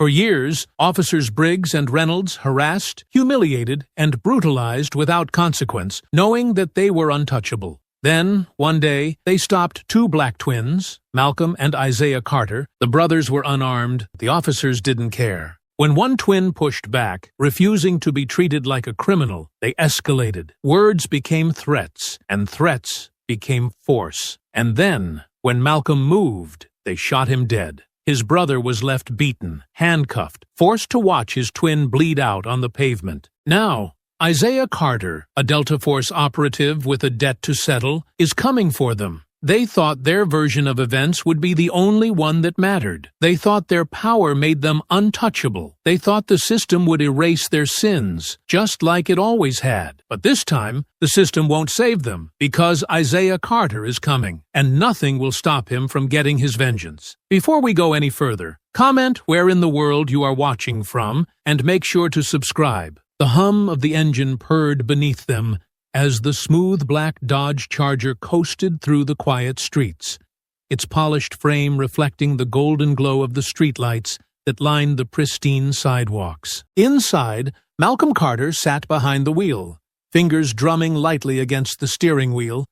For years, Officers Briggs and Reynolds harassed, humiliated, and brutalized without consequence, knowing that they were untouchable. Then, one day, they stopped two black twins, Malcolm and Isaiah Carter. The brothers were unarmed. The officers didn't care. When one twin pushed back, refusing to be treated like a criminal, they escalated. Words became threats, and threats became force. And then, when Malcolm moved, they shot him dead. His brother was left beaten, handcuffed, forced to watch his twin bleed out on the pavement. Now, Isaiah Carter, a Delta Force operative with a debt to settle, is coming for them. They thought their version of events would be the only one that mattered. They thought their power made them untouchable. They thought the system would erase their sins, just like it always had. But this time, the system won't save them, because Isaiah Carter is coming, and nothing will stop him from getting his vengeance. Before we go any further, comment where in the world you are watching from, and make sure to subscribe. The hum of the engine purred beneath them as the smooth black Dodge Charger coasted through the quiet streets, its polished frame reflecting the golden glow of the streetlights that lined the pristine sidewalks. Inside, Malcolm Carter sat behind the wheel, fingers drumming lightly against the steering wheel,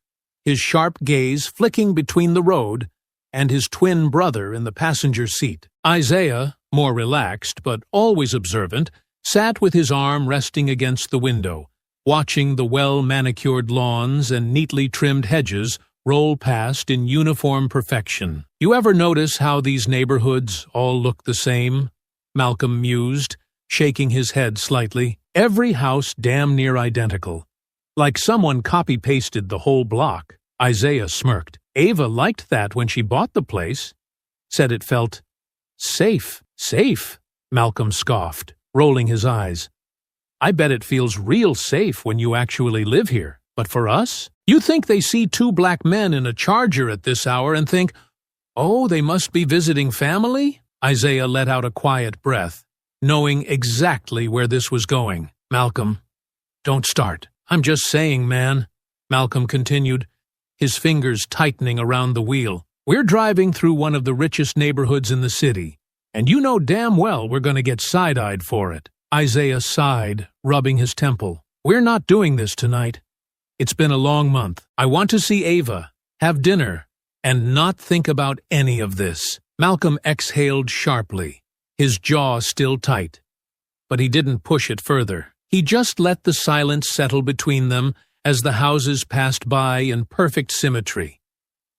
his sharp gaze flicking between the road and his twin brother in the passenger seat. Isaiah, more relaxed but always observant, sat with his arm resting against the window, watching the well-manicured lawns and neatly trimmed hedges roll past in uniform perfection. You ever notice how these neighborhoods all look the same? Malcolm mused, shaking his head slightly. Every house damn near identical. Like someone copy-pasted the whole block. Isaiah smirked. Ava liked that when she bought the place. Said it felt safe. Safe, Malcolm scoffed, rolling his eyes. I bet it feels real safe when you actually live here. But for us? You think they see two black men in a Charger at this hour and think, oh, they must be visiting family? Isaiah let out a quiet breath, knowing exactly where this was going. Malcolm, don't start. I'm just saying, man, Malcolm continued, his fingers tightening around the wheel. We're driving through one of the richest neighborhoods in the city, and you know damn well we're going to get side-eyed for it. Isaiah sighed, rubbing his temple. We're not doing this tonight. It's been a long month. I want to see Ava, have dinner, and not think about any of this. Malcolm exhaled sharply, his jaw still tight. But he didn't push it further. He just let the silence settle between them as the houses passed by in perfect symmetry,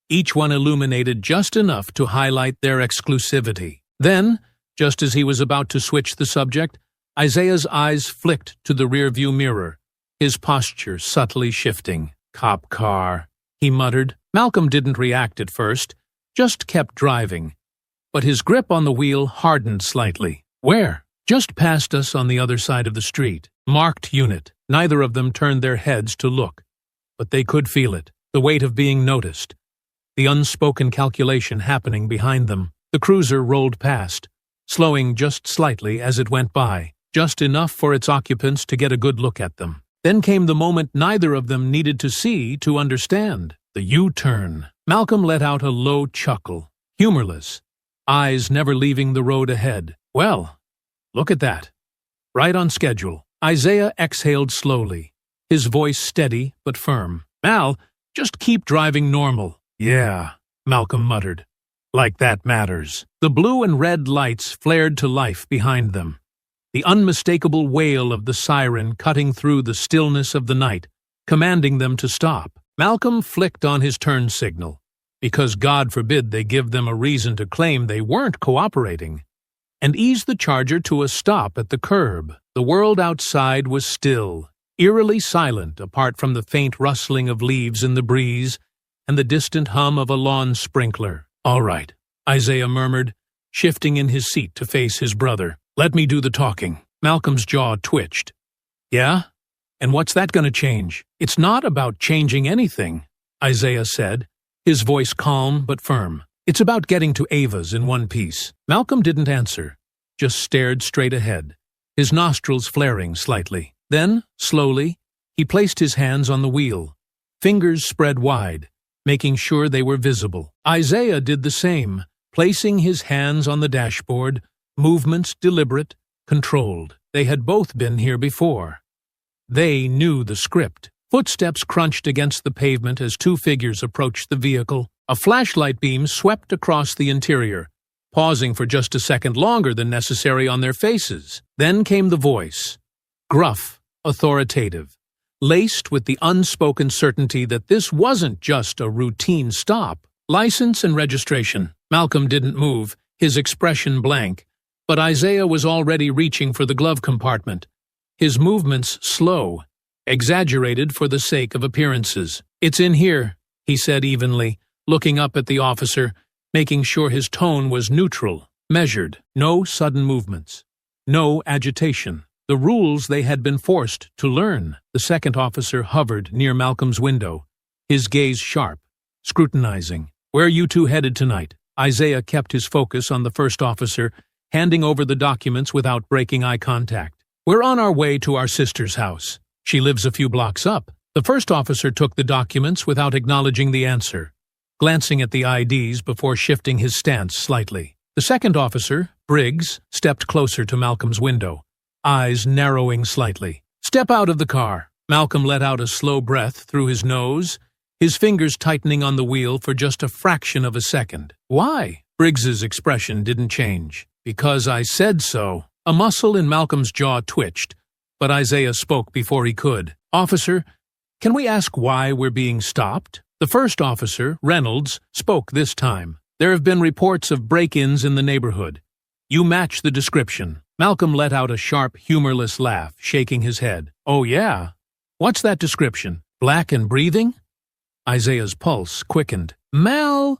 each one illuminated just enough to highlight their exclusivity. Then, just as he was about to switch the subject, Isaiah's eyes flicked to the rearview mirror, his posture subtly shifting. Cop car, he muttered. Malcolm didn't react at first, just kept driving. But his grip on the wheel hardened slightly. Where? Just past us on the other side of the street. Marked unit. Neither of them turned their heads to look. But they could feel it, the weight of being noticed. The unspoken calculation happening behind them. The cruiser rolled past, slowing just slightly as it went by, just enough for its occupants to get a good look at them. Then came the moment neither of them needed to see to understand. The U-turn. Malcolm let out a low chuckle, humorless, eyes never leaving the road ahead. Well, look at that. Right on schedule. Isaiah exhaled slowly, his voice steady but firm. Mal, just keep driving normal. Yeah, Malcolm muttered. Like that matters. The blue and red lights flared to life behind them, the unmistakable wail of the siren cutting through the stillness of the night, commanding them to stop. Malcolm flicked on his turn signal, because God forbid they give them a reason to claim they weren't cooperating, and eased the Charger to a stop at the curb. The world outside was still, eerily silent apart from the faint rustling of leaves in the breeze and the distant hum of a lawn sprinkler. All right, Isaiah murmured, shifting in his seat to face his brother. Let me do the talking. Malcolm's jaw twitched. Yeah? And what's that going to change? It's not about changing anything, Isaiah said, his voice calm but firm. It's about getting to Ava's in one piece. Malcolm didn't answer, just stared straight ahead, his nostrils flaring slightly. Then, slowly, he placed his hands on the wheel, fingers spread wide, making sure they were visible. Isaiah did the same, placing his hands on the dashboard, movements deliberate, controlled. They had both been here before. They knew the script. Footsteps crunched against the pavement as two figures approached the vehicle. A flashlight beam swept across the interior, pausing for just a second longer than necessary on their faces. Then came the voice, gruff, authoritative, laced with the unspoken certainty that this wasn't just a routine stop. License and registration. Malcolm didn't move, his expression blank, but Isaiah was already reaching for the glove compartment, his movements slow, exaggerated for the sake of appearances. "It's in here," he said evenly, looking up at the officer, making sure his tone was neutral, measured. No sudden movements. No agitation. The rules they had been forced to learn. The second officer hovered near Malcolm's window, his gaze sharp, scrutinizing. "Where are you two headed tonight?" Isaiah kept his focus on the first officer, handing over the documents without breaking eye contact. "We're on our way to our sister's house. She lives a few blocks up." The first officer took the documents without acknowledging the answer, glancing at the IDs before shifting his stance slightly. The second officer, Briggs, stepped closer to Malcolm's window, eyes narrowing slightly. "Step out of the car." Malcolm let out a slow breath through his nose, his fingers tightening on the wheel for just a fraction of a second. "Why?" Briggs's expression didn't change. "Because I said so." A muscle in Malcolm's jaw twitched, but Isaiah spoke before he could. "Officer, can we ask why we're being stopped?" The first officer, Reynolds, spoke this time. "There have been reports of break-ins in the neighborhood. You match the description." Malcolm let out a sharp, humorless laugh, shaking his head. "Oh yeah? What's that description? Black and breathing?" Isaiah's pulse quickened. "Mal!"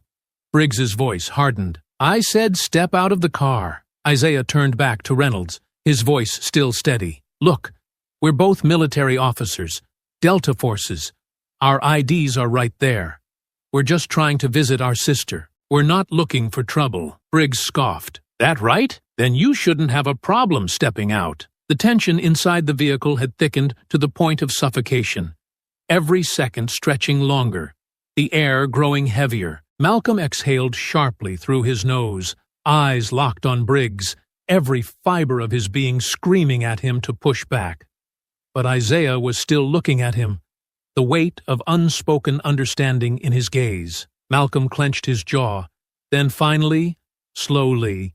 Briggs's voice hardened. "I said step out of the car." Isaiah turned back to Reynolds, his voice still steady. "Look, we're both military officers, Delta forces. Our IDs are right there. We're just trying to visit our sister. We're not looking for trouble." Briggs scoffed. "That right? Then you shouldn't have a problem stepping out." The tension inside the vehicle had thickened to the point of suffocation, every second stretching longer, the air growing heavier. Malcolm exhaled sharply through his nose, eyes locked on Briggs, every fiber of his being screaming at him to push back. But Isaiah was still looking at him, the weight of unspoken understanding in his gaze. Malcolm clenched his jaw, then finally, slowly,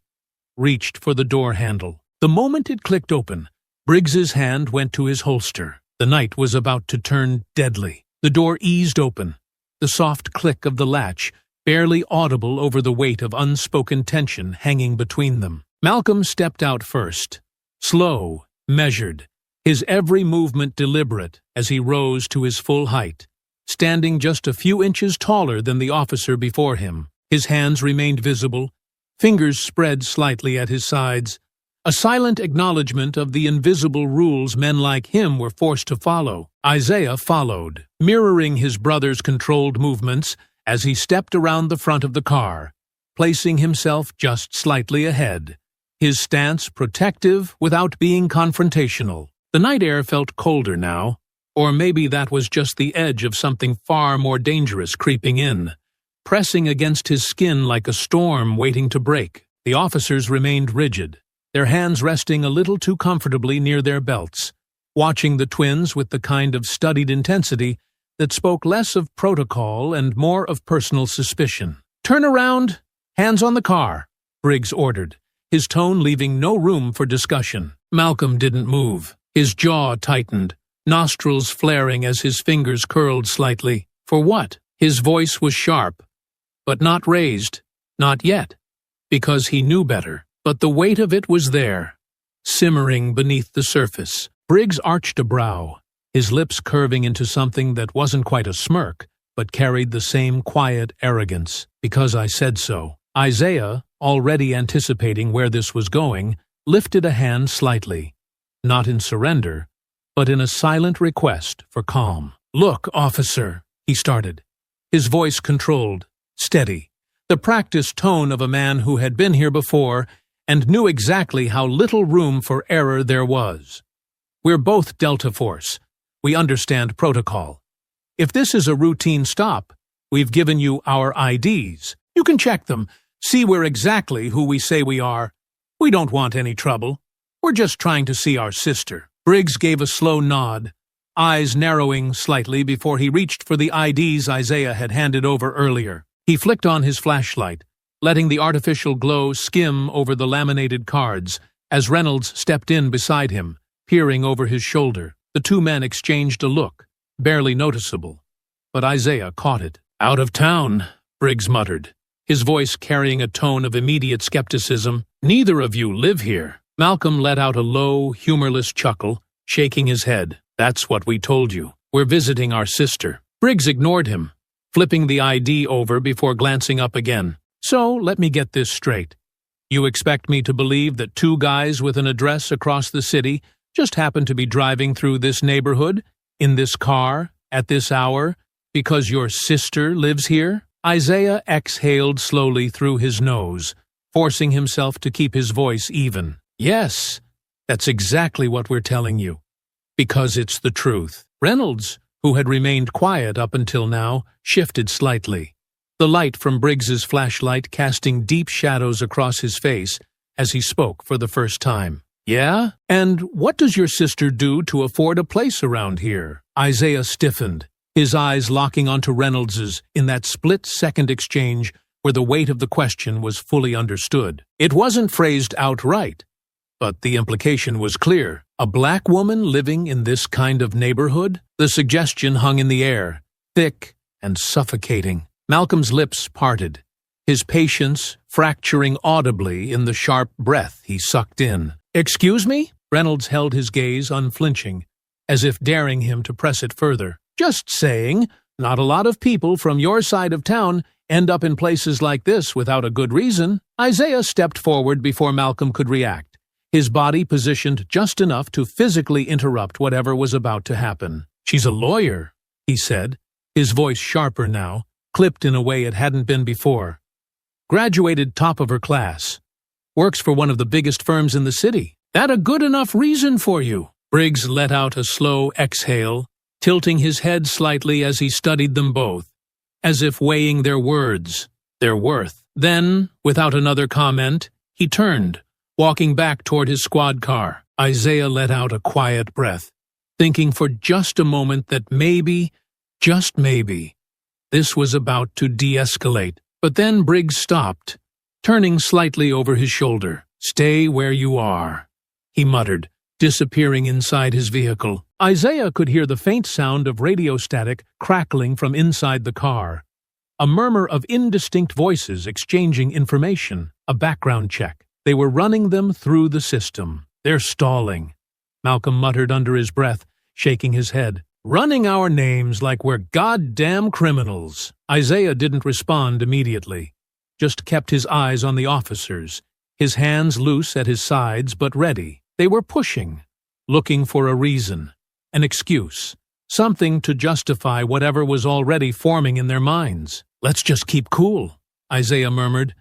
reached for the door handle. The moment it clicked open, Briggs's hand went to his holster. The night was about to turn deadly. The door eased open, the soft click of the latch barely audible over the weight of unspoken tension hanging between them. Malcolm stepped out first, slow, measured, his every movement deliberate as he rose to his full height, standing just a few inches taller than the officer before him. His hands remained visible, fingers spread slightly at his sides, a silent acknowledgement of the invisible rules men like him were forced to follow. Isaiah followed, mirroring his brother's controlled movements as he stepped around the front of the car, placing himself just slightly ahead, his stance protective without being confrontational. The night air felt colder now, or maybe that was just the edge of something far more dangerous creeping in, pressing against his skin like a storm waiting to break. The officers remained rigid, their hands resting a little too comfortably near their belts, watching the twins with the kind of studied intensity that spoke less of protocol and more of personal suspicion. "Turn around, hands on the car," Briggs ordered, his tone leaving no room for discussion. Malcolm didn't move, his jaw tightened, nostrils flaring as his fingers curled slightly. For what? His voice was sharp, but not raised, not yet, because he knew better. But the weight of it was there, simmering beneath the surface. Briggs arched a brow, his lips curving into something that wasn't quite a smirk, but carried the same quiet arrogance. "Because I said so." Isaiah, already anticipating where this was going, lifted a hand slightly, not in surrender, but in a silent request for calm. "Look, officer," he started, his voice controlled, steady, the practiced tone of a man who had been here before and knew exactly how little room for error there was. "We're both Delta Force. We understand protocol. If this is a routine stop, we've given you our IDs. You can check them, see we're exactly who we say we are, We don't want any trouble. We're just trying to see our sister." Briggs gave a slow nod, eyes narrowing slightly before he reached for the IDs Isaiah had handed over earlier. He flicked on his flashlight, letting the artificial glow skim over the laminated cards as Reynolds stepped in beside him, peering over his shoulder. The two men exchanged a look, barely noticeable, but Isaiah caught it. "Out of town," Briggs muttered, his voice carrying a tone of immediate skepticism. "Neither of you live here." Malcolm let out a low, humorless chuckle, shaking his head. "That's what we told you. We're visiting our sister." Briggs ignored him, flipping the ID over before glancing up again. "So, let me get this straight. You expect me to believe that two guys with an address across the city just happen to be driving through this neighborhood, in this car, at this hour, because your sister lives here?" Isaiah exhaled slowly through his nose, forcing himself to keep his voice even. "Yes, that's exactly what we're telling you, because it's the truth." Reynolds, who had remained quiet up until now, shifted slightly, the light from Briggs's flashlight casting deep shadows across his face as he spoke for the first time. "Yeah? And what does your sister do to afford a place around here?" Isaiah stiffened, his eyes locking onto Reynolds's in that split-second exchange where the weight of the question was fully understood. It wasn't phrased outright, but the implication was clear. A black woman living in this kind of neighborhood? The suggestion hung in the air, thick and suffocating. Malcolm's lips parted, his patience fracturing audibly in the sharp breath he sucked in. "Excuse me?" Reynolds held his gaze unflinching, as if daring him to press it further. "Just saying, not a lot of people from your side of town end up in places like this without a good reason." Isaiah stepped forward before Malcolm could react, his body positioned just enough to physically interrupt whatever was about to happen. "She's a lawyer," he said, his voice sharper now, clipped in a way it hadn't been before. "Graduated top of her class. Works for one of the biggest firms in the city. That a good enough reason for you?" Briggs let out a slow exhale, tilting his head slightly as he studied them both, as if weighing their words, their worth. Then, without another comment, he turned, walking back toward his squad car. Isaiah let out a quiet breath, thinking for just a moment that maybe, just maybe, this was about to de-escalate. But then Briggs stopped, turning slightly over his shoulder. "Stay where you are," he muttered, disappearing inside his vehicle. Isaiah could hear the faint sound of radio static crackling from inside the car, a murmur of indistinct voices exchanging information, a background check. They were running them through the system. "They're stalling," Malcolm muttered under his breath, shaking his head. "Running our names like we're goddamn criminals." Isaiah didn't respond immediately, just kept his eyes on the officers, his hands loose at his sides but ready. They were pushing, looking for a reason, an excuse, something to justify whatever was already forming in their minds. "Let's just keep cool," Isaiah murmured,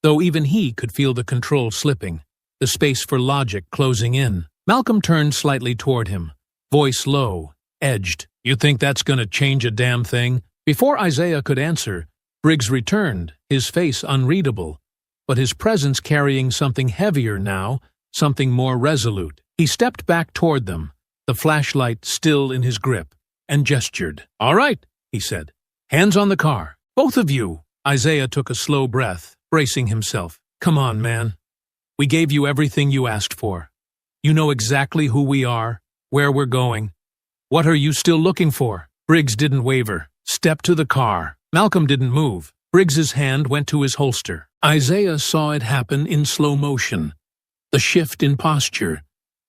though even he could feel the control slipping, the space for logic closing in. Malcolm turned slightly toward him, voice low, edged. "You think that's going to change a damn thing?" Before Isaiah could answer, Briggs returned, his face unreadable, but his presence carrying something heavier now, something more resolute. He stepped back toward them, the flashlight still in his grip, and gestured. "All right," he said. "Hands on the car. Both of you." Isaiah took a slow breath, bracing himself. "Come on, man. We gave you everything you asked for. You know exactly who we are, where we're going. What are you still looking for?" Briggs didn't waver. "Step to the car." Malcolm didn't move. Briggs's hand went to his holster. Isaiah saw it happen in slow motion. The shift in posture,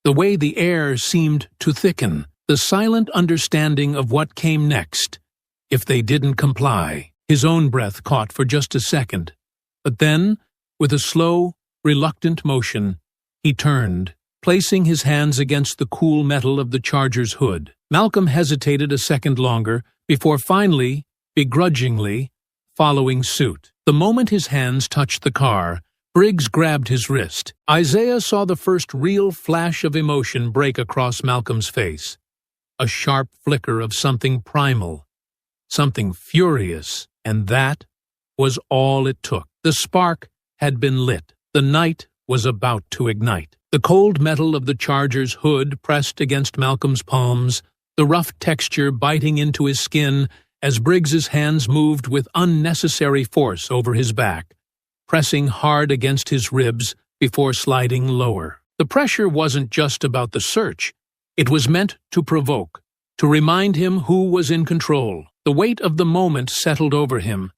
the way the air seemed to thicken, the silent understanding of what came next, if they didn't comply. His own breath caught for just a second, but then, with a slow, reluctant motion, he turned, placing his hands against the cool metal of the Charger's hood. Malcolm hesitated a second longer before finally, begrudgingly, following suit. The moment his hands touched the car, Briggs grabbed his wrist. Isaiah saw the first real flash of emotion break across Malcolm's face. A sharp flicker of something primal, something furious, and that was all it took. The spark had been lit. The night was about to ignite. The cold metal of the Charger's hood pressed against Malcolm's palms, the rough texture biting into his skin as Briggs's hands moved with unnecessary force over his back, pressing hard against his ribs before sliding lower. The pressure wasn't just about the search. It was meant to provoke, to remind him who was in control. The weight of the moment settled over him,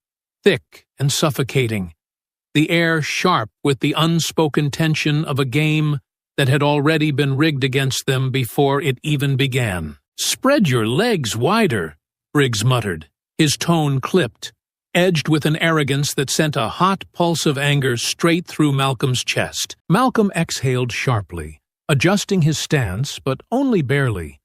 thick and suffocating, the air sharp with the unspoken tension of a game that had already been rigged against them before it even began. "Spread your legs wider," Briggs muttered, his tone clipped, edged with an arrogance that sent a hot pulse of anger straight through Malcolm's chest. Malcolm exhaled sharply, adjusting his stance, but only barely,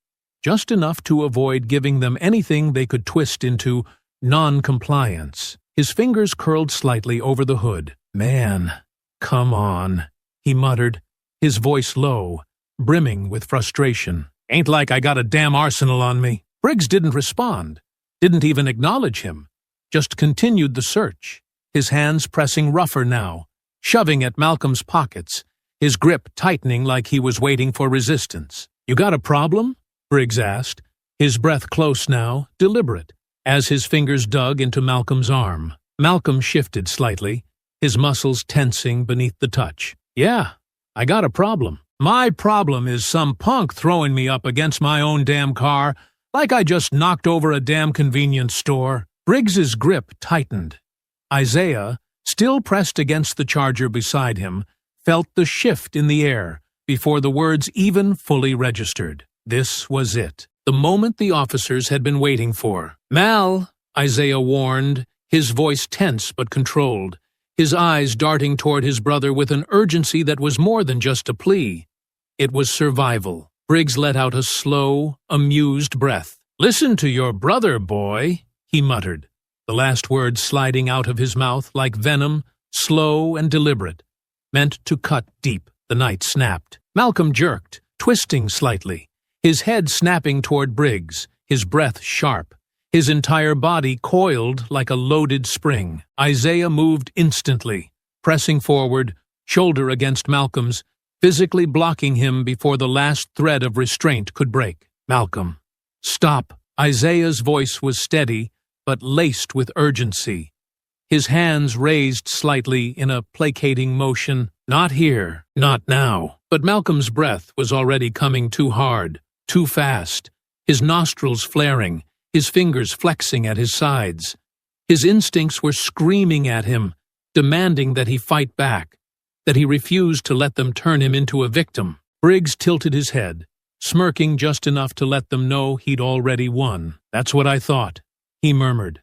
just enough to avoid giving them anything they could twist into non-compliance. His fingers curled slightly over the hood. "Man, come on," he muttered, his voice low, brimming with frustration. "Ain't like I got a damn arsenal on me." Briggs didn't respond, didn't even acknowledge him, just continued the search, his hands pressing rougher now, shoving at Malcolm's pockets, his grip tightening like he was waiting for resistance. "You got a problem?" Briggs asked, his breath close now, deliberate, as his fingers dug into Malcolm's arm. Malcolm shifted slightly, his muscles tensing beneath the touch. "Yeah, I got a problem. My problem is some punk throwing me up against my own damn car like I just knocked over a damn convenience store." Briggs's grip tightened. Isaiah, still pressed against the Charger beside him, felt the shift in the air before the words even fully registered. This was it, the moment the officers had been waiting for. "Mal," Isaiah warned, his voice tense but controlled, his eyes darting toward his brother with an urgency that was more than just a plea. It was survival. Briggs let out a slow, amused breath. "Listen to your brother, boy," he muttered, the last words sliding out of his mouth like venom, slow and deliberate, meant to cut deep. The night snapped. Malcolm jerked, twisting slightly, his head snapping toward Briggs, his breath sharp, his entire body coiled like a loaded spring. Isaiah moved instantly, pressing forward, shoulder against Malcolm's, physically blocking him before the last thread of restraint could break. "Malcolm, stop." Isaiah's voice was steady, but laced with urgency, his hands raised slightly in a placating motion. "Not here, not now." But Malcolm's breath was already coming too hard, too fast, his nostrils flaring, his fingers flexing at his sides. His instincts were screaming at him, demanding that he fight back, that he refused to let them turn him into a victim. Briggs tilted his head, smirking just enough to let them know he'd already won. "That's what I thought," he murmured.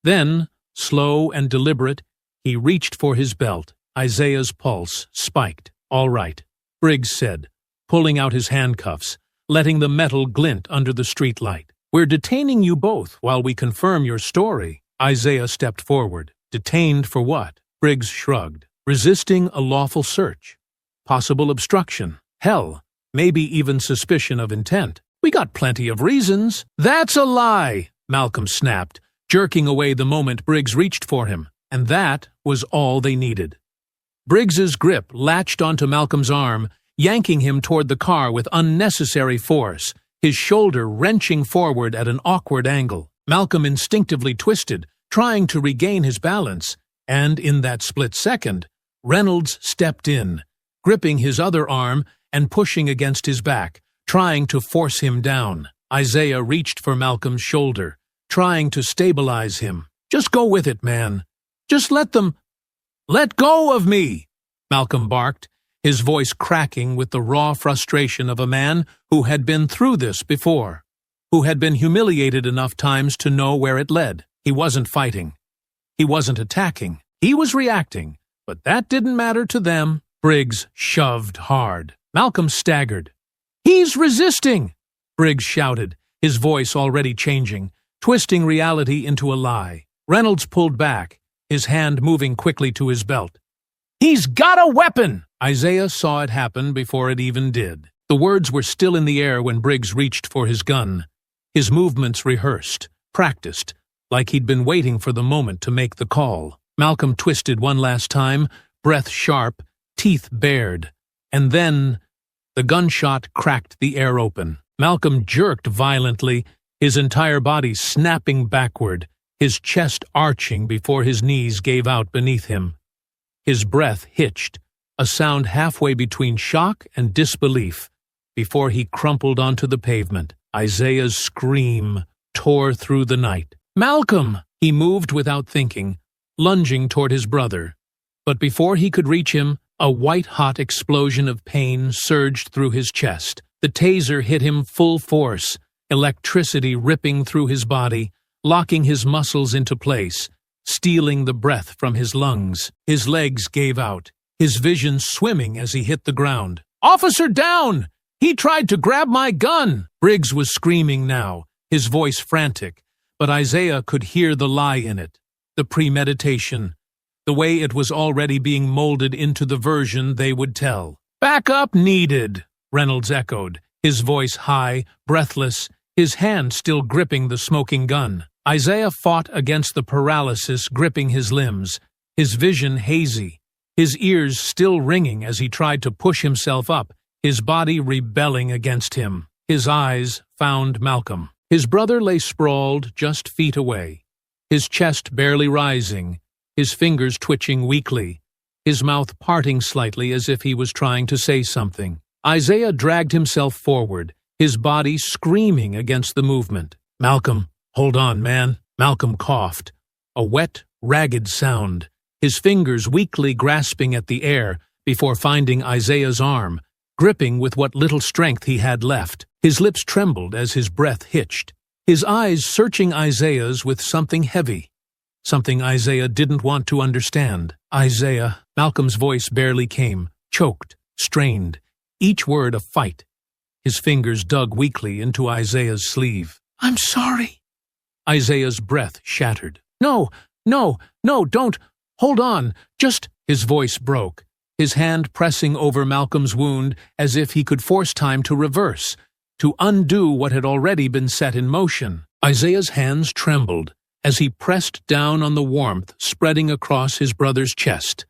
Then, slow and deliberate, he reached for his belt. Isaiah's pulse spiked. "All right," Briggs said, pulling out his handcuffs, letting the metal glint under the streetlight. "We're detaining you both while we confirm your story." Isaiah stepped forward. "Detained for what?" Briggs shrugged. "Resisting a lawful search. Possible obstruction. Hell, maybe even suspicion of intent. We got plenty of reasons." "That's a lie," Malcolm snapped, jerking away the moment Briggs reached for him, and that was all they needed. Briggs's grip latched onto Malcolm's arm, yanking him toward the car with unnecessary force, his shoulder wrenching forward at an awkward angle. Malcolm instinctively twisted, trying to regain his balance, and in that split second, Reynolds stepped in, gripping his other arm and pushing against his back, trying to force him down. Isaiah reached for Malcolm's shoulder, trying to stabilize him. "Just go with it, man. Just let them—" "Let go of me!" Malcolm barked, his voice cracking with the raw frustration of a man who had been through this before, who had been humiliated enough times to know where it led. He wasn't fighting. He wasn't attacking. He was reacting, but that didn't matter to them. Briggs shoved hard. Malcolm staggered. "He's resisting!" Briggs shouted, his voice already changing, twisting reality into a lie. Reynolds pulled back, his hand moving quickly to his belt. "He's got a weapon!" Isaiah saw it happen before it even did. The words were still in the air when Briggs reached for his gun, his movements rehearsed, practiced, like he'd been waiting for the moment to make the call. Malcolm twisted one last time, breath sharp, teeth bared, and then the gunshot cracked the air open. Malcolm jerked violently, his entire body snapping backward, his chest arching before his knees gave out beneath him. His breath hitched, a sound halfway between shock and disbelief, before he crumpled onto the pavement. Isaiah's scream tore through the night. "Malcolm!" He moved without thinking, lunging toward his brother. But before he could reach him, a white-hot explosion of pain surged through his chest. The taser hit him full force, electricity ripping through his body, locking his muscles into place, stealing the breath from his lungs. His legs gave out, his vision swimming as he hit the ground. "Officer down! He tried to grab my gun!" Briggs was screaming now, his voice frantic, but Isaiah could hear the lie in it, the premeditation, the way it was already being molded into the version they would tell. "Back up needed," Reynolds echoed, his voice high, breathless, his hand still gripping the smoking gun. Isaiah fought against the paralysis gripping his limbs, his vision hazy, his ears still ringing as he tried to push himself up, his body rebelling against him. His eyes found Malcolm. His brother lay sprawled just feet away, his chest barely rising, his fingers twitching weakly, his mouth parting slightly as if he was trying to say something. Isaiah dragged himself forward, his body screaming against the movement. "Malcolm, hold on, man." Malcolm coughed, a wet, ragged sound, his fingers weakly grasping at the air before finding Isaiah's arm, gripping with what little strength he had left. His lips trembled as his breath hitched, his eyes searching Isaiah's with something heavy, something Isaiah didn't want to understand. "Isaiah," Malcolm's voice barely came, choked, strained, each word a fight. His fingers dug weakly into Isaiah's sleeve. "I'm sorry." Isaiah's breath shattered. No, don't. Hold on, just..." His voice broke, his hand pressing over Malcolm's wound as if he could force time to reverse, to undo what had already been set in motion. Isaiah's hands trembled as he pressed down on the warmth spreading across his brother's chest,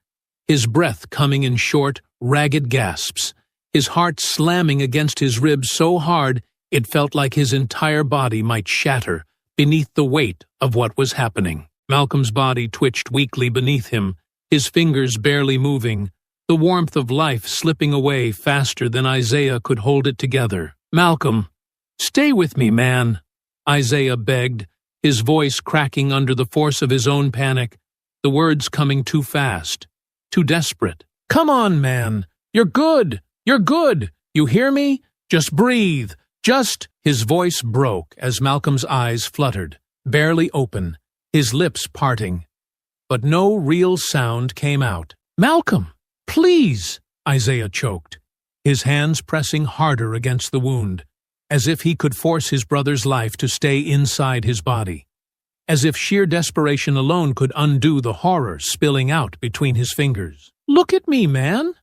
his breath coming in short, ragged gasps, his heart slamming against his ribs so hard it felt like his entire body might shatter beneath the weight of what was happening. Malcolm's body twitched weakly beneath him, his fingers barely moving, the warmth of life slipping away faster than Isaiah could hold it together. "Malcolm, stay with me, man," Isaiah begged, his voice cracking under the force of his own panic, the words coming too fast, too desperate. "Come on, man. You're good. You're good. You hear me? Just breathe. Just..." His voice broke as Malcolm's eyes fluttered, barely open, his lips parting. But no real sound came out. "Malcolm, please," Isaiah choked, his hands pressing harder against the wound, as if he could force his brother's life to stay inside his body, as if sheer desperation alone could undo the horror spilling out between his fingers. "Look at me, man.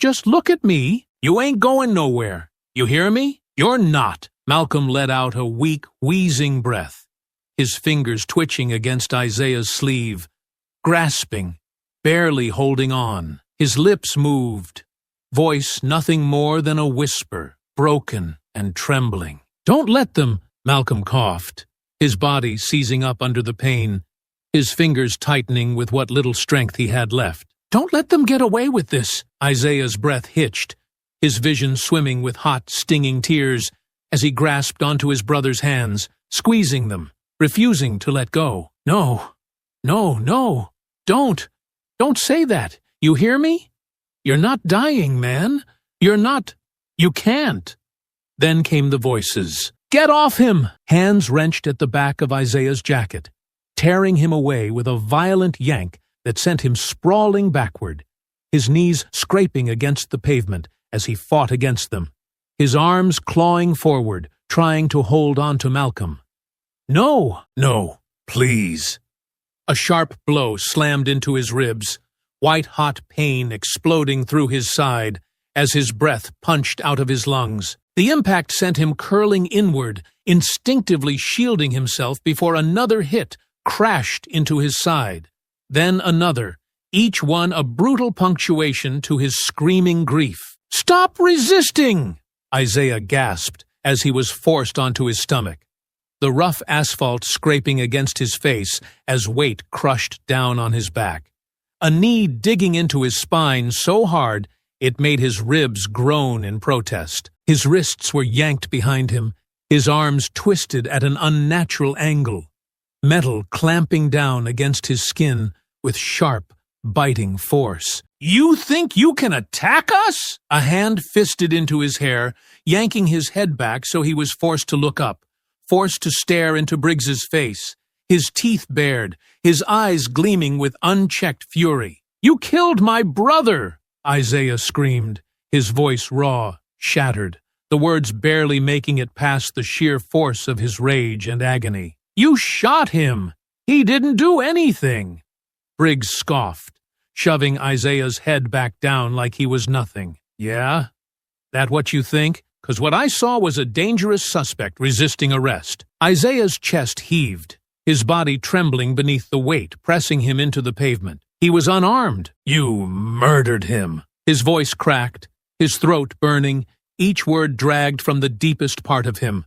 Just look at me. You ain't going nowhere. You hear me? You're not." Malcolm let out a weak, wheezing breath, his fingers twitching against Isaiah's sleeve, grasping, barely holding on. His lips moved, voice nothing more than a whisper, broken and trembling. "Don't let them," Malcolm coughed, his body seizing up under the pain, his fingers tightening with what little strength he had left. "Don't let them get away with this." Isaiah's breath hitched, his vision swimming with hot, stinging tears as he grasped onto his brother's hands, squeezing them, refusing to let go. No, don't say that. You hear me? You're not dying, man. You're not. You can't." Then came the voices. "Get off him!" Hands wrenched at the back of Isaiah's jacket, tearing him away with a violent yank that sent him sprawling backward, his knees scraping against the pavement as he fought against them, his arms clawing forward, trying to hold on to Malcolm. No, please." A sharp blow slammed into his ribs, white-hot pain exploding through his side as his breath punched out of his lungs. The impact sent him curling inward, instinctively shielding himself before another hit crashed into his side. Then another, each one a brutal punctuation to his screaming grief. "Stop resisting!" Isaiah gasped as he was forced onto his stomach, the rough asphalt scraping against his face as weight crushed down on his back, a knee digging into his spine so hard it made his ribs groan in protest. His wrists were yanked behind him, his arms twisted at an unnatural angle, metal clamping down against his skin with sharp, biting force. "You think you can attack us?" A hand fisted into his hair, yanking his head back so he was forced to look up, forced to stare into Briggs's face, his teeth bared, his eyes gleaming with unchecked fury. "You killed my brother!" Isaiah screamed, his voice raw, shattered, the words barely making it past the sheer force of his rage and agony. "You shot him! He didn't do anything!" Briggs scoffed, shoving Isaiah's head back down like he was nothing. "Yeah? That what you think? 'Cause what I saw was a dangerous suspect resisting arrest." Isaiah's chest heaved, his body trembling beneath the weight pressing him into the pavement. He was unarmed. "You murdered him." His voice cracked, his throat burning, each word dragged from the deepest part of him,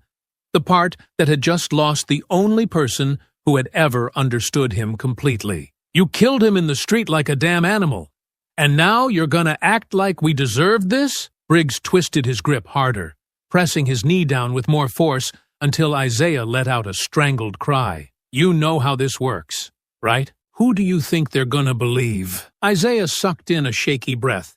the part that had just lost the only person who had ever understood him completely. "You killed him in the street like a damn animal. And now you're gonna act like we deserved this?" Briggs twisted his grip harder, pressing his knee down with more force until Isaiah let out a strangled cry. "You know how this works, right? Who do you think they're gonna believe?" Isaiah sucked in a shaky breath,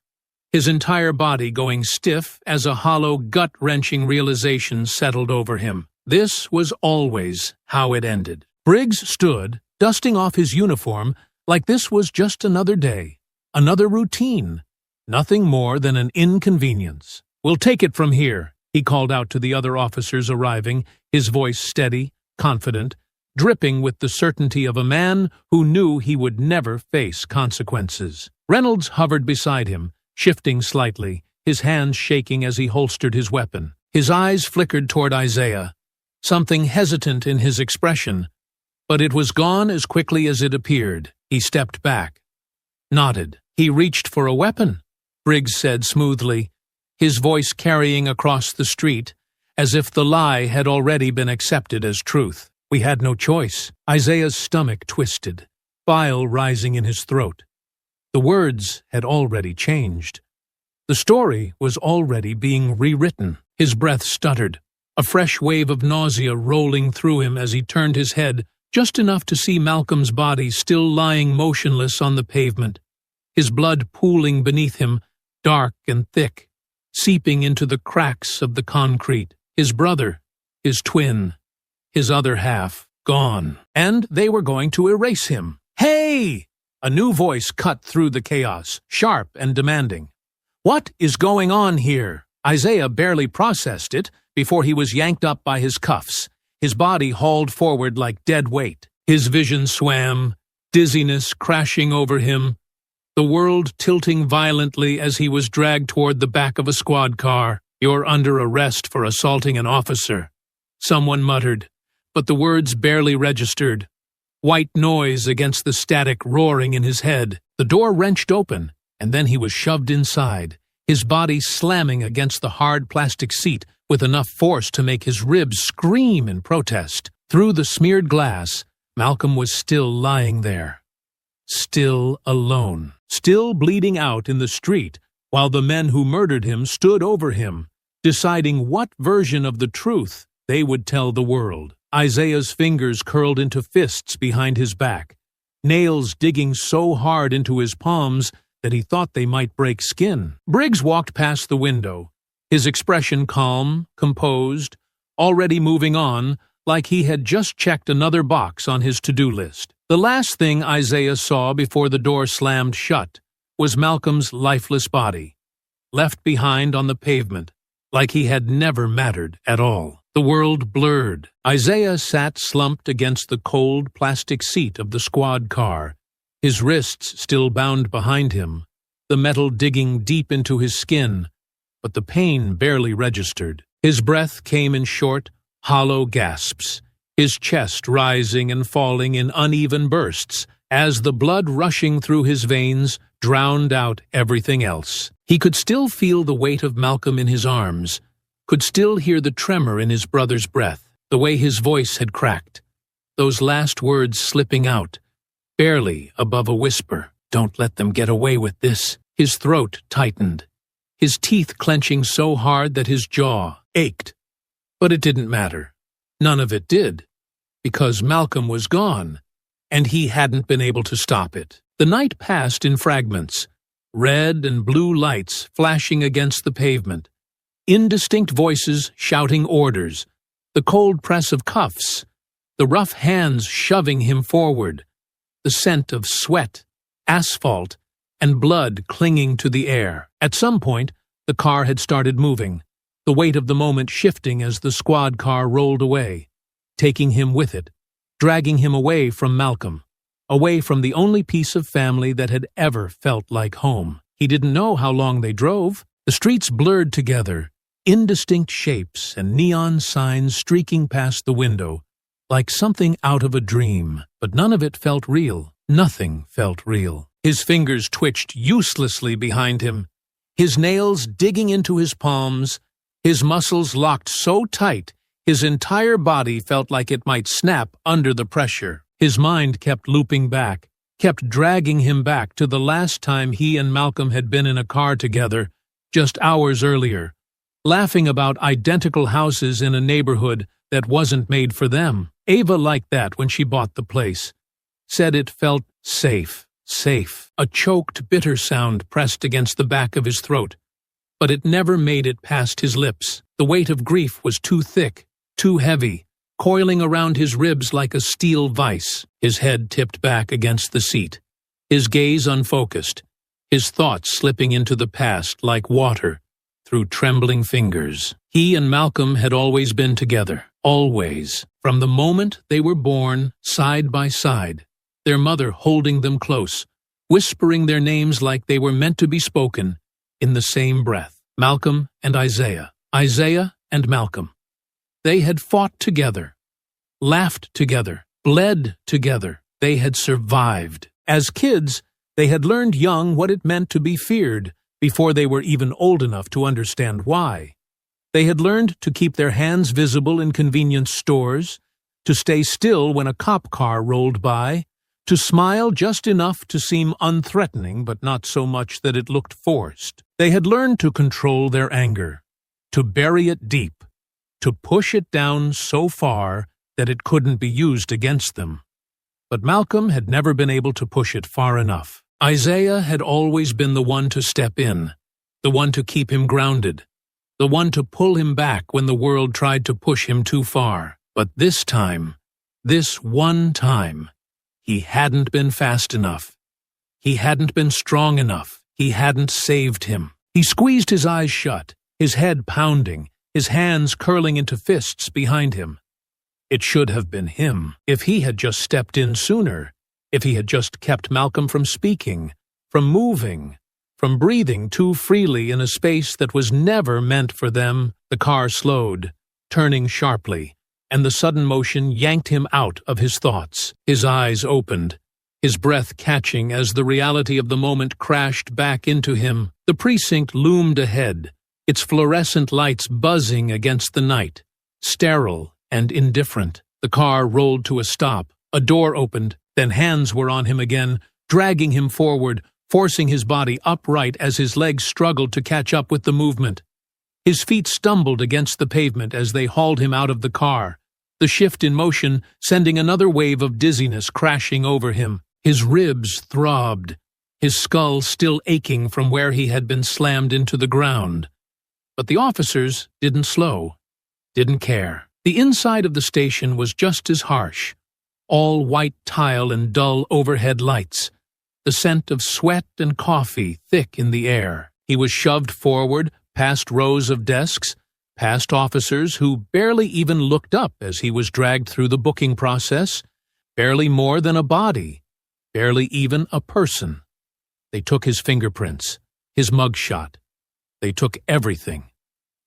his entire body going stiff as a hollow, gut-wrenching realization settled over him. This was always how it ended. Briggs stood, dusting off his uniform, like this was just another day, another routine, nothing more than an inconvenience. "We'll take it from here," he called out to the other officers arriving, his voice steady, confident, dripping with the certainty of a man who knew he would never face consequences. Reynolds hovered beside him, shifting slightly, his hands shaking as he holstered his weapon. His eyes flickered toward Isaiah, something hesitant in his expression, but it was gone as quickly as it appeared. He stepped back, nodded. "He reached for a weapon," Briggs said smoothly, his voice carrying across the street, as if the lie had already been accepted as truth. "We had no choice." Isaiah's stomach twisted, bile rising in his throat. The words had already changed. The story was already being rewritten. His breath stuttered, a fresh wave of nausea rolling through him as he turned his head just enough to see Malcolm's body still lying motionless on the pavement, his blood pooling beneath him, dark and thick, seeping into the cracks of the concrete. His brother, his twin, his other half, gone. And they were going to erase him. "Hey!" A new voice cut through the chaos, sharp and demanding. "What is going on here?" Isaiah barely processed it before he was yanked up by his cuffs, his body hauled forward like dead weight. His vision swam, dizziness crashing over him, the world tilting violently as he was dragged toward the back of a squad car. "You're under arrest for assaulting an officer," someone muttered, but the words barely registered. White noise against the static roaring in his head. The door wrenched open, and then he was shoved inside, his body slamming against the hard plastic seat with enough force to make his ribs scream in protest. Through the smeared glass, Malcolm was still lying there. Still alone. Still bleeding out in the street, while the men who murdered him stood over him, deciding what version of the truth they would tell the world. Isaiah's fingers curled into fists behind his back, nails digging so hard into his palms that he thought they might break skin. Briggs walked past the window, his expression calm, composed, already moving on, like he had just checked another box on his to-do list. The last thing Isaiah saw before the door slammed shut was Malcolm's lifeless body, left behind on the pavement, like he had never mattered at all. The world blurred. Isaiah sat slumped against the cold plastic seat of the squad car, his wrists still bound behind him, the metal digging deep into his skin, but the pain barely registered. His breath came in short, hollow gasps, his chest rising and falling in uneven bursts as the blood rushing through his veins drowned out everything else. He could still feel the weight of Malcolm in his arms, could still hear the tremor in his brother's breath, the way his voice had cracked, those last words slipping out, barely above a whisper. "Don't let them get away with this." His throat tightened, his teeth clenching so hard that his jaw ached. But it didn't matter. None of it did, because Malcolm was gone, and he hadn't been able to stop it. The night passed in fragments, red and blue lights flashing against the pavement, indistinct voices shouting orders, the cold press of cuffs, the rough hands shoving him forward, the scent of sweat, asphalt, and blood clinging to the air. At some point, the car had started moving, the weight of the moment shifting as the squad car rolled away, taking him with it, dragging him away from Malcolm, away from the only piece of family that had ever felt like home. He didn't know how long they drove. The streets blurred together, indistinct shapes and neon signs streaking past the window, like something out of a dream. But none of it felt real. Nothing felt real. His fingers twitched uselessly behind him, his nails digging into his palms, his muscles locked so tight his entire body felt like it might snap under the pressure. His mind kept looping back, kept dragging him back to the last time he and Malcolm had been in a car together, just hours earlier, laughing about identical houses in a neighborhood that wasn't made for them. Ava liked that when she bought the place, said it felt safe. Safe. A choked, bitter sound pressed against the back of his throat, but it never made it past his lips. The weight of grief was too thick, too heavy, coiling around his ribs like a steel vice. His head tipped back against the seat, his gaze unfocused, his thoughts slipping into the past like water through trembling fingers. He and Malcolm had always been together, always, from the moment they were born, side by side, their mother holding them close, whispering their names like they were meant to be spoken in the same breath. Malcolm and Isaiah. Isaiah and Malcolm. They had fought together, laughed together, bled together. They had survived. As kids, they had learned young what it meant to be feared before they were even old enough to understand why. They had learned to keep their hands visible in convenience stores, to stay still when a cop car rolled by, to smile just enough to seem unthreatening but not so much that it looked forced. They had learned to control their anger, to bury it deep, to push it down so far that it couldn't be used against them. But Malcolm had never been able to push it far enough. Isaiah had always been the one to step in, the one to keep him grounded, the one to pull him back when the world tried to push him too far. But this time, this one time, he hadn't been fast enough. He hadn't been strong enough. He hadn't saved him. He squeezed his eyes shut, his head pounding, his hands curling into fists behind him. It should have been him. If he had just stepped in sooner, if he had just kept Malcolm from speaking, from moving, from breathing too freely in a space that was never meant for them. The car slowed, turning sharply, and the sudden motion yanked him out of his thoughts. His eyes opened, his breath catching as the reality of the moment crashed back into him. The precinct loomed ahead, its fluorescent lights buzzing against the night, sterile and indifferent. The car rolled to a stop. A door opened, then hands were on him again, dragging him forward, forcing his body upright as his legs struggled to catch up with the movement. His feet stumbled against the pavement as they hauled him out of the car, the shift in motion sending another wave of dizziness crashing over him. His ribs throbbed, his skull still aching from where he had been slammed into the ground. But the officers didn't slow, didn't care. The inside of the station was just as harsh, all white tile and dull overhead lights, the scent of sweat and coffee thick in the air. He was shoved forward, past rows of desks, past officers who barely even looked up as he was dragged through the booking process, barely more than a body, barely even a person. They took his fingerprints, his mugshot. They took everything.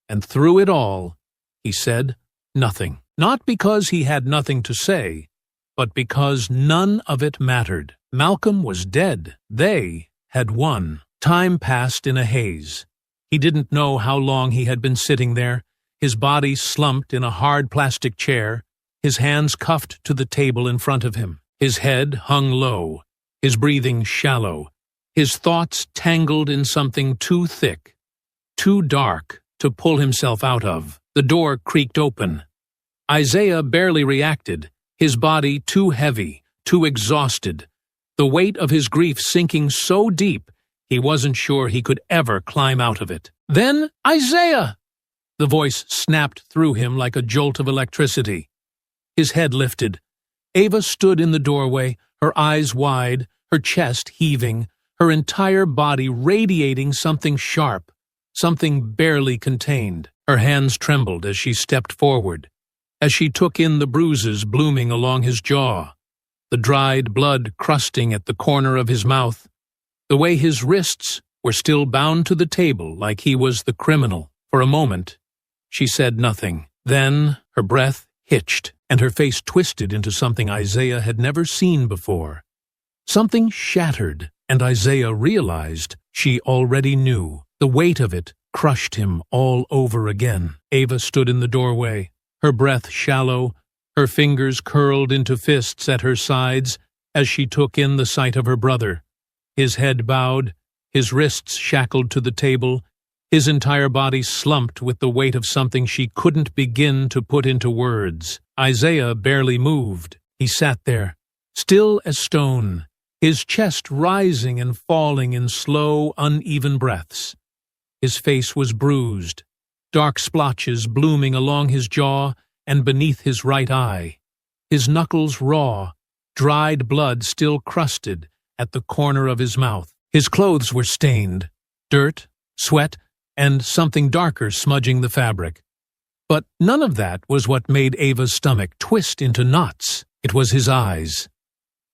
And through it all, he said nothing. Not because he had nothing to say, but because none of it mattered. Malcolm was dead. They had won. Time passed in a haze. He didn't know how long he had been sitting there, his body slumped in a hard plastic chair, his hands cuffed to the table in front of him. His head hung low, his breathing shallow, his thoughts tangled in something too thick, too dark to pull himself out of. The door creaked open. Isaiah barely reacted, his body too heavy, too exhausted, the weight of his grief sinking so deep he wasn't sure he could ever climb out of it. Then, Isaiah! The voice snapped through him like a jolt of electricity. His head lifted. Ava stood in the doorway, her eyes wide, her chest heaving, her entire body radiating something sharp, something barely contained. Her hands trembled as she stepped forward, as she took in the bruises blooming along his jaw, the dried blood crusting at the corner of his mouth, the way his wrists were still bound to the table like he was the criminal. For a moment, she said nothing. Then her breath hitched, and her face twisted into something Isaiah had never seen before. Something shattered, and Isaiah realized she already knew. The weight of it crushed him all over again. Ava stood in the doorway, her breath shallow, her fingers curled into fists at her sides as she took in the sight of her brother. His head bowed, his wrists shackled to the table, his entire body slumped with the weight of something she couldn't begin to put into words. Isaiah barely moved. He sat there, still as stone, his chest rising and falling in slow, uneven breaths. His face was bruised, dark splotches blooming along his jaw and beneath his right eye, his knuckles raw, dried blood still crusted at the corner of his mouth. His clothes were stained, dirt, sweat, and something darker smudging the fabric. But none of that was what made Ava's stomach twist into knots. It was his eyes.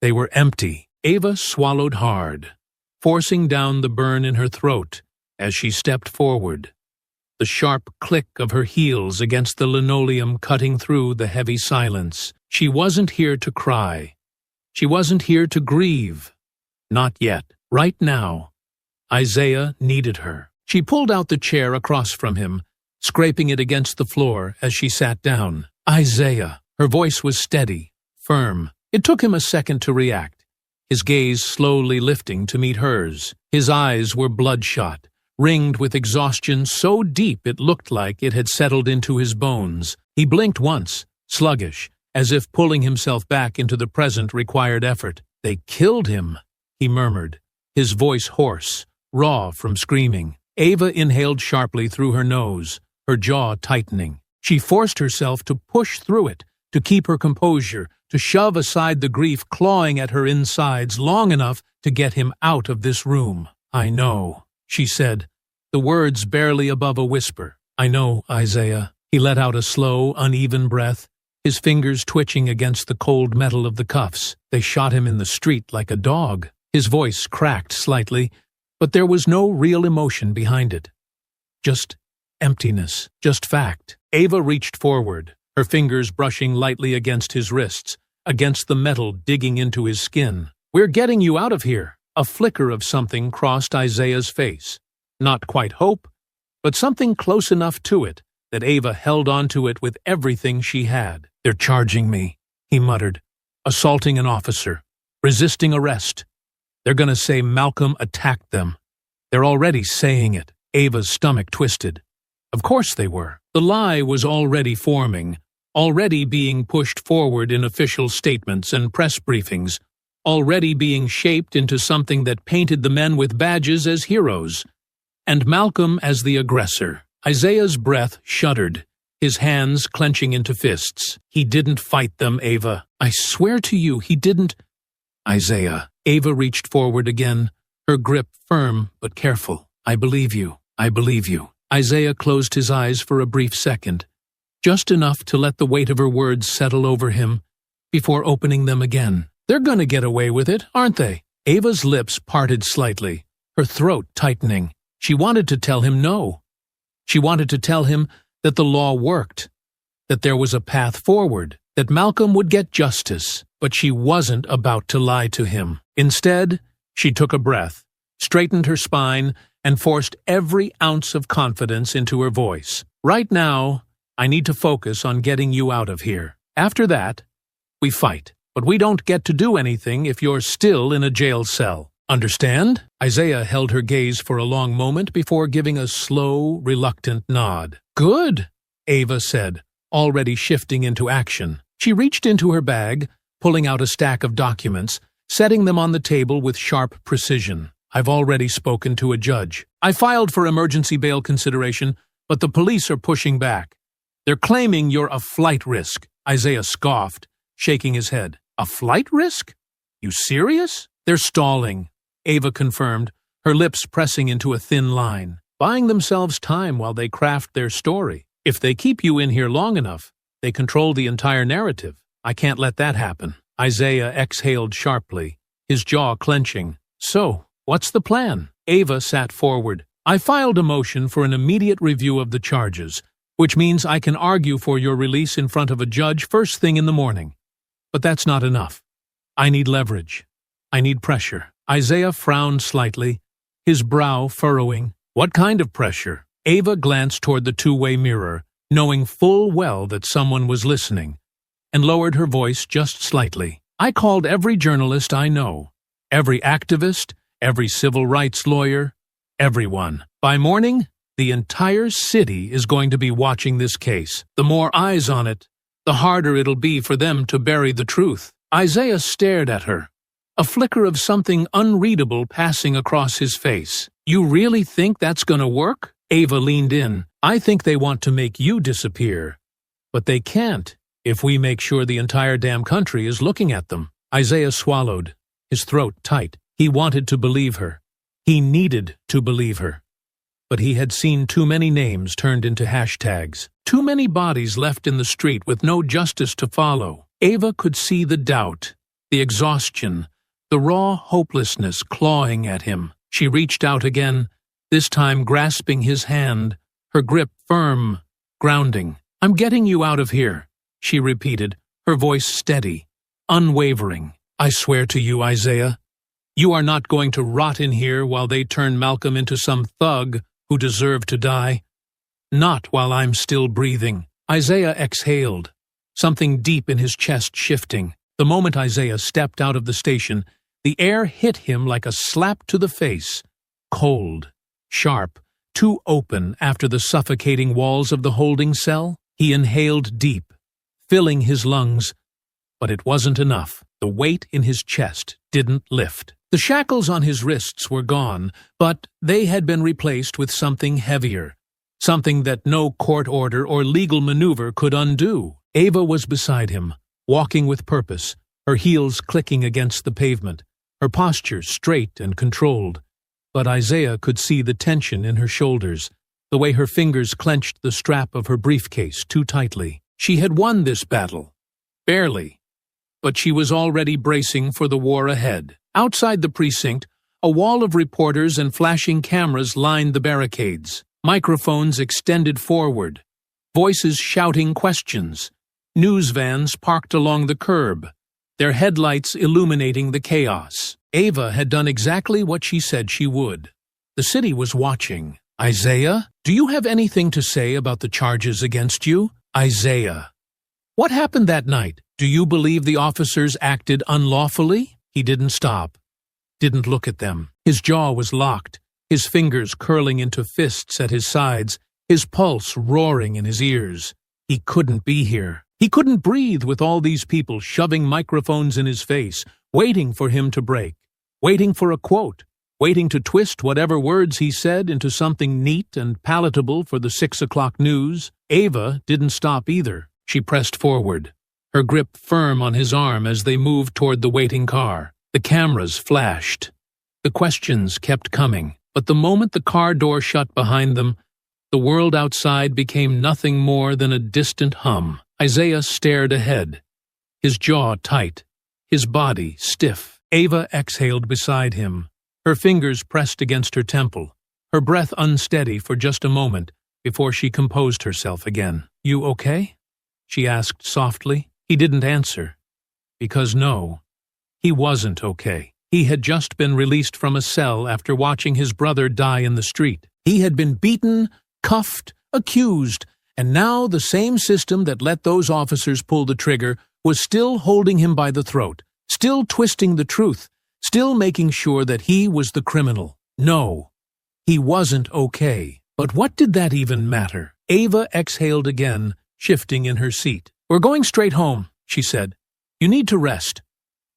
They were empty. Ava swallowed hard, forcing down the burn in her throat as she stepped forward, the sharp click of her heels against the linoleum cutting through the heavy silence. She wasn't here to cry. She wasn't here to grieve. Not yet. Right now. Isaiah needed her. She pulled out the chair across from him, scraping it against the floor as she sat down. Isaiah. Her voice was steady, firm. It took him a second to react, his gaze slowly lifting to meet hers. His eyes were bloodshot, ringed with exhaustion so deep it looked like it had settled into his bones. He blinked once, sluggish, as if pulling himself back into the present required effort. They killed him, he murmured, his voice hoarse, raw from screaming. Ava inhaled sharply through her nose, her jaw tightening. She forced herself to push through it, to keep her composure, to shove aside the grief clawing at her insides long enough to get him out of this room. I know, she said, the words barely above a whisper. I know, Isaiah. He let out a slow, uneven breath, his fingers twitching against the cold metal of the cuffs. They shot him in the street like a dog. His voice cracked slightly, but there was no real emotion behind it. Just emptiness, just fact. Ava reached forward, her fingers brushing lightly against his wrists, against the metal digging into his skin. We're getting you out of here. A flicker of something crossed Isaiah's face. Not quite hope, but something close enough to it that Ava held on to it with everything she had. They're charging me, he muttered. Assaulting an officer. Resisting arrest. They're going to say Malcolm attacked them. They're already saying it. Ava's stomach twisted. Of course they were. The lie was already forming, already being pushed forward in official statements and press briefings, already being shaped into something that painted the men with badges as heroes, and Malcolm as the aggressor. Isaiah's breath shuddered, his hands clenching into fists. He didn't fight them, Ava. I swear to you, he didn't. Isaiah. Ava reached forward again, her grip firm but careful. I believe you. I believe you. Isaiah closed his eyes for a brief second, just enough to let the weight of her words settle over him before opening them again. They're gonna get away with it, aren't they? Ava's lips parted slightly, her throat tightening. She wanted to tell him no. She wanted to tell him that the law worked, that there was a path forward, that Malcolm would get justice. But she wasn't about to lie to him. Instead, she took a breath, straightened her spine, and forced every ounce of confidence into her voice. Right now, I need to focus on getting you out of here. After that, we fight. But we don't get to do anything if you're still in a jail cell. Understand? Isaiah held her gaze for a long moment before giving a slow, reluctant nod. Good, Ava said, already shifting into action. She reached into her bag, pulling out a stack of documents, setting them on the table with sharp precision. I've already spoken to a judge. I filed for emergency bail consideration, but the police are pushing back. They're claiming you're a flight risk. Isaiah scoffed, shaking his head. A flight risk? You serious? They're stalling, Ava confirmed, her lips pressing into a thin line, buying themselves time while they craft their story. If they keep you in here long enough, they control the entire narrative. I can't let that happen. Isaiah exhaled sharply, his jaw clenching. So, what's the plan? Ava sat forward. I filed a motion for an immediate review of the charges, which means I can argue for your release in front of a judge first thing in the morning. But that's not enough. I need leverage. I need pressure. Isaiah frowned slightly, his brow furrowing. What kind of pressure? Ava glanced toward the two-way mirror, knowing full well that someone was listening, and lowered her voice just slightly. I called every journalist I know, every activist, every civil rights lawyer, everyone. By morning, the entire city is going to be watching this case. The more eyes on it, the harder it'll be for them to bury the truth. Isaiah stared at her, a flicker of something unreadable passing across his face. You really think that's gonna work? Ava leaned in. I think they want to make you disappear. But they can't if we make sure the entire damn country is looking at them. Isaiah swallowed, his throat tight. He wanted to believe her. He needed to believe her. But he had seen too many names turned into hashtags, too many bodies left in the street with no justice to follow. Ava could see the doubt, the exhaustion, the raw hopelessness clawing at him. She reached out again, this time grasping his hand, her grip firm, grounding. I'm getting you out of here, she repeated, her voice steady, unwavering. I swear to you, Isaiah, you are not going to rot in here while they turn Malcolm into some thug who deserved to die. Not while I'm still breathing. Isaiah exhaled, something deep in his chest shifting. The moment Isaiah stepped out of the station, the air hit him like a slap to the face. Cold, sharp, too open after the suffocating walls of the holding cell. He inhaled deep, filling his lungs, but it wasn't enough. The weight in his chest didn't lift. The shackles on his wrists were gone, but they had been replaced with something heavier, something that no court order or legal maneuver could undo. Ava was beside him, walking with purpose, her heels clicking against the pavement, her posture straight and controlled. But Isaiah could see the tension in her shoulders, the way her fingers clenched the strap of her briefcase too tightly. She had won this battle. Barely. But she was already bracing for the war ahead. Outside the precinct, a wall of reporters and flashing cameras lined the barricades, microphones extended forward, voices shouting questions, news vans parked along the curb, their headlights illuminating the chaos. Ava had done exactly what she said she would. The city was watching. Isaiah, do you have anything to say about the charges against you? Isaiah. What happened that night? Do you believe the officers acted unlawfully? He didn't stop, didn't look at them. His jaw was locked, his fingers curling into fists at his sides, his pulse roaring in his ears. He couldn't be here. He couldn't breathe with all these people shoving microphones in his face, waiting for him to break, waiting for a quote, waiting to twist whatever words he said into something neat and palatable for the 6 o'clock news. Ava didn't stop either. She pressed forward, her grip firm on his arm as they moved toward the waiting car. The cameras flashed. The questions kept coming, but the moment the car door shut behind them, the world outside became nothing more than a distant hum. Isaiah stared ahead, his jaw tight, his body stiff. Ava exhaled beside him, her fingers pressed against her temple, her breath unsteady for just a moment before she composed herself again. You okay? She asked softly. He didn't answer, Because no, he wasn't okay. He had just been released from a cell after watching his brother die in the street. He had been beaten, cuffed, accused, and now the same system that let those officers pull the trigger was still holding him by the throat, still twisting the truth, still making sure that he was the criminal. No, he wasn't okay. But what did that even matter? Ava exhaled again, shifting in her seat. "We're going straight home," she said. "You need to rest.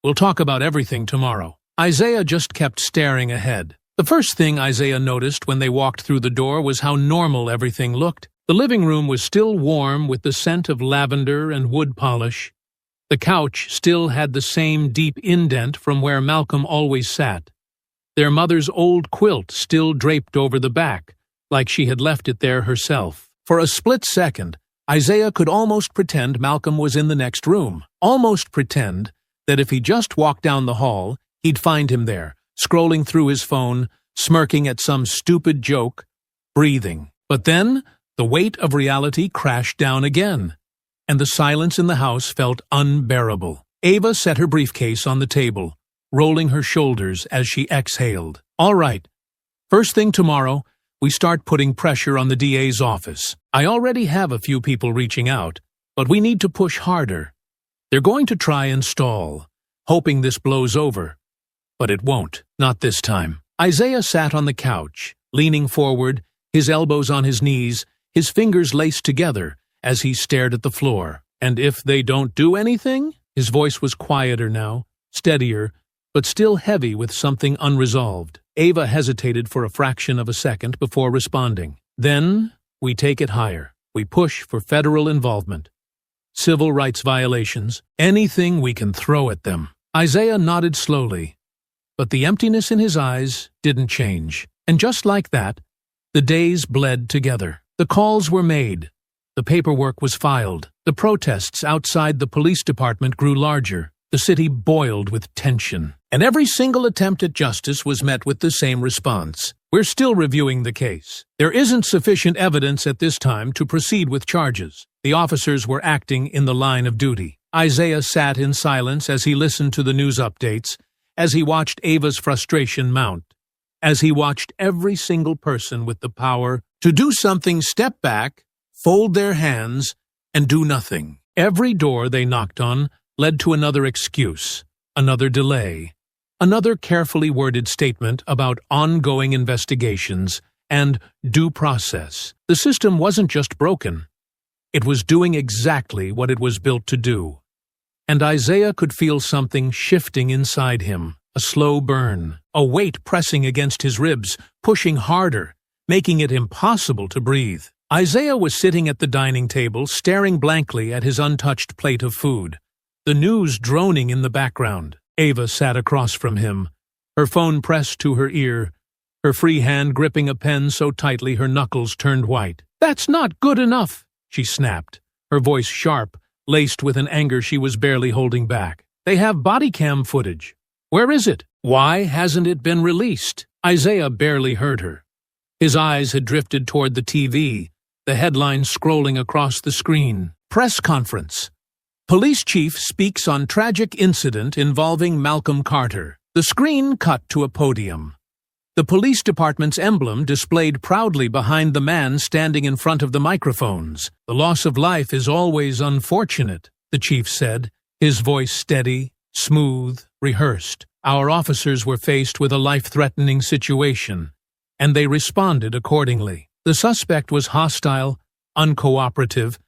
We'll talk about everything tomorrow." Isaiah just kept staring ahead. The first thing Isaiah noticed when they walked through the door was how normal everything looked. The living room was still warm with the scent of lavender and wood polish. The couch still had the same deep indent from where Malcolm always sat. Their mother's old quilt still draped over the back, like she had left it there herself. For a split second, Isaiah could almost pretend Malcolm was in the next room, almost pretend that if he just walked down the hall, he'd find him there, scrolling through his phone, smirking at some stupid joke, breathing. But then, the weight of reality crashed down again, and the silence in the house felt unbearable. Ava set her briefcase on the table, rolling her shoulders as she exhaled. "All right. First thing tomorrow, we start putting pressure on the DA's office. I already have a few people reaching out, but we need to push harder. They're going to try and stall, hoping this blows over. But it won't, not this time." Isaiah sat on the couch, leaning forward, his elbows on his knees, his fingers laced together as he stared at the floor. "And if they don't do anything?" His voice was quieter now, steadier, but still heavy with something unresolved. Ava hesitated for a fraction of a second before responding. "Then we take it higher. We push for federal involvement. Civil rights violations, anything we can throw at them." Isaiah nodded slowly, but the emptiness in his eyes didn't change. And just like that, the days bled together. The calls were made. The paperwork was filed. The protests outside the police department grew larger. The city boiled with tension. And every single attempt at justice was met with the same response. "We're still reviewing the case. There isn't sufficient evidence at this time to proceed with charges." The officers were acting in the line of duty. Isaiah sat in silence as he listened to the news updates, as he watched Ava's frustration mount, as he watched every single person with the power to do something step back, fold their hands, and do nothing. Every door they knocked on led to another excuse, another delay, another carefully worded statement about ongoing investigations and due process. The system wasn't just broken. It was doing exactly what it was built to do. And Isaiah could feel something shifting inside him, a slow burn, a weight pressing against his ribs, pushing harder, making it impossible to breathe. Isaiah was sitting at the dining table, staring blankly at his untouched plate of food, the news droning in the background. Ava sat across from him, her phone pressed to her ear, her free hand gripping a pen so tightly her knuckles turned white. "That's not good enough," she snapped, her voice sharp, laced with an anger she was barely holding back. "They have body cam footage. Where is it? Why hasn't it been released?" Isaiah barely heard her. His eyes had drifted toward the TV, the headline scrolling across the screen. "Press conference. Police chief speaks on tragic incident involving Malcolm Carter." The screen cut to a podium. The police department's emblem displayed proudly behind the man standing in front of the microphones. "The loss of life is always unfortunate," the chief said, his voice steady, smooth, rehearsed. "Our officers were faced with a life-threatening situation, and they responded accordingly. The suspect was hostile, uncooperative,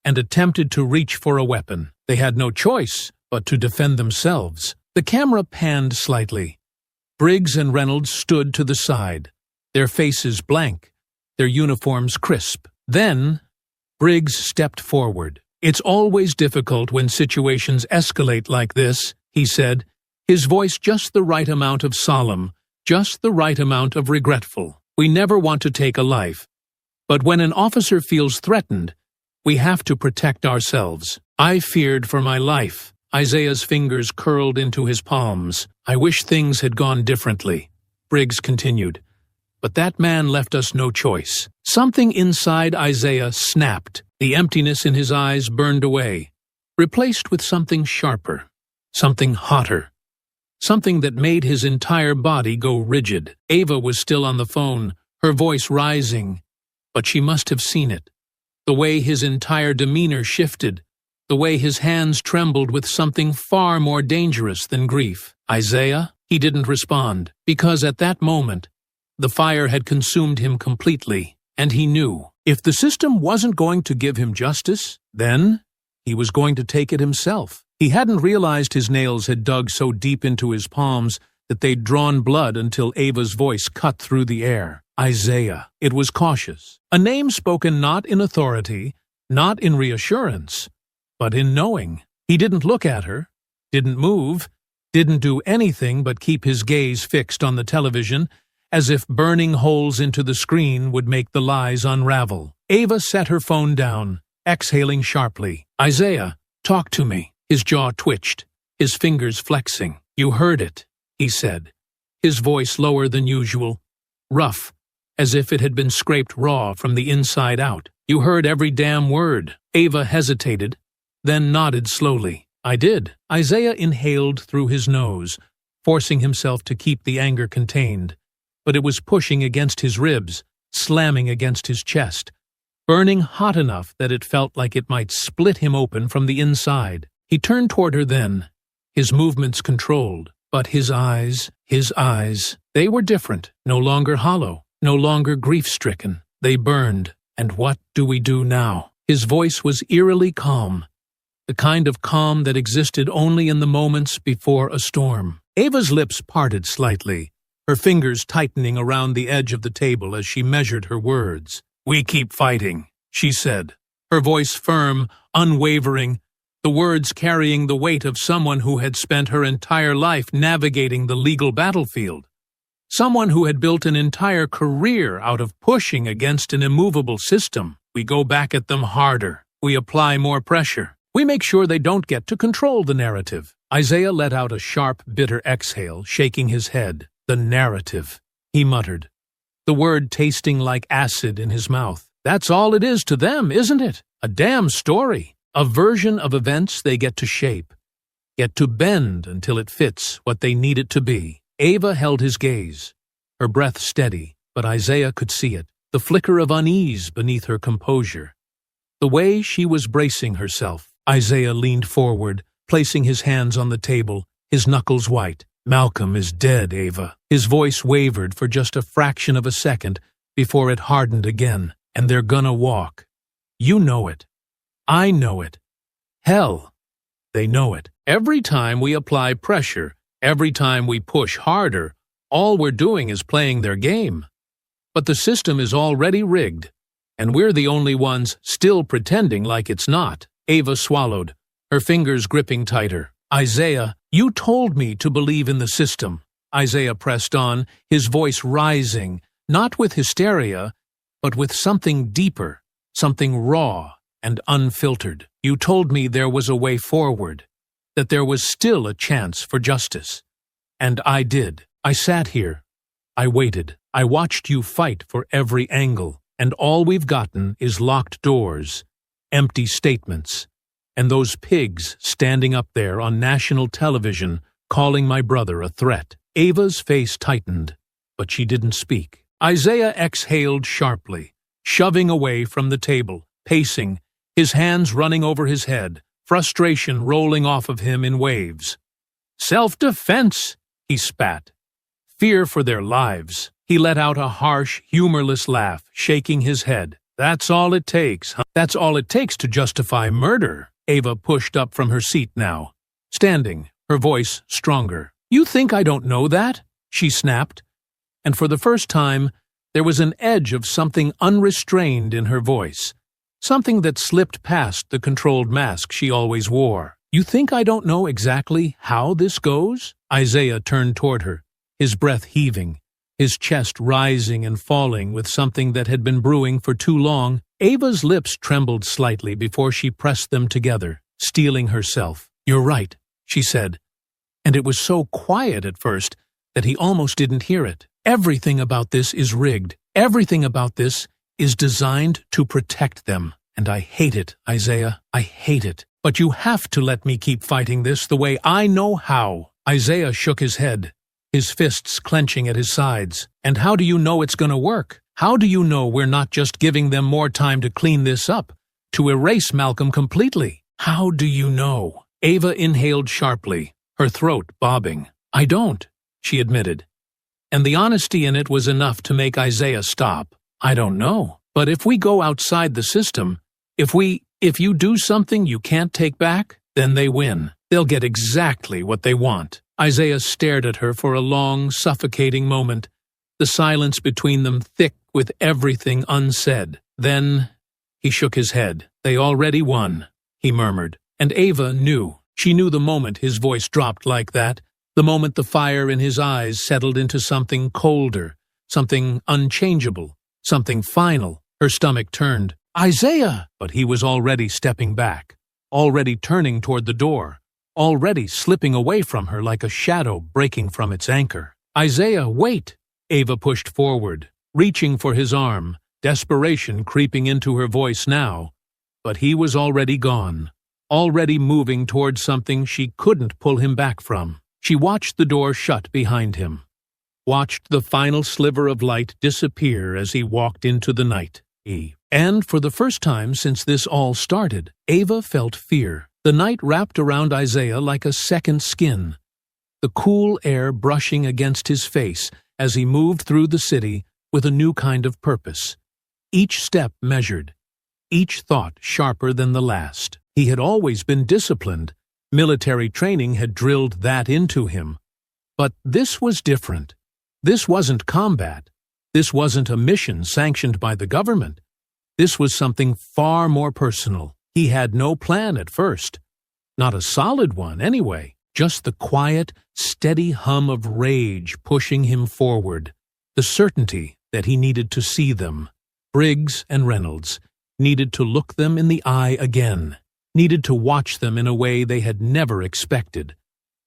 and attempted to reach for a weapon. They had no choice but to defend themselves." The camera panned slightly. Briggs and Reynolds stood to the side, their faces blank, their uniforms crisp. Then, Briggs stepped forward. "It's always difficult when situations escalate like this," he said, his voice just the right amount of solemn, just the right amount of regretful. "We never want to take a life, but when an officer feels threatened, we have to protect ourselves. I feared for my life." Isaiah's fingers curled into his palms. "I wish things had gone differently," Briggs continued. "But that man left us no choice." Something inside Isaiah snapped. The emptiness in his eyes burned away, replaced with something sharper. something hotter, something that made his entire body go rigid. Ava was still on the phone, her voice rising, but she must have seen it. The way his entire demeanor shifted, the way his hands trembled with something far more dangerous than grief. Isaiah? He didn't respond, because at that moment, the fire had consumed him completely, and he knew, if the system wasn't going to give him justice, then he was going to take it himself. He hadn't realized his nails had dug so deep into his palms that they'd drawn blood until Ava's voice cut through the air. Isaiah. It was cautious. A name spoken not in authority, not in reassurance, but in knowing. He didn't look at her, didn't move, didn't do anything but keep his gaze fixed on the television, as if burning holes into the screen would make the lies unravel. Ava set her phone down, exhaling sharply. Isaiah, talk to me. His jaw twitched, his fingers flexing. You heard it, he said, his voice lower than usual, rough, as if it had been scraped raw from the inside out. You heard every damn word. Ava hesitated, then nodded slowly. I did. Isaiah inhaled through his nose, forcing himself to keep the anger contained, but it was pushing against his ribs, slamming against his chest, burning hot enough that it felt like it might split him open from the inside. He turned toward her then, his movements controlled, but his eyes, they were different, no longer hollow, no longer grief-stricken. They burned. And what do we do now? His voice was eerily calm, the kind of calm that existed only in the moments before a storm. Ava's lips parted slightly, her fingers tightening around the edge of the table as she measured her words. We keep fighting, she said, her voice firm, unwavering, the words carrying the weight of someone who had spent her entire life navigating the legal battlefield. Someone who had built an entire career out of pushing against an immovable system. We go back at them harder. We apply more pressure. We make sure they don't get to control the narrative. Isaiah let out a sharp, bitter exhale, shaking his head. The narrative, he muttered, the word tasting like acid in his mouth. That's all it is to them, isn't it? A damn story. A version of events they get to shape, get to bend until it fits what they need it to be. Ava held his gaze, her breath steady, but Isaiah could see it, the flicker of unease beneath her composure. The way she was bracing herself. Isaiah leaned forward, placing his hands on the table, his knuckles white. Malcolm is dead, Ava. His voice wavered for just a fraction of a second before it hardened again. And they're gonna walk. You know it. I know it. Hell, they know it. Every time we apply pressure, every time we push harder, all we're doing is playing their game. But the system is already rigged, and we're the only ones still pretending like it's not. Ava swallowed, her fingers gripping tighter. Isaiah, you told me to believe in the system. Isaiah pressed on, his voice rising, not with hysteria, but with something deeper, something raw and unfiltered. You told me there was a way forward, that there was still a chance for justice. And I did. I sat here. I waited. I watched you fight for every angle, and all we've gotten is locked doors, empty statements, and those pigs standing up there on national television calling my brother a threat. Ava's face tightened, but she didn't speak. Isaiah exhaled sharply, shoving away from the table, pacing, his hands running over his head, frustration rolling off of him in waves. Self-defense, he spat. Fear for their lives. He let out a harsh, humorless laugh, shaking his head. That's all it takes, huh? That's all it takes to justify murder. Ava pushed up from her seat now, standing, her voice stronger. You think I don't know that? She snapped, and for the first time, there was an edge of something unrestrained in her voice, something that slipped past the controlled mask she always wore. You think I don't know exactly how this goes? Isaiah turned toward her, his breath heaving, his chest rising and falling with something that had been brewing for too long. Ava's lips trembled slightly before she pressed them together, steeling herself. You're right, she said, and it was so quiet at first that he almost didn't hear it. Everything about this is rigged. Everything about this is designed to protect them. And I hate it, Isaiah. I hate it. But you have to let me keep fighting this the way I know how." Isaiah shook his head, his fists clenching at his sides. "And how do you know it's going to work? How do you know we're not just giving them more time to clean this up, to erase Malcolm completely? How do you know?" Ava inhaled sharply, her throat bobbing. "I don't," she admitted. And the honesty in it was enough to make Isaiah stop. "I don't know. But if we go outside the system, if you do something you can't take back, then they win. They'll get exactly what they want." Isaiah stared at her for a long, suffocating moment, the silence between them thick with everything unsaid. Then he shook his head. "They already won," he murmured. And Ava knew. She knew the moment his voice dropped like that, the moment the fire in his eyes settled into something colder, something unchangeable, something final. Her stomach turned. "Isaiah!" But he was already stepping back, already turning toward the door, already slipping away from her like a shadow breaking from its anchor. "Isaiah, wait!" Ava pushed forward, reaching for his arm, desperation creeping into her voice now. But he was already gone, already moving toward something she couldn't pull him back from. She watched the door shut behind him, watched the final sliver of light disappear as he walked into the night. And for the first time since this all started, Ava felt fear. The night wrapped around Isaiah like a second skin, the cool air brushing against his face as he moved through the city with a new kind of purpose. Each step measured, each thought sharper than the last. He had always been disciplined. Military training had drilled that into him. But this was different. This wasn't combat. This wasn't a mission sanctioned by the government. This was something far more personal. He had no plan at first. Not a solid one, anyway. Just the quiet, steady hum of rage pushing him forward. The certainty that he needed to see them. Briggs and Reynolds needed to look them in the eye again. Needed to watch them in a way they had never expected.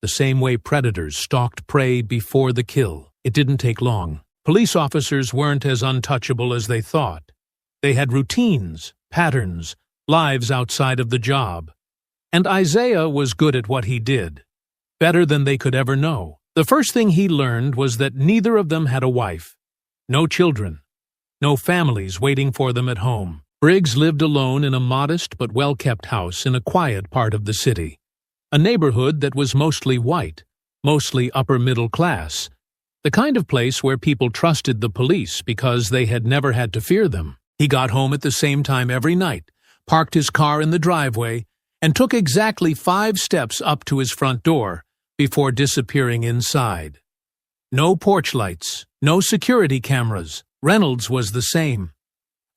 The same way predators stalked prey before the kill. It didn't take long. Police officers weren't as untouchable as they thought. They had routines, patterns, lives outside of the job. And Isaiah was good at what he did. Better than they could ever know. The first thing he learned was that neither of them had a wife. No children. No families waiting for them at home. Briggs lived alone in a modest but well-kept house in a quiet part of the city. A neighborhood that was mostly white, mostly upper-middle class. The kind of place where people trusted the police because they had never had to fear them. He got home at the same time every night, parked his car in the driveway, and took exactly 5 steps up to his front door before disappearing inside. No porch lights, no security cameras. Reynolds was the same.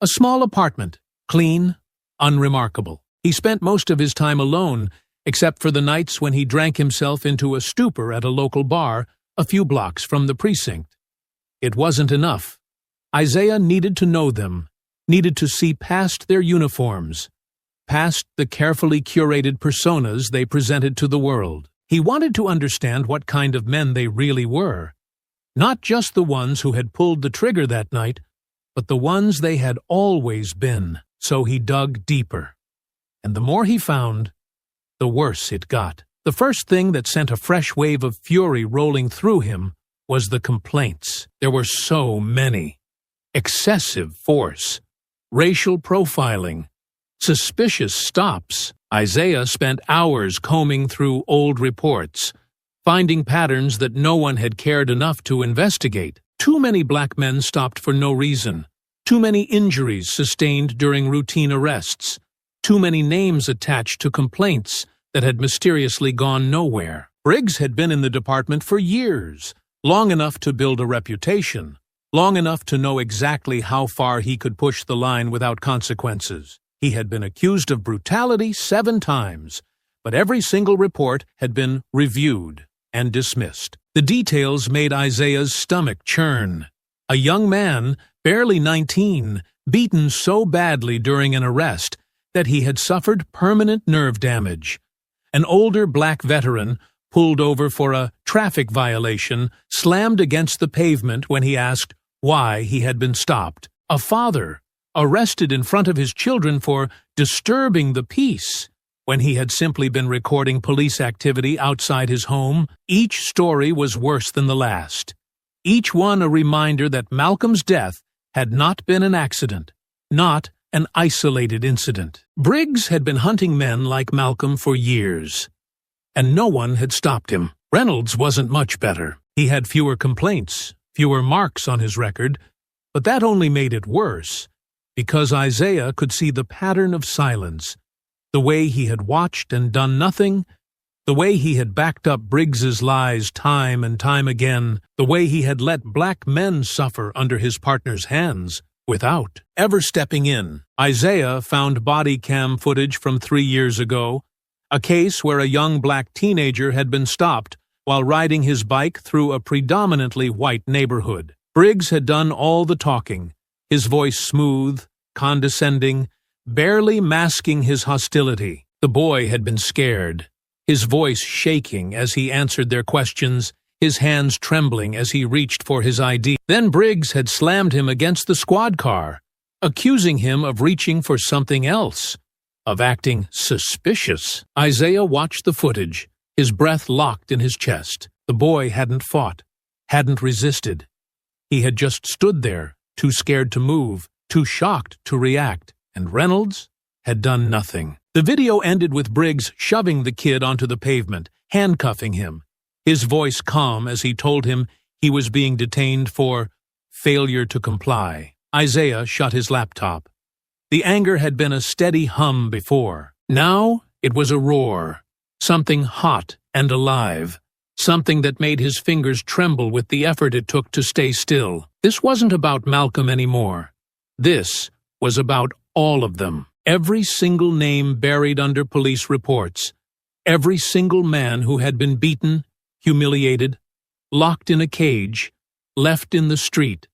A small apartment, clean, unremarkable. He spent most of his time alone, except for the nights when he drank himself into a stupor at a local bar a few blocks from the precinct. It wasn't enough. Isaiah needed to know them, needed to see past their uniforms, past the carefully curated personas they presented to the world. He wanted to understand what kind of men they really were. Not just the ones who had pulled the trigger that night, but the ones they had always been. So he dug deeper. And the more he found, the worse it got. The first thing that sent a fresh wave of fury rolling through him was the complaints. There were so many. Excessive force, racial profiling, suspicious stops. Isaiah spent hours combing through old reports, finding patterns that no one had cared enough to investigate. Too many black men stopped for no reason. Too many injuries sustained during routine arrests. Too many names attached to complaints that had mysteriously gone nowhere. Briggs had been in the department for years, long enough to build a reputation, long enough to know exactly how far he could push the line without consequences. He had been accused of brutality 7 times, but every single report had been reviewed and dismissed. The details made Isaiah's stomach churn. A young man, barely 19, beaten so badly during an arrest that he had suffered permanent nerve damage. An older black veteran, pulled over for a traffic violation, slammed against the pavement when he asked why he had been stopped. A father, arrested in front of his children for disturbing the peace when he had simply been recording police activity outside his home. Each story was worse than the last. Each one a reminder that Malcolm's death had not been an accident, not an isolated incident. Briggs had been hunting men like Malcolm for years, and no one had stopped him. Reynolds wasn't much better. He had fewer complaints, fewer marks on his record, but that only made it worse, because Isaiah could see the pattern of silence, the way he had watched and done nothing, the way he had backed up Briggs's lies time and time again, the way he had let black men suffer under his partner's hands without ever stepping in. Isaiah found body cam footage from 3 years ago, a case where a young black teenager had been stopped while riding his bike through a predominantly white neighborhood. Briggs had done all the talking, his voice smooth, condescending, barely masking his hostility. The boy had been scared, his voice shaking as he answered their questions, his hands trembling as he reached for his ID. Then Briggs had slammed him against the squad car, accusing him of reaching for something else, of acting suspicious. Isaiah watched the footage, his breath locked in his chest. The boy hadn't fought, hadn't resisted. He had just stood there, too scared to move, too shocked to react. And Reynolds had done nothing. The video ended with Briggs shoving the kid onto the pavement, handcuffing him, his voice calm as he told him he was being detained for failure to comply. Isaiah shut his laptop. The anger had been a steady hum before. Now it was a roar, something hot and alive, something that made his fingers tremble with the effort it took to stay still. This wasn't about Malcolm anymore. This was about all of them. Every single name buried under police reports. Every single man who had been beaten, humiliated, locked in a cage, left in the street,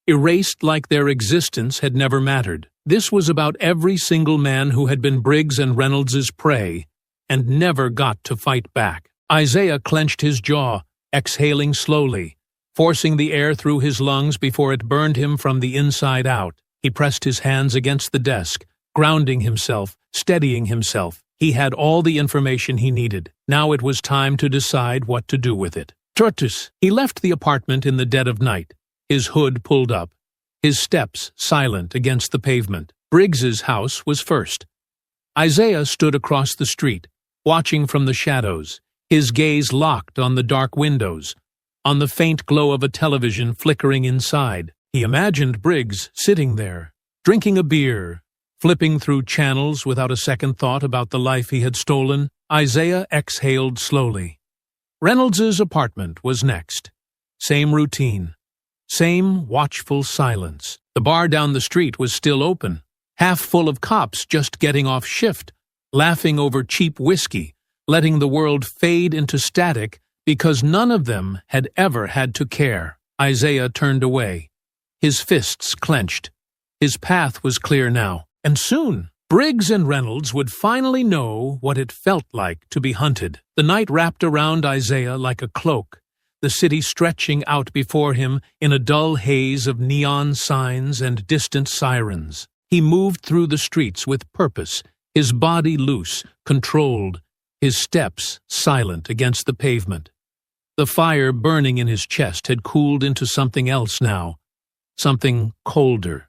erased like their existence had never mattered. This was about every single man who had been Briggs and Reynolds's prey and never got to fight back. Isaiah clenched his jaw, exhaling slowly, forcing the air through his lungs before it burned him from the inside out. He pressed his hands against the desk, grounding himself, steadying himself. He had all the information he needed. Now it was time to decide what to do with it. Tortus. He left the apartment in the dead of night, his hood pulled up, his steps silent against the pavement. Briggs's house was first. Isaiah stood across the street, watching from the shadows, his gaze locked on the dark windows, on the faint glow of a television flickering inside. He imagined Briggs sitting there, drinking a beer, flipping through channels without a second thought about the life he had stolen. Isaiah exhaled slowly. Reynolds's apartment was next. Same routine. Same watchful silence. The bar down the street was still open, half full of cops just getting off shift, laughing over cheap whiskey, letting the world fade into static because none of them had ever had to care. Isaiah turned away, his fists clenched. His path was clear now, and soon Briggs and Reynolds would finally know what it felt like to be hunted. The night wrapped around Isaiah like a cloak, the city stretching out before him in a dull haze of neon signs and distant sirens. He moved through the streets with purpose, his body loose, controlled, his steps silent against the pavement. The fire burning in his chest had cooled into something else now, something colder,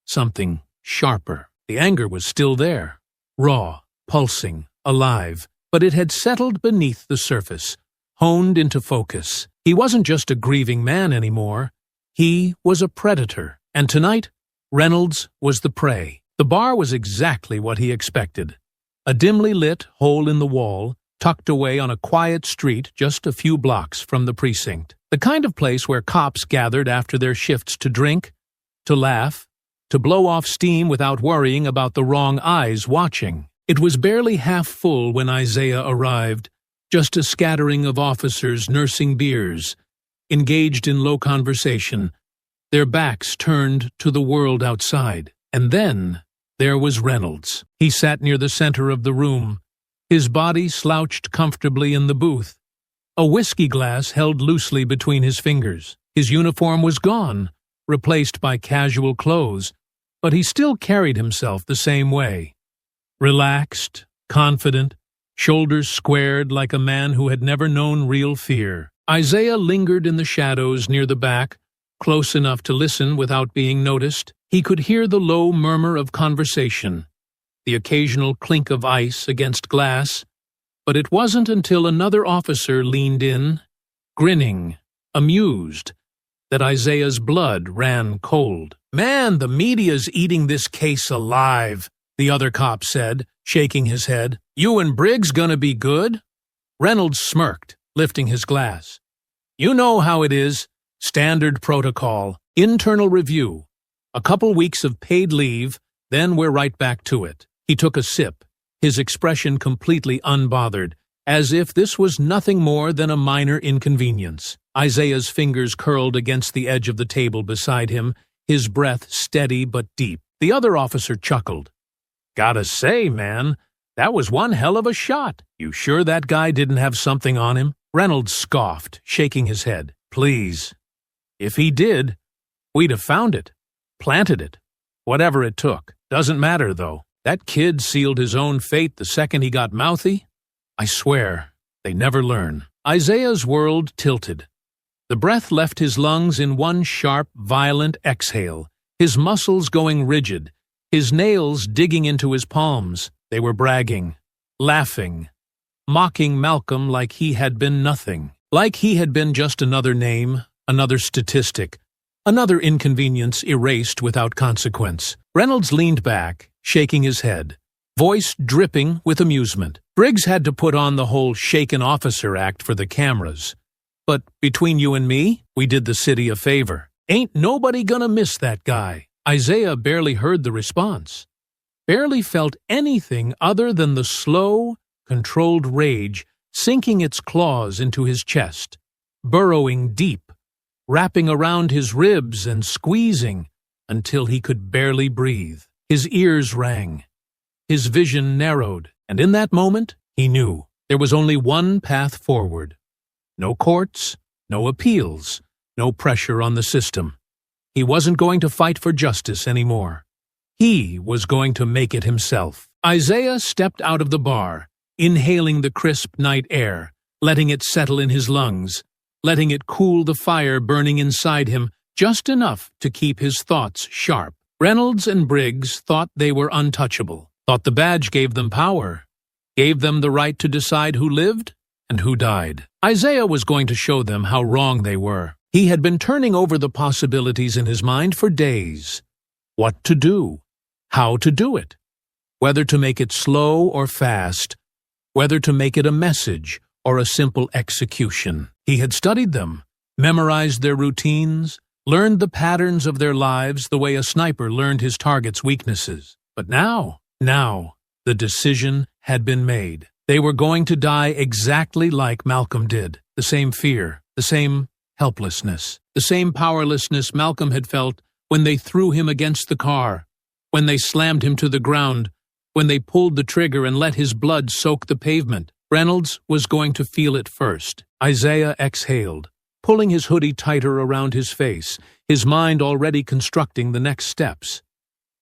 something sharper. The anger was still there, raw, pulsing, alive, but it had settled beneath the surface, honed into focus. He wasn't just a grieving man anymore. He was a predator, and tonight, Reynolds was the prey. The bar was exactly what he expected. A dimly lit hole in the wall, tucked away on a quiet street just a few blocks from the precinct. The kind of place where cops gathered after their shifts to drink, to laugh, to blow off steam without worrying about the wrong eyes watching. It was barely half full when Isaiah arrived, just a scattering of officers nursing beers, engaged in low conversation, their backs turned to the world outside. And then there was Reynolds. He sat near the center of the room, his body slouched comfortably in the booth, a whiskey glass held loosely between his fingers. His uniform was gone, replaced by casual clothes, but he still carried himself the same way. Relaxed, confident, shoulders squared like a man who had never known real fear. Isaiah lingered in the shadows near the back, close enough to listen without being noticed. He could hear the low murmur of conversation, the occasional clink of ice against glass, but it wasn't until another officer leaned in, grinning, amused, that Isaiah's blood ran cold. "Man, the media's eating this case alive," the other cop said, shaking his head. "You and Briggs gonna be good?" Reynolds smirked, lifting his glass. "You know how it is. Standard protocol. Internal review. A couple weeks of paid leave, then we're right back to it." He took a sip, his expression completely unbothered, as if this was nothing more than a minor inconvenience. Isaiah's fingers curled against the edge of the table beside him, his breath steady but deep. The other officer chuckled. "Gotta say, man, that was one hell of a shot. You sure that guy didn't have something on him?" Reynolds scoffed, shaking his head. "Please. If he did, we'd have found it, planted it, whatever it took. Doesn't matter, though. That kid sealed his own fate the second he got mouthy. I swear, they never learn." Isaiah's world tilted. The breath left his lungs in one sharp, violent exhale, his muscles going rigid, his nails digging into his palms. They were bragging, laughing, mocking Malcolm like he had been nothing, like he had been just another name, another statistic, another inconvenience erased without consequence. Reynolds leaned back, shaking his head, voice dripping with amusement. Briggs had to put on the whole shaken officer act for the cameras. But between you and me, we did the city a favor. Ain't nobody gonna miss that guy. Isaiah barely heard the response, barely felt anything other than the slow, controlled rage sinking its claws into his chest, burrowing deep, wrapping around his ribs and squeezing until he could barely breathe. His ears rang, his vision narrowed, and in that moment, he knew there was only one path forward. No courts, no appeals, no pressure on the system. He wasn't going to fight for justice anymore. He was going to make it himself. Isaiah stepped out of the bar, inhaling the crisp night air, letting it settle in his lungs, letting it cool the fire burning inside him just enough to keep his thoughts sharp. Reynolds and Briggs thought they were untouchable, thought the badge gave them power, gave them the right to decide who lived and who died. Isaiah was going to show them how wrong they were. He had been turning over the possibilities in his mind for days. What to do, how to do it, whether to make it slow or fast, whether to make it a message or a simple execution. He had studied them, memorized their routines, learned the patterns of their lives the way a sniper learned his target's weaknesses. But now, the decision had been made. They were going to die exactly like Malcolm did. The same fear, the same helplessness, the same powerlessness Malcolm had felt when they threw him against the car, when they slammed him to the ground, when they pulled the trigger and let his blood soak the pavement. Reynolds was going to feel it first. Isaiah exhaled, pulling his hoodie tighter around his face, his mind already constructing the next steps.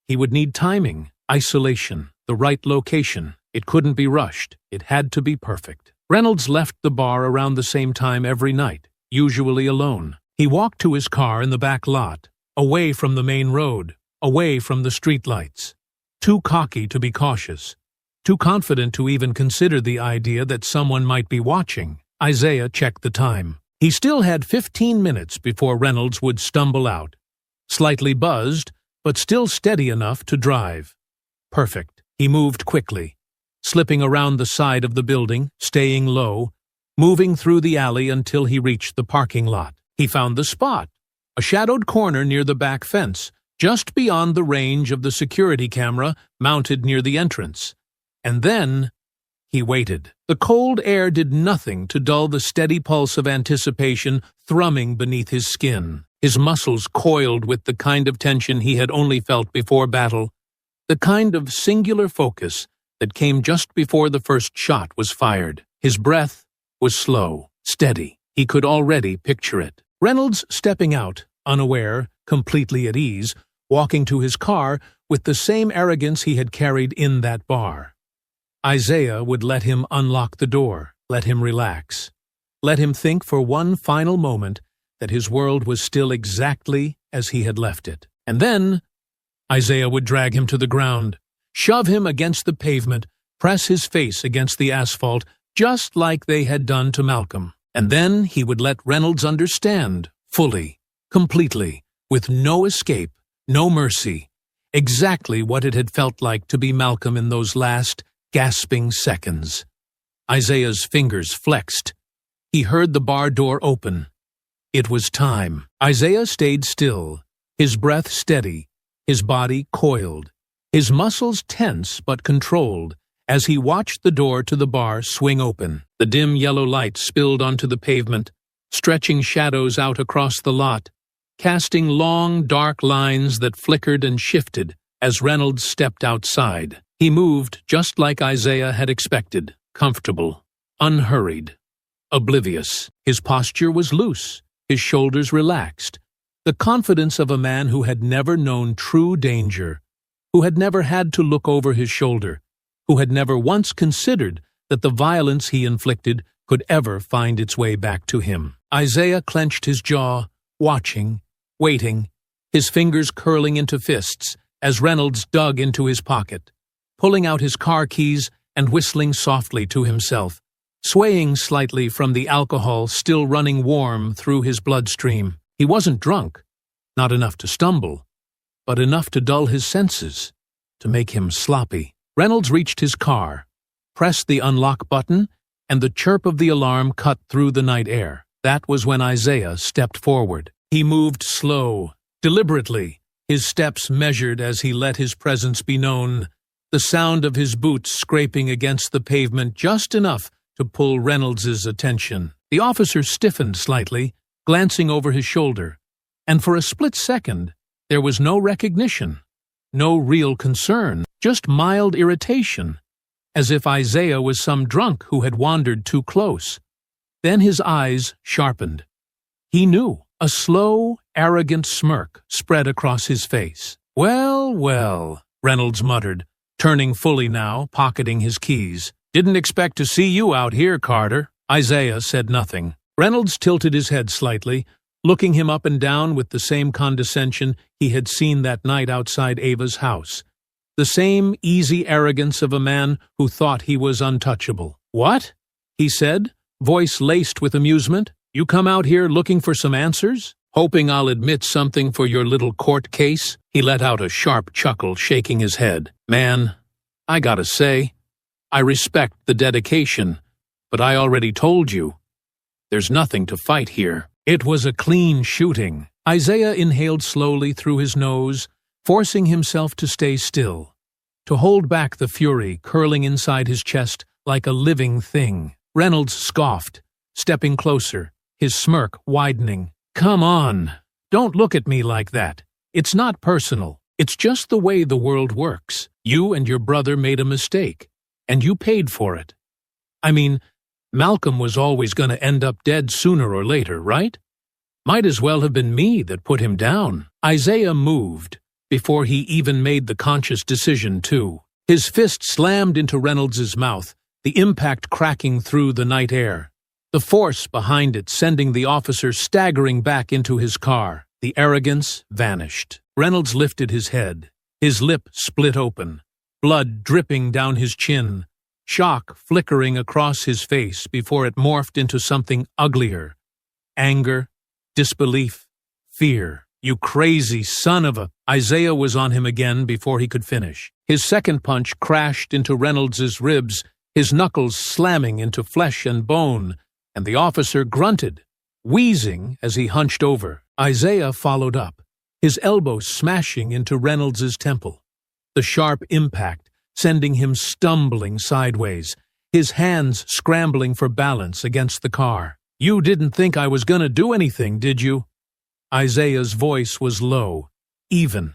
He would need timing, isolation, the right location. It couldn't be rushed. It had to be perfect. Reynolds left the bar around the same time every night, usually alone. He walked to his car in the back lot, away from the main road, away from the streetlights. Too cocky to be cautious, too confident to even consider the idea that someone might be watching. Isaiah checked the time. He still had 15 minutes before Reynolds would stumble out, slightly buzzed, but still steady enough to drive. Perfect. He moved quickly, slipping around the side of the building, staying low, moving through the alley until he reached the parking lot. He found the spot, a shadowed corner near the back fence, just beyond the range of the security camera mounted near the entrance. And then he waited. The cold air did nothing to dull the steady pulse of anticipation thrumming beneath his skin. His muscles coiled with the kind of tension he had only felt before battle, the kind of singular focus that came just before the first shot was fired. His breath was slow, steady. He could already picture it. Reynolds stepping out, unaware, completely at ease, walking to his car with the same arrogance he had carried in that bar. Isaiah would let him unlock the door, let him relax, let him think for one final moment that his world was still exactly as he had left it. And then Isaiah would drag him to the ground, shove him against the pavement, press his face against the asphalt, just like they had done to Malcolm. And then he would let Reynolds understand, fully, completely, with no escape, no mercy, exactly what it had felt like to be Malcolm in those last, gasping seconds. Isaiah's fingers flexed. He heard the bar door open. It was time. Isaiah stayed still, his breath steady, his body coiled, his muscles tense but controlled, as he watched the door to the bar swing open. The dim yellow light spilled onto the pavement, stretching shadows out across the lot, casting long, dark lines that flickered and shifted as Reynolds stepped outside. He moved just like Isaiah had expected, comfortable, unhurried, oblivious. His posture was loose, his shoulders relaxed, the confidence of a man who had never known true danger, who had never had to look over his shoulder, who had never once considered that the violence he inflicted could ever find its way back to him. Isaiah clenched his jaw, watching, waiting, his fingers curling into fists as Reynolds dug into his pocket, pulling out his car keys and whistling softly to himself, swaying slightly from the alcohol still running warm through his bloodstream. He wasn't drunk, not enough to stumble, but enough to dull his senses, to make him sloppy. Reynolds reached his car, pressed the unlock button, and the chirp of the alarm cut through the night air. That was when Isaiah stepped forward. He moved slow, deliberately, his steps measured as he let his presence be known, the sound of his boots scraping against the pavement just enough to pull Reynolds's attention. The officer stiffened slightly, glancing over his shoulder, and for a split second, there was no recognition, no real concern, just mild irritation, as if Isaiah was some drunk who had wandered too close. Then his eyes sharpened. He knew. A slow, arrogant smirk spread across his face. "Well, well," Reynolds muttered, turning fully now, pocketing his keys. "Didn't expect to see you out here, Carter." Isaiah said nothing. Reynolds tilted his head slightly, looking him up and down with the same condescension he had seen that night outside Ava's house, the same easy arrogance of a man who thought he was untouchable. "What?" he said, voice laced with amusement. "You come out here looking for some answers? Hoping I'll admit something for your little court case?" He let out a sharp chuckle, shaking his head. "Man, I gotta say, I respect the dedication, but I already told you. There's nothing to fight here." It was a clean shooting. Isaiah inhaled slowly through his nose, forcing himself to stay still, to hold back the fury curling inside his chest like a living thing. Reynolds scoffed, stepping closer, his smirk widening. "Come on, don't look at me like that. It's not personal. It's just the way the world works. You and your brother made a mistake, and you paid for it. I mean, Malcolm was always going to end up dead sooner or later, right? Might as well have been me that put him down." Isaiah moved, before he even made the conscious decision to. His fist slammed into Reynolds's mouth, the impact cracking through the night air, the force behind it sending the officer staggering back into his car. The arrogance vanished. Reynolds lifted his head, his lip split open, blood dripping down his chin, shock flickering across his face before it morphed into something uglier. Anger, disbelief, fear. "You crazy son of a—" Isaiah was on him again before he could finish. His second punch crashed into Reynolds's ribs, his knuckles slamming into flesh and bone, and the officer grunted, wheezing as he hunched over. Isaiah followed up, his elbow smashing into Reynolds's temple, the sharp impact sending him stumbling sideways, his hands scrambling for balance against the car. "You didn't think I was going to do anything, did you?" Isaiah's voice was low, even,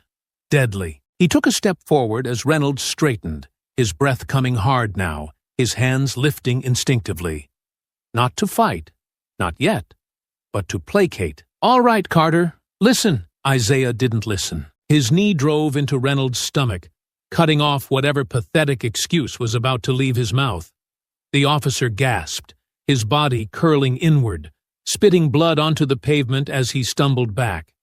deadly. He took a step forward as Reynolds straightened, his breath coming hard now, his hands lifting instinctively. Not to fight, not yet, but to placate. "All right, Carter, listen." Isaiah didn't listen. His knee drove into Reynolds' stomach, cutting off whatever pathetic excuse was about to leave his mouth. The officer gasped, his body curling inward, spitting blood onto the pavement as he stumbled back.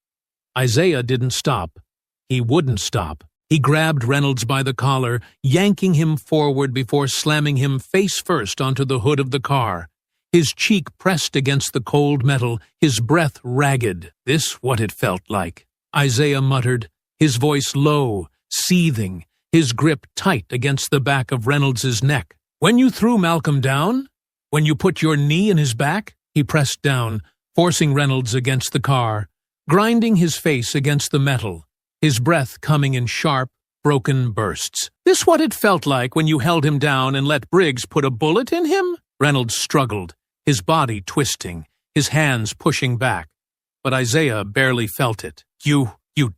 Isaiah didn't stop. He wouldn't stop. He grabbed Reynolds by the collar, yanking him forward before slamming him face first onto the hood of the car. His cheek pressed against the cold metal, his breath ragged. This what it felt like. Isaiah muttered, his voice low, seething, his grip tight against the back of Reynolds's neck. When you threw Malcolm down? When you put your knee in his back? He pressed down, forcing Reynolds against the car, grinding his face against the metal, his breath coming in sharp, broken bursts. This what it felt like when you held him down and let Briggs put a bullet in him? Reynolds struggled, his body twisting, his hands pushing back. But Isaiah barely felt it. You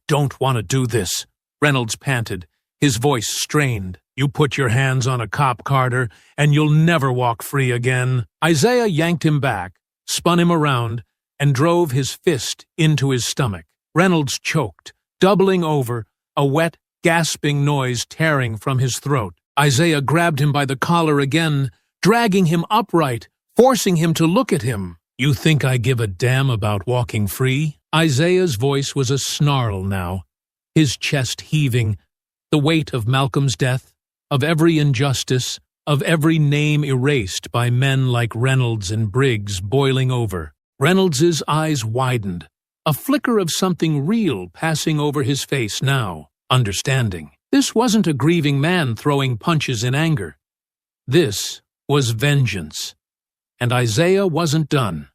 don't want to do this, Reynolds panted, his voice strained. You put your hands on a cop, Carter, and you'll never walk free again. Isaiah yanked him back, spun him around, and drove his fist into his stomach. Reynolds choked, doubling over, a wet, gasping noise tearing from his throat. Isaiah grabbed him by the collar again, dragging him upright, forcing him to look at him. You think I give a damn about walking free? Isaiah's voice was a snarl now, his chest heaving, the weight of Malcolm's death, of every injustice, of every name erased by men like Reynolds and Briggs boiling over. Reynolds's eyes widened, a flicker of something real passing over his face now, understanding. This wasn't a grieving man throwing punches in anger. This was vengeance. And Isaiah wasn't done.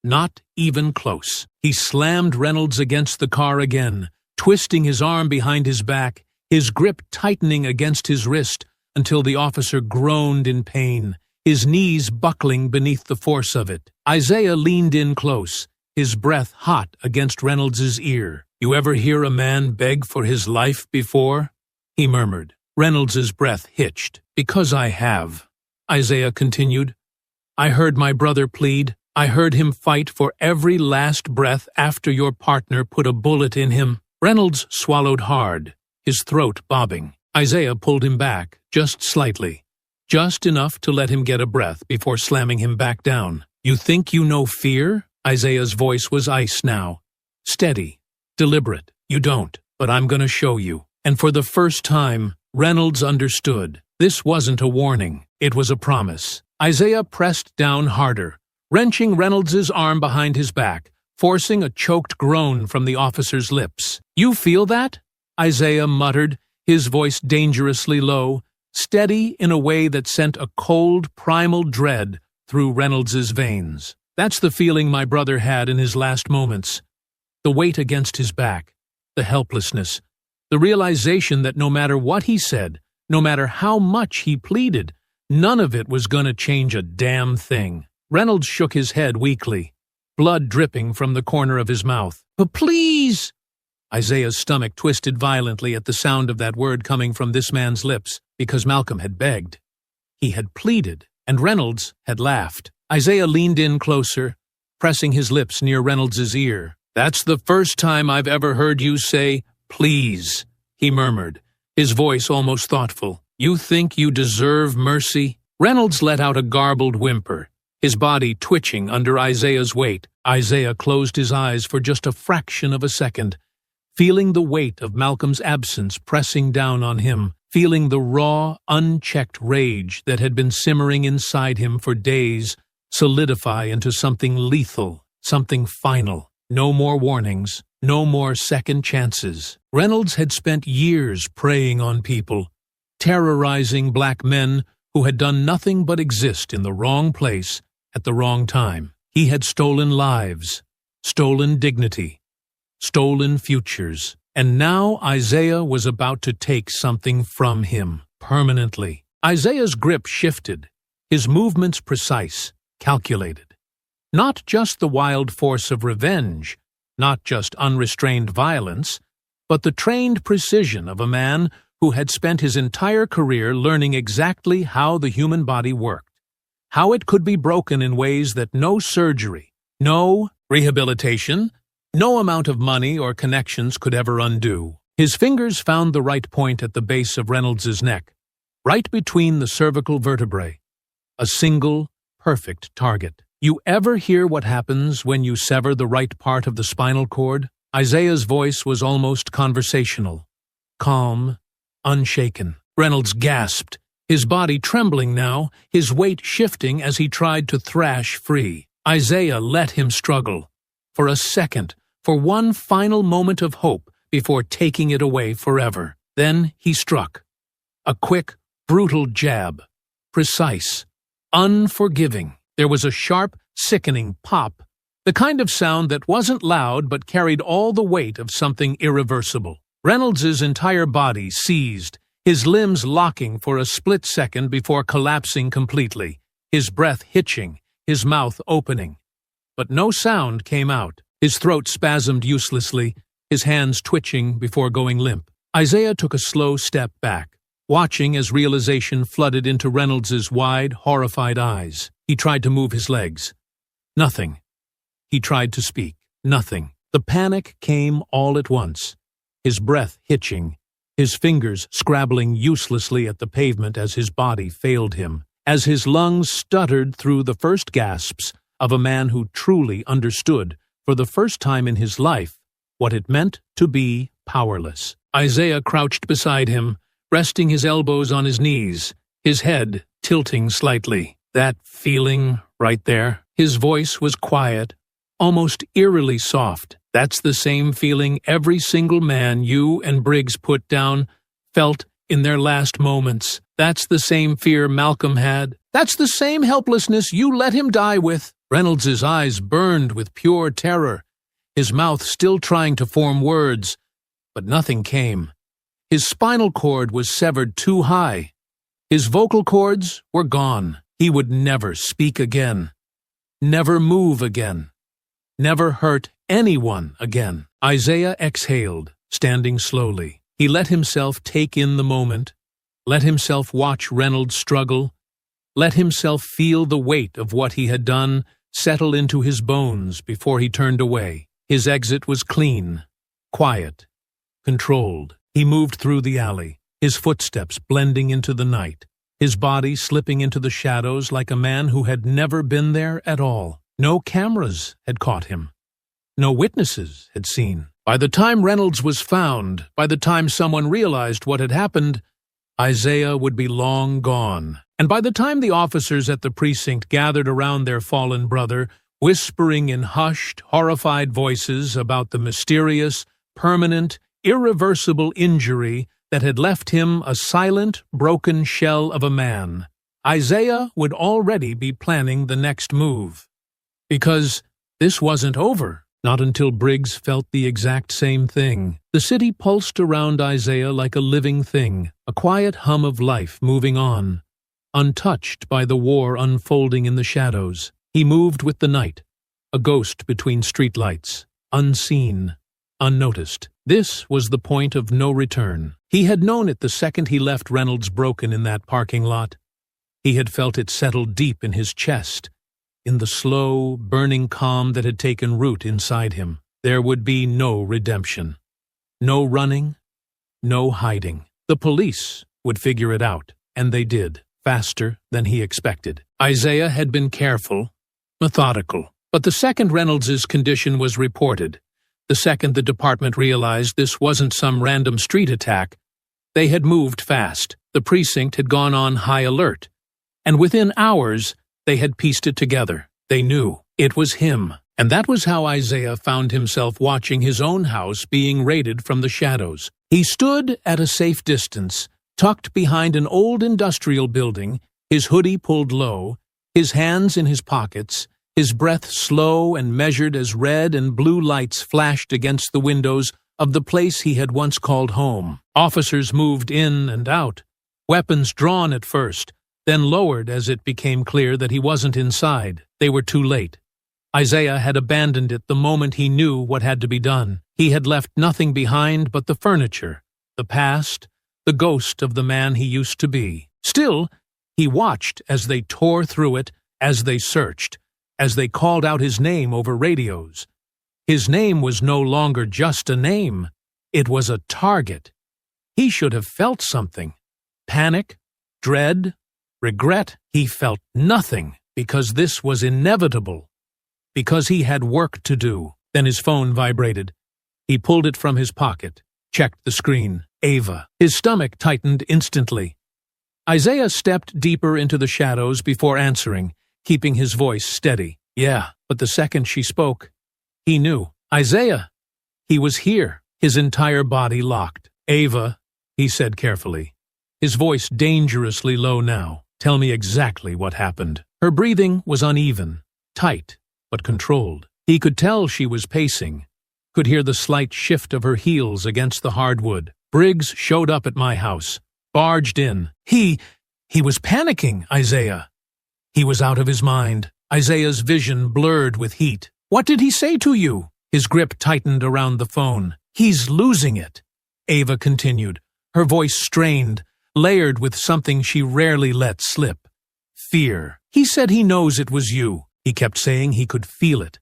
Not even close. He slammed Reynolds against the car again, twisting his arm behind his back, his grip tightening against his wrist until the officer groaned in pain, his knees buckling beneath the force of it. Isaiah leaned in close, his breath hot against Reynolds's ear. You ever hear a man beg for his life before? He murmured. Reynolds's breath hitched. Because I have, Isaiah continued. I heard my brother plead. I heard him fight for every last breath after your partner put a bullet in him. Reynolds swallowed hard, his throat bobbing. Isaiah pulled him back, just slightly, just enough to let him get a breath before slamming him back down. You think you know fear? Isaiah's voice was ice now. Steady, deliberate. You don't, but I'm going to show you. And for the first time, Reynolds understood. This wasn't a warning. It was a promise. Isaiah pressed down harder, wrenching Reynolds's arm behind his back, forcing a choked groan from the officer's lips. You feel that? Isaiah muttered, his voice dangerously low, steady in a way that sent a cold, primal dread through Reynolds's veins. That's the feeling my brother had in his last moments. The weight against his back, the helplessness, the realization that no matter what he said, no matter how much he pleaded, none of it was going to change a damn thing. Reynolds shook his head weakly, blood dripping from the corner of his mouth. But please! Isaiah's stomach twisted violently at the sound of that word coming from this man's lips, because Malcolm had begged. He had pleaded, and Reynolds had laughed. Isaiah leaned in closer, pressing his lips near Reynolds's ear. That's the first time I've ever heard you say, please, he murmured, his voice almost thoughtful. You think you deserve mercy? Reynolds let out a garbled whimper, his body twitching under Isaiah's weight. Isaiah closed his eyes for just a fraction of a second, feeling the weight of Malcolm's absence pressing down on him, feeling the raw, unchecked rage that had been simmering inside him for days solidify into something lethal, something final. No more warnings, no more second chances. Reynolds had spent years preying on people, terrorizing black men who had done nothing but exist in the wrong place at the wrong time. He had stolen lives, stolen dignity, stolen futures, and now Isaiah was about to take something from him, permanently. Isaiah's grip shifted, his movements precise, calculated. Not just the wild force of revenge, not just unrestrained violence, but the trained precision of a man who had spent his entire career learning exactly how the human body worked, how it could be broken in ways that no surgery, no rehabilitation, no amount of money or connections could ever undo. His fingers found the right point at the base of Reynolds's neck, right between the cervical vertebrae. A single, perfect target. You ever hear what happens when you sever the right part of the spinal cord? Isaiah's voice was almost conversational. Calm, unshaken. Reynolds gasped, his body trembling now, his weight shifting as he tried to thrash free. Isaiah let him struggle. For a second, for one final moment of hope before taking it away forever. Then he struck. A quick, brutal jab. Precise. Unforgiving. There was a sharp, sickening pop, the kind of sound that wasn't loud but carried all the weight of something irreversible. Reynolds's entire body seized, his limbs locking for a split second before collapsing completely, his breath hitching, his mouth opening. But no sound came out. His throat spasmed uselessly, his hands twitching before going limp. Isaiah took a slow step back, watching as realization flooded into Reynolds's wide, horrified eyes. He tried to move his legs. Nothing. He tried to speak. Nothing. The panic came all at once, his breath hitching, his fingers scrabbling uselessly at the pavement as his body failed him, as his lungs stuttered through the first gasps of a man who truly understood, for the first time in his life, what it meant to be powerless. Isaiah crouched beside him, resting his elbows on his knees, his head tilting slightly. That feeling right there. His voice was quiet, almost eerily soft. That's the same feeling every single man you and Briggs put down felt in their last moments. That's the same fear Malcolm had. That's the same helplessness you let him die with. Reynolds's eyes burned with pure terror, his mouth still trying to form words, but nothing came. His spinal cord was severed too high. His vocal cords were gone. He would never speak again, never move again, never hurt anyone again. Isaiah exhaled, standing slowly. He let himself take in the moment, let himself watch Reynolds struggle, let himself feel the weight of what he had done settle into his bones before he turned away. His exit was clean, quiet, controlled. He moved through the alley, his footsteps blending into the night, his body slipping into the shadows like a man who had never been there at all. No cameras had caught him. No witnesses had seen. By the time Reynolds was found, by the time someone realized what had happened, Isaiah would be long gone. And by the time the officers at the precinct gathered around their fallen brother, whispering in hushed, horrified voices about the mysterious, permanent, irreversible injury that had left him a silent, broken shell of a man, Isaiah would already be planning the next move. Because this wasn't over, not until Briggs felt the exact same thing. The city pulsed around Isaiah like a living thing, a quiet hum of life moving on, untouched by the war unfolding in the shadows. He moved with the night, a ghost between streetlights, unseen, unnoticed. This was the point of no return. He had known it the second he left Reynolds broken in that parking lot. He had felt it settle deep in his chest, in the slow, burning calm that had taken root inside him. There would be no redemption. No running, no hiding. The police would figure it out, and they did, faster than he expected. Isaiah had been careful, methodical. But the second Reynolds's condition was reported, the second the department realized this wasn't some random street attack, they had moved fast. The precinct had gone on high alert, and within hours they had pieced it together. They knew it was him, and that was how Isaiah found himself watching his own house being raided from the shadows. He stood at a safe distance, tucked behind an old industrial building, his hoodie pulled low, his hands in his pockets, his breath slow and measured as red and blue lights flashed against the windows of the place he had once called home. Officers moved in and out, weapons drawn at first, then lowered as it became clear that he wasn't inside. They were too late. Isaiah had abandoned it the moment he knew what had to be done. He had left nothing behind but the furniture, the past, the ghost of the man he used to be. Still, he watched as they tore through it, as they searched, as they called out his name over radios. His name was no longer just a name. It was a target. He should have felt something. Panic, dread, regret. He felt nothing because this was inevitable. Because he had work to do. Then his phone vibrated. He pulled it from his pocket, checked the screen. Ava. His stomach tightened instantly. Isaiah stepped deeper into the shadows before answering, keeping his voice steady. Yeah, but the second she spoke, he knew. Isaiah. He was here, his entire body locked. Ava, he said carefully, his voice dangerously low now. Tell me exactly what happened. Her breathing was uneven, tight, but controlled. He could tell she was pacing, could hear the slight shift of her heels against the hardwood. Briggs showed up at my house, barged in. He was panicking, Isaiah. He was out of his mind. Isaiah's vision blurred with heat. What did he say to you? His grip tightened around the phone. He's losing it, Ava continued, her voice strained, layered with something she rarely let slip. Fear. He said he knows it was you. He kept saying he could feel it.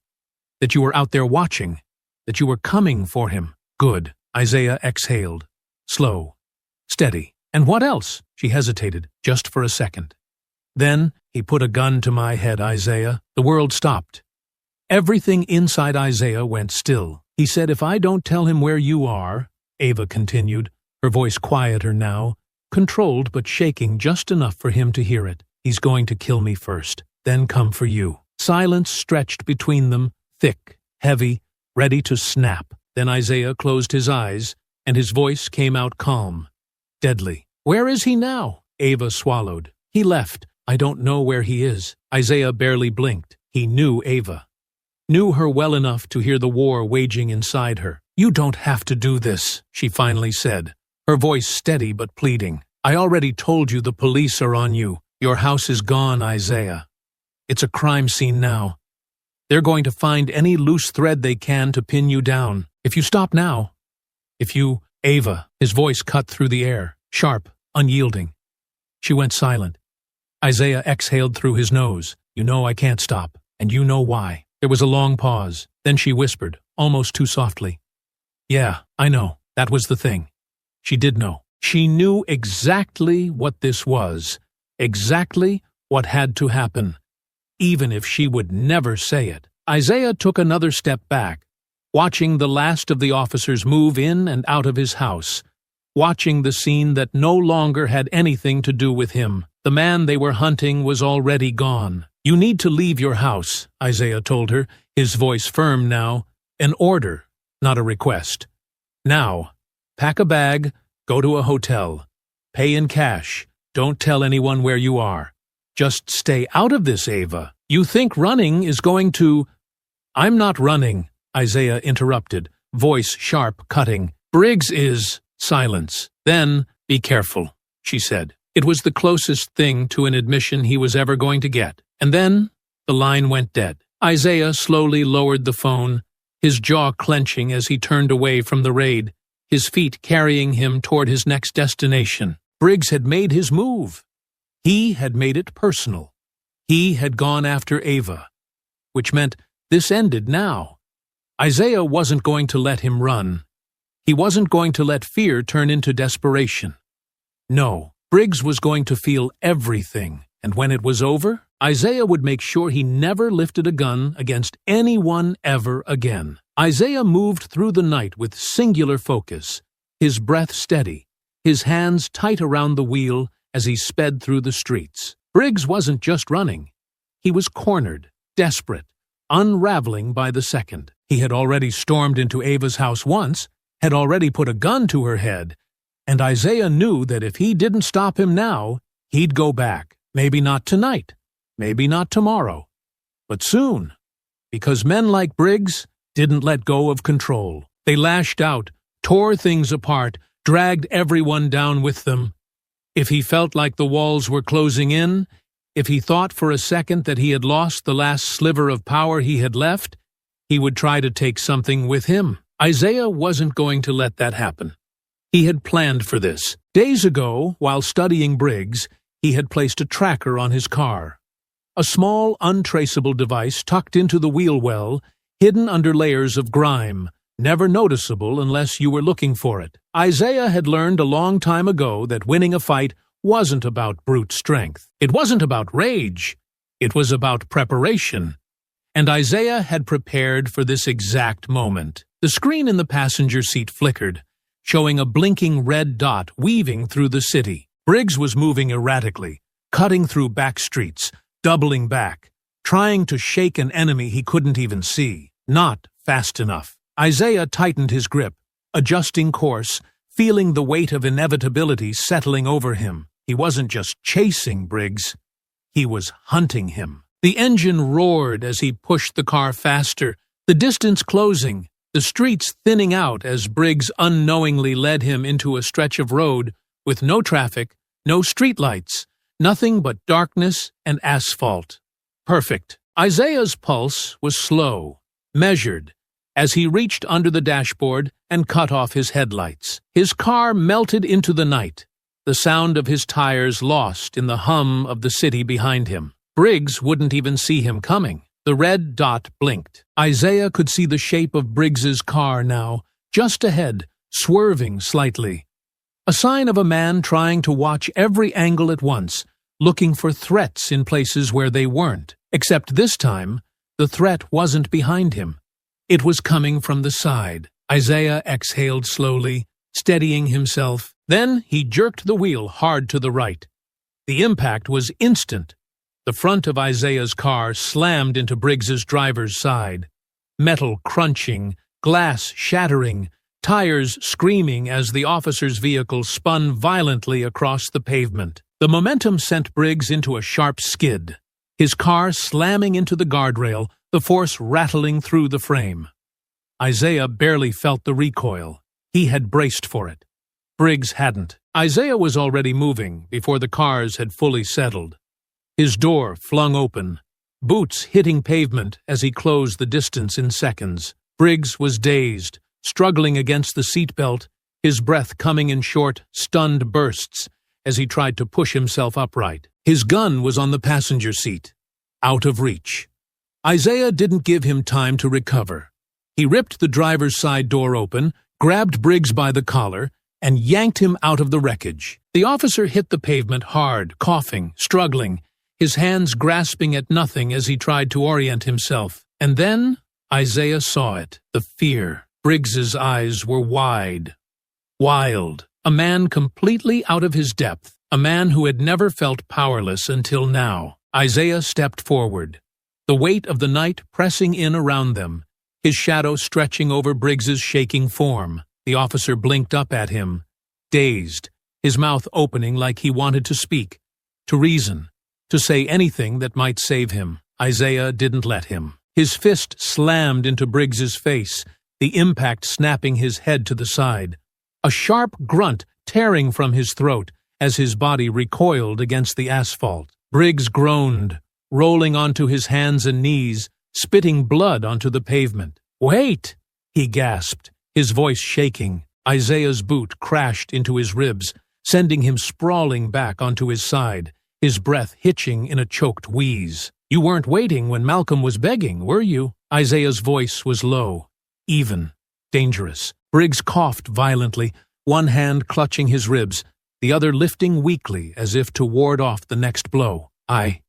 That you were out there watching. That you were coming for him. Good. Isaiah exhaled. Slow. Steady. And what else? She hesitated, just for a second. Then he put a gun to my head, Isaiah. The world stopped. Everything inside Isaiah went still. He said, if I don't tell him where you are, Ava continued, her voice quieter now, controlled but shaking just enough for him to hear it. He's going to kill me first, then come for you. Silence stretched between them, thick, heavy, ready to snap. Then Isaiah closed his eyes, and his voice came out calm, deadly. Where is he now? Ava swallowed. He left. I don't know where he is. Isaiah barely blinked. He knew Ava. Knew her well enough to hear the war waging inside her. You don't have to do this, she finally said, her voice steady but pleading. I already told you the police are on you. Your house is gone, Isaiah. It's a crime scene now. They're going to find any loose thread they can to pin you down. If you stop now, Ava, his voice cut through the air, sharp, unyielding. She went silent. Isaiah exhaled through his nose. You know I can't stop, and you know why. There was a long pause. Then she whispered, almost too softly. Yeah, I know. That was the thing. She did know. She knew exactly what this was, exactly what had to happen, even if she would never say it. Isaiah took another step back, watching the last of the officers move in and out of his house, watching the scene that no longer had anything to do with him. The man they were hunting was already gone. You need to leave your house, Isaiah told her, his voice firm now. An order, not a request. Now, pack a bag, go to a hotel. Pay in cash. Don't tell anyone where you are. Just stay out of this, Ava. You think running is going to— I'm not running, Isaiah interrupted, voice sharp, cutting. Briggs is— Silence. Then, be careful, she said. It was the closest thing to an admission he was ever going to get. And then, the line went dead. Isaiah slowly lowered the phone, his jaw clenching as he turned away from the raid, his feet carrying him toward his next destination. Briggs had made his move. He had made it personal. He had gone after Ava, which meant this ended now. Isaiah wasn't going to let him run. He wasn't going to let fear turn into desperation. No, Briggs was going to feel everything, and when it was over, Isaiah would make sure he never lifted a gun against anyone ever again. Isaiah moved through the night with singular focus, his breath steady, his hands tight around the wheel as he sped through the streets. Briggs wasn't just running. He was cornered, desperate, unraveling by the second. He had already stormed into Ava's house once, had already put a gun to her head, and Isaiah knew that if he didn't stop him now, he'd go back. Maybe not tonight, maybe not tomorrow, but soon, because men like Briggs didn't let go of control. They lashed out, tore things apart, dragged everyone down with them. If he felt like the walls were closing in, if he thought for a second that he had lost the last sliver of power he had left, he would try to take something with him. Isaiah wasn't going to let that happen. He had planned for this. Days ago, while studying Briggs, he had placed a tracker on his car. A small, untraceable device tucked into the wheel well, hidden under layers of grime, never noticeable unless you were looking for it. Isaiah had learned a long time ago that winning a fight wasn't about brute strength. It wasn't about rage. It was about preparation. And Isaiah had prepared for this exact moment. The screen in the passenger seat flickered, showing a blinking red dot weaving through the city. Briggs was moving erratically, cutting through back streets, doubling back, trying to shake an enemy he couldn't even see. Not fast enough. Isaiah tightened his grip, adjusting course, feeling the weight of inevitability settling over him. He wasn't just chasing Briggs, he was hunting him. The engine roared as he pushed the car faster, the distance closing, the streets thinning out as Briggs unknowingly led him into a stretch of road with no traffic, no streetlights, nothing but darkness and asphalt. Perfect. Isaiah's pulse was slow, measured, as he reached under the dashboard and cut off his headlights. His car melted into the night, the sound of his tires lost in the hum of the city behind him. Briggs wouldn't even see him coming. The red dot blinked. Isaiah could see the shape of Briggs's car now, just ahead, swerving slightly. A sign of a man trying to watch every angle at once, looking for threats in places where they weren't. Except this time, the threat wasn't behind him. It was coming from the side. Isaiah exhaled slowly, steadying himself. Then he jerked the wheel hard to the right. The impact was instant. The front of Isaiah's car slammed into Briggs's driver's side. Metal crunching, glass shattering, tires screaming as the officer's vehicle spun violently across the pavement. The momentum sent Briggs into a sharp skid. His car slamming into the guardrail, the force rattling through the frame. Isaiah barely felt the recoil. He had braced for it. Briggs hadn't. Isaiah was already moving before the cars had fully settled. His door flung open, boots hitting pavement as he closed the distance in seconds. Briggs was dazed, struggling against the seatbelt, his breath coming in short, stunned bursts as he tried to push himself upright. His gun was on the passenger seat, out of reach. Isaiah didn't give him time to recover. He ripped the driver's side door open, grabbed Briggs by the collar, and yanked him out of the wreckage. The officer hit the pavement hard, coughing, struggling, his hands grasping at nothing as he tried to orient himself. And then Isaiah saw it, the fear. Briggs's eyes were wide, wild, a man completely out of his depth, a man who had never felt powerless until now. Isaiah stepped forward, the weight of the night pressing in around them, his shadow stretching over Briggs's shaking form. The officer blinked up at him, dazed, his mouth opening like he wanted to speak, to reason, to say anything that might save him. Isaiah didn't let him. His fist slammed into Briggs's face, the impact snapping his head to the side. A sharp grunt tearing from his throat as his body recoiled against the asphalt. Briggs groaned, rolling onto his hands and knees, spitting blood onto the pavement. "Wait!" he gasped, his voice shaking. Isaiah's boot crashed into his ribs, sending him sprawling back onto his side, his breath hitching in a choked wheeze. "You weren't waiting when Malcolm was begging, were you?" Isaiah's voice was low, even, dangerous. Briggs coughed violently, one hand clutching his ribs, the other lifting weakly as if to ward off the next blow. I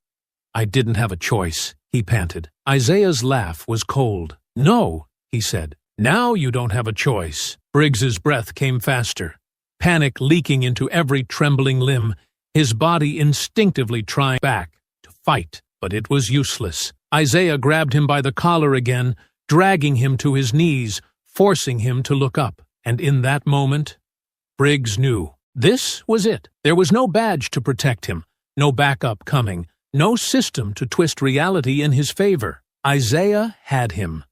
didn't have a choice," he panted. Isaiah's laugh was cold. "No," he said. "Now you don't have a choice." Briggs's breath came faster, panic leaking into every trembling limb, his body instinctively trying back to fight, but it was useless. Isaiah grabbed him by the collar again, dragging him to his knees, forcing him to look up. And in that moment, Briggs knew. This was it. There was no badge to protect him, no backup coming, no system to twist reality in his favor. Isaiah had him.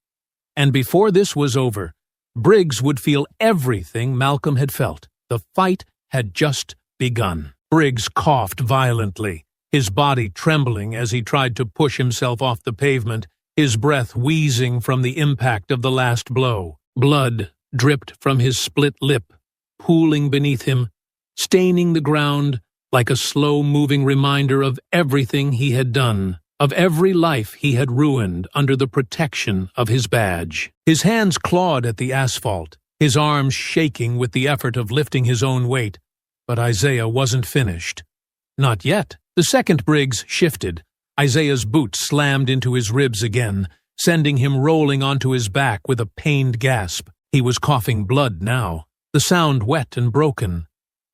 And before this was over, Briggs would feel everything Malcolm had felt. The fight had just begun. Briggs coughed violently, his body trembling as he tried to push himself off the pavement, his breath wheezing from the impact of the last blow. Blood dripped from his split lip, pooling beneath him, staining the ground like a slow-moving reminder of everything he had done. of every life he had ruined under the protection of his badge. His hands clawed at the asphalt, his arms shaking with the effort of lifting his own weight. But Isaiah wasn't finished. Not yet. The second Briggs shifted. Isaiah's boot slammed into his ribs again, sending him rolling onto his back with a pained gasp. He was coughing blood now, the sound wet and broken.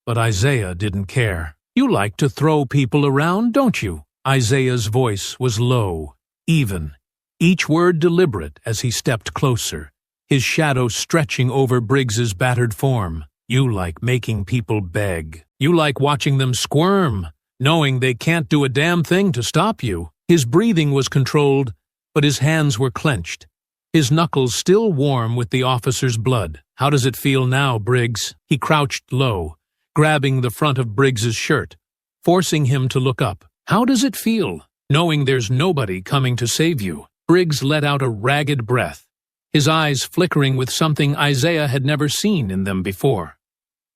But Isaiah didn't care. "You like to throw people around, don't you?" Isaiah's voice was low, even, each word deliberate as he stepped closer, his shadow stretching over Briggs's battered form. "You like making people beg. You like watching them squirm, knowing they can't do a damn thing to stop you." His breathing was controlled, but his hands were clenched, his knuckles still warm with the officer's blood. "How does it feel now, Briggs?" He crouched low, grabbing the front of Briggs's shirt, forcing him to look up. "How does it feel, knowing there's nobody coming to save you?" Briggs let out a ragged breath, his eyes flickering with something Isaiah had never seen in them before.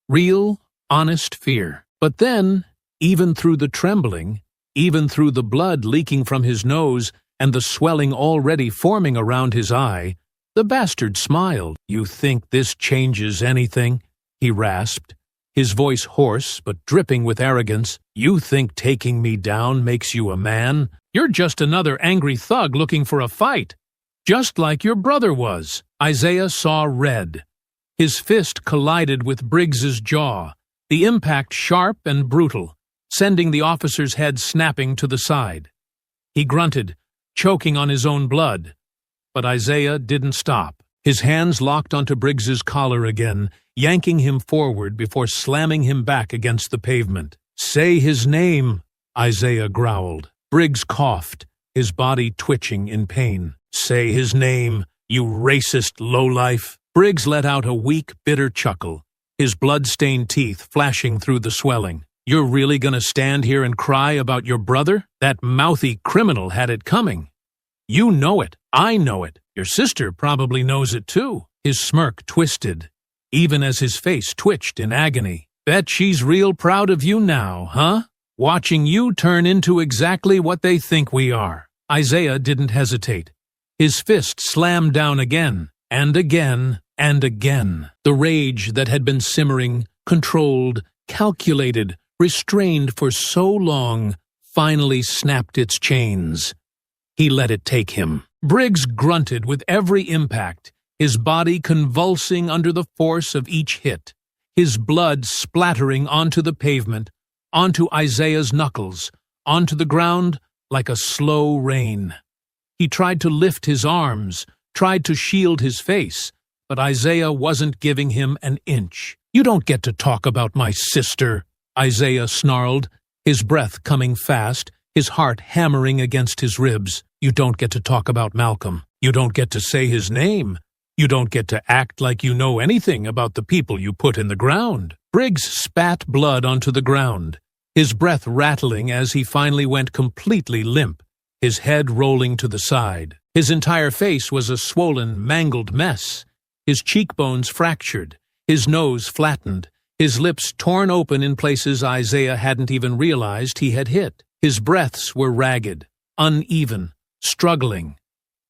Real, honest fear. But then, even through the trembling, even through the blood leaking from his nose and the swelling already forming around his eye, the bastard smiled. "You think this changes anything?" he rasped, his voice hoarse but dripping with arrogance. "You think taking me down makes you a man? You're just another angry thug looking for a fight, just like your brother was." Isaiah saw red. His fist collided with Briggs's jaw, the impact sharp and brutal, sending the officer's head snapping to the side. He grunted, choking on his own blood. But Isaiah didn't stop. His hands locked onto Briggs's collar again, yanking him forward before slamming him back against the pavement. "Say his name," Isaiah growled. Briggs coughed, his body twitching in pain. "Say his name, you racist lowlife." Briggs let out a weak, bitter chuckle, his blood-stained teeth flashing through the swelling. "You're really gonna stand here and cry about your brother? That mouthy criminal had it coming. You know it. I know it. Your sister probably knows it too." His smirk twisted, even as his face twitched in agony. "Bet she's real proud of you now, huh? Watching you turn into exactly what they think we are." Isaiah didn't hesitate. His fist slammed down again, and again, and again. The rage that had been simmering, controlled, calculated, restrained for so long, finally snapped its chains. He let it take him. Briggs grunted with every impact, his body convulsing under the force of each hit, his blood splattering onto the pavement, onto Isaiah's knuckles, onto the ground like a slow rain. He tried to lift his arms, tried to shield his face, but Isaiah wasn't giving him an inch. "You don't get to talk about my sister," Isaiah snarled, his breath coming fast, his heart hammering against his ribs. "You don't get to talk about Malcolm. You don't get to say his name. You don't get to act like you know anything about the people you put in the ground." Briggs spat blood onto the ground, his breath rattling as he finally went completely limp, his head rolling to the side. His entire face was a swollen, mangled mess, his cheekbones fractured, his nose flattened, his lips torn open in places Isaiah hadn't even realized he had hit. His breaths were ragged, uneven, struggling.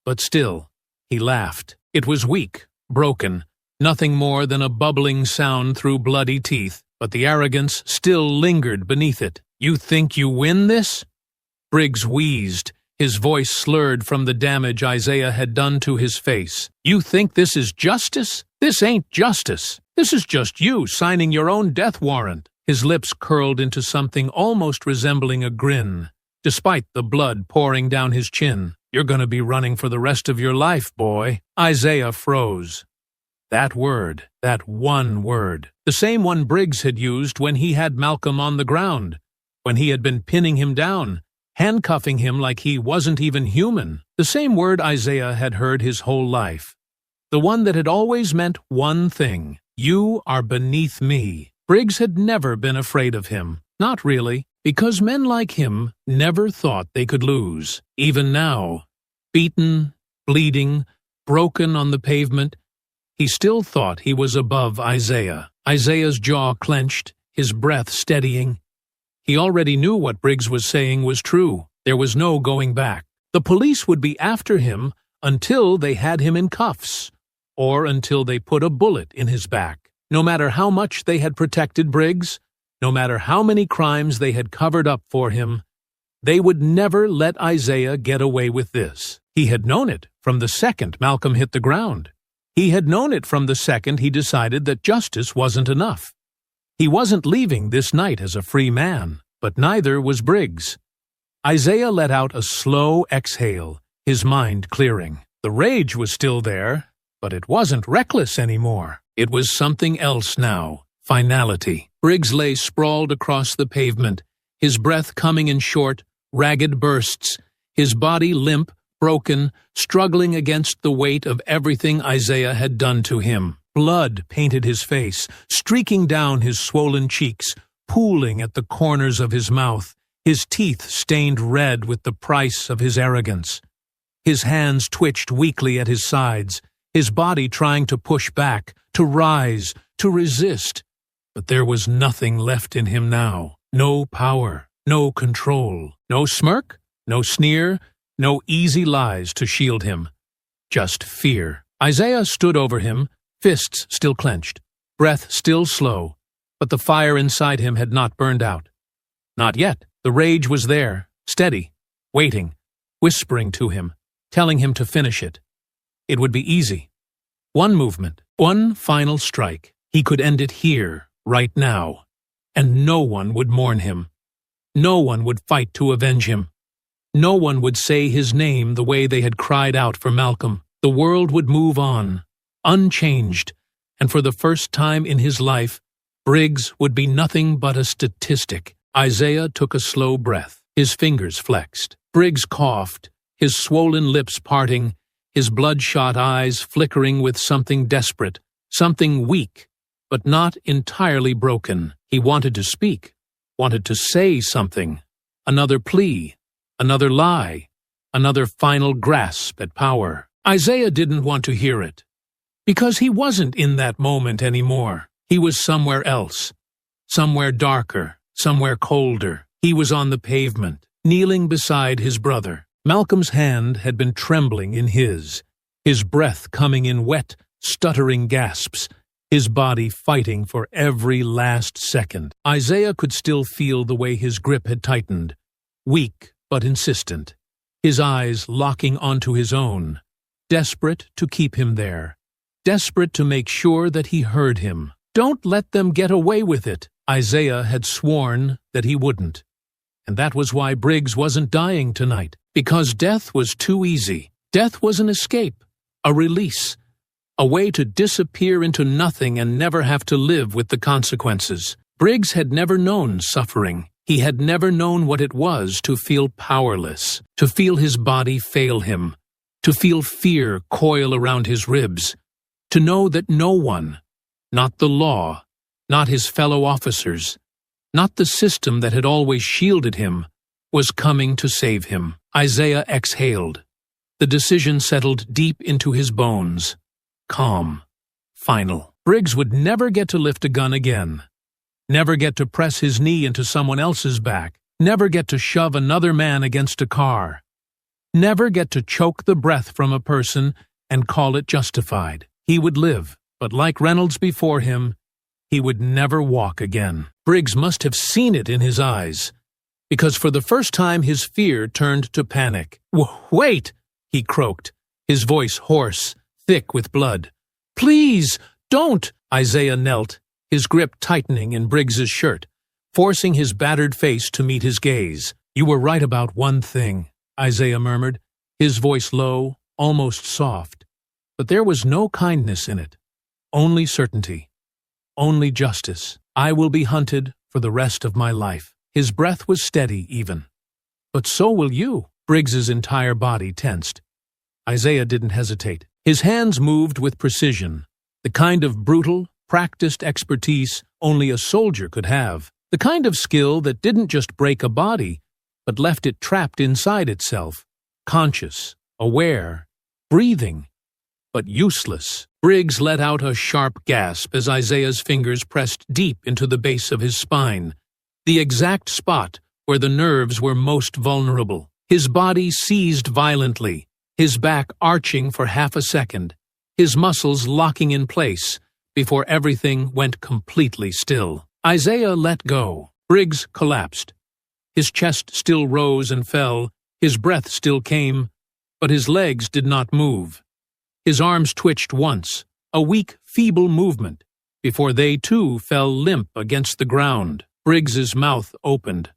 But still, he laughed. It was weak, broken, nothing more than a bubbling sound through bloody teeth, but the arrogance still lingered beneath it. "You think you win this?" Briggs wheezed, his voice slurred from the damage Isaiah had done to his face. "You think this is justice? This ain't justice. This is just you signing your own death warrant." His lips curled into something almost resembling a grin, despite the blood pouring down his chin. "You're gonna be running for the rest of your life, boy." Isaiah froze. That word, that one word, the same one Briggs had used when he had Malcolm on the ground, when he had been pinning him down, handcuffing him like he wasn't even human. The same word Isaiah had heard his whole life. The one that had always meant one thing: "You are beneath me." Briggs had never been afraid of him. Not really, because men like him never thought they could lose. Even now, beaten, bleeding, broken on the pavement, he still thought he was above Isaiah. Isaiah's jaw clenched, his breath steadying. He already knew what Briggs was saying was true. There was no going back. The police would be after him until they had him in cuffs, or until they put a bullet in his back. No matter how much they had protected Briggs, no matter how many crimes they had covered up for him, they would never let Isaiah get away with this. He had known it from the second Malcolm hit the ground. He had known it from the second he decided that justice wasn't enough. He wasn't leaving this night as a free man, but neither was Briggs. Isaiah let out a slow exhale, his mind clearing. The rage was still there, but it wasn't reckless anymore. It was something else now. Finality. Briggs lay sprawled across the pavement, his breath coming in short, ragged bursts, his body limp, broken, struggling against the weight of everything Isaiah had done to him. Blood painted his face, streaking down his swollen cheeks, pooling at the corners of his mouth, his teeth stained red with the price of his arrogance. His hands twitched weakly at his sides, his body trying to push back, to rise, to resist. But there was nothing left in him now. No power, no control, no smirk, no sneer, no easy lies to shield him. Just fear. Isaiah stood over him, fists still clenched, breath still slow, but the fire inside him had not burned out. Not yet. The rage was there, steady, waiting, whispering to him, telling him to finish it. It would be easy. One movement, one final strike. He could end it here, right now. And no one would mourn him. No one would fight to avenge him. No one would say his name the way they had cried out for Malcolm. The world would move on, unchanged, and for the first time in his life, Briggs would be nothing but a statistic. Isaiah took a slow breath. His fingers flexed. Briggs coughed, his swollen lips parting, his bloodshot eyes flickering with something desperate, something weak, but not entirely broken. He wanted to speak, wanted to say something. Another plea, another lie, another final grasp at power. Isaiah didn't want to hear it, because he wasn't in that moment anymore. He was somewhere else, somewhere darker, somewhere colder. He was on the pavement, kneeling beside his brother. Malcolm's hand had been trembling in his breath coming in wet, stuttering gasps, his body fighting for every last second. Isaiah could still feel the way his grip had tightened, weak but insistent, his eyes locking onto his own, desperate to keep him there, desperate to make sure that he heard him. Don't let them get away with it. Isaiah had sworn that he wouldn't. And that was why Briggs wasn't dying tonight, because death was too easy. Death was an escape, a release, a way to disappear into nothing and never have to live with the consequences. Briggs had never known suffering. He had never known what it was to feel powerless, to feel his body fail him, to feel fear coil around his ribs, to know that no one, not the law, not his fellow officers, not the system that had always shielded him, was coming to save him. Isaiah exhaled. The decision settled deep into his bones. Calm. Final. Briggs would never get to lift a gun again. Never get to press his knee into someone else's back. Never get to shove another man against a car. Never get to choke the breath from a person and call it justified. He would live, but like Reynolds before him, he would never walk again. Briggs must have seen it in his eyes, because for the first time his fear turned to panic. Wait, he croaked, his voice hoarse, thick with blood. Please, don't! Isaiah knelt, his grip tightening in Briggs's shirt, forcing his battered face to meet his gaze. You were right about one thing, Isaiah murmured, his voice low, almost soft. But there was no kindness in it, only certainty. Only justice. I will be hunted for the rest of my life. His breath was steady, even. But so will you. Briggs's entire body tensed. Isaiah didn't hesitate. His hands moved with precision, the kind of brutal, practiced expertise only a soldier could have, the kind of skill that didn't just break a body, but left it trapped inside itself, conscious, aware, breathing, but useless. Briggs let out a sharp gasp as Isaiah's fingers pressed deep into the base of his spine, the exact spot where the nerves were most vulnerable. His body seized violently, his back arching for half a second, his muscles locking in place before everything went completely still. Isaiah let go. Briggs collapsed. His chest still rose and fell, his breath still came, but his legs did not move. His arms twitched once, a weak, feeble movement, before they too fell limp against the ground. Briggs's mouth opened.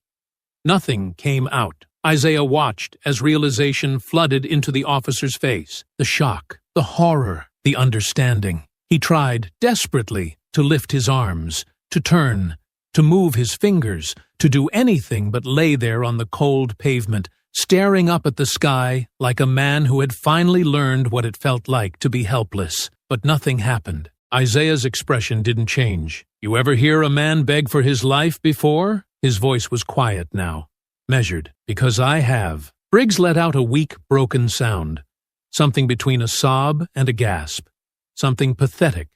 Nothing came out. Isaiah watched as realization flooded into the officer's face. The shock, the horror, the understanding. He tried desperately to lift his arms, to turn, to move his fingers, to do anything but lay there on the cold pavement, staring up at the sky like a man who had finally learned what it felt like to be helpless. But nothing happened. Isaiah's expression didn't change. You ever hear a man beg for his life before? His voice was quiet now, measured. Because I have. Briggs let out a weak, broken sound, something between a sob and a gasp, something pathetic,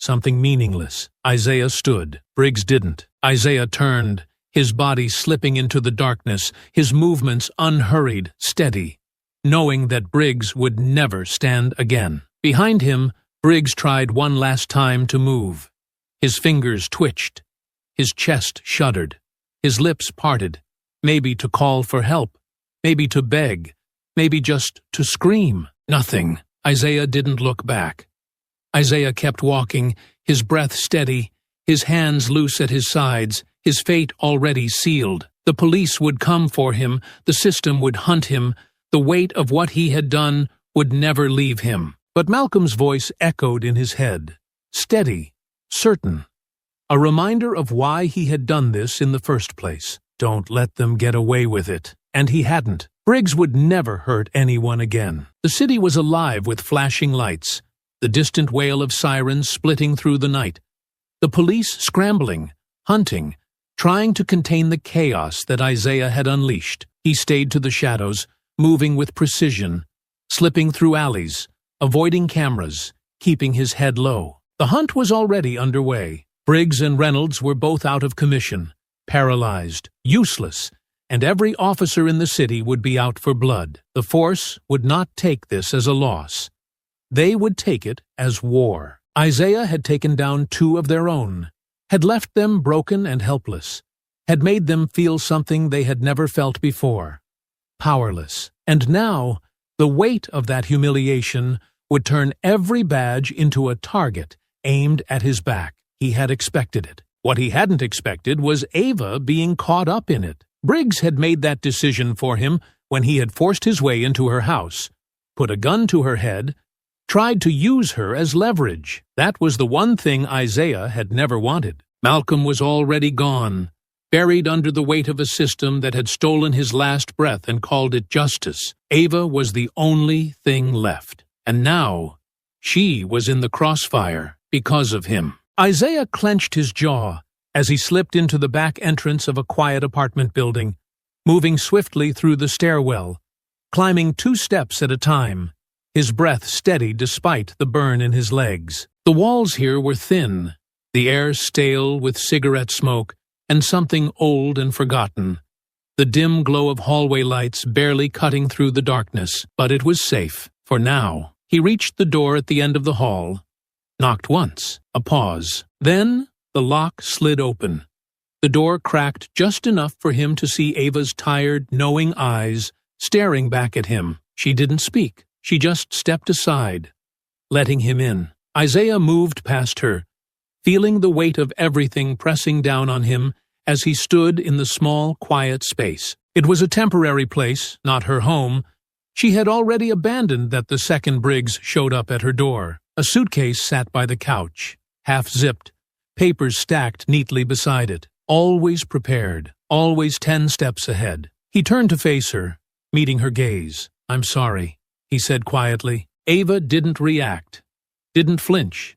something meaningless. Isaiah stood. Briggs didn't. Isaiah turned, his body slipping into the darkness, his movements unhurried, steady, knowing that Briggs would never stand again. Behind him, Briggs tried one last time to move. His fingers twitched. His chest shuddered. His lips parted, maybe to call for help, maybe to beg, maybe just to scream. Nothing. Isaiah didn't look back. Isaiah kept walking, his breath steady, his hands loose at his sides, his fate already sealed. The police would come for him, the system would hunt him, the weight of what he had done would never leave him. But Malcolm's voice echoed in his head, steady, certain, a reminder of why he had done this in the first place. Don't let them get away with it. And he hadn't. Briggs would never hurt anyone again. The city was alive with flashing lights, the distant wail of sirens splitting through the night, the police scrambling, hunting, trying to contain the chaos that Isaiah had unleashed. He stayed to the shadows, moving with precision, slipping through alleys, avoiding cameras, keeping his head low. The hunt was already underway. Briggs and Reynolds were both out of commission, paralyzed, useless, and every officer in the city would be out for blood. The force would not take this as a loss. They would take it as war. Isaiah had taken down two of their own, had left them broken and helpless, had made them feel something they had never felt before, powerless. And now, the weight of that humiliation would turn every badge into a target aimed at his back. He had expected it. What he hadn't expected was Ava being caught up in it. Briggs had made that decision for him when he had forced his way into her house, put a gun to her head, tried to use her as leverage. That was the one thing Isaiah had never wanted. Malcolm was already gone, buried under the weight of a system that had stolen his last breath and called it justice. Ava was the only thing left. And now, she was in the crossfire because of him. Isaiah clenched his jaw as he slipped into the back entrance of a quiet apartment building, moving swiftly through the stairwell, climbing 2 steps at a time, his breath steady despite the burn in his legs. The walls here were thin, the air stale with cigarette smoke and something old and forgotten, the dim glow of hallway lights barely cutting through the darkness. But it was safe, for now. He reached the door at the end of the hall, knocked once, a pause. Then the lock slid open. The door cracked just enough for him to see Ava's tired, knowing eyes staring back at him. She didn't speak. She just stepped aside, letting him in. Isaiah moved past her, feeling the weight of everything pressing down on him as he stood in the small, quiet space. It was a temporary place, not her home. She had already abandoned that the second Briggs showed up at her door. A suitcase sat by the couch, half-zipped, papers stacked neatly beside it, always prepared, always 10 steps ahead. He turned to face her, meeting her gaze. "I'm sorry," he said quietly. Ava didn't react, didn't flinch,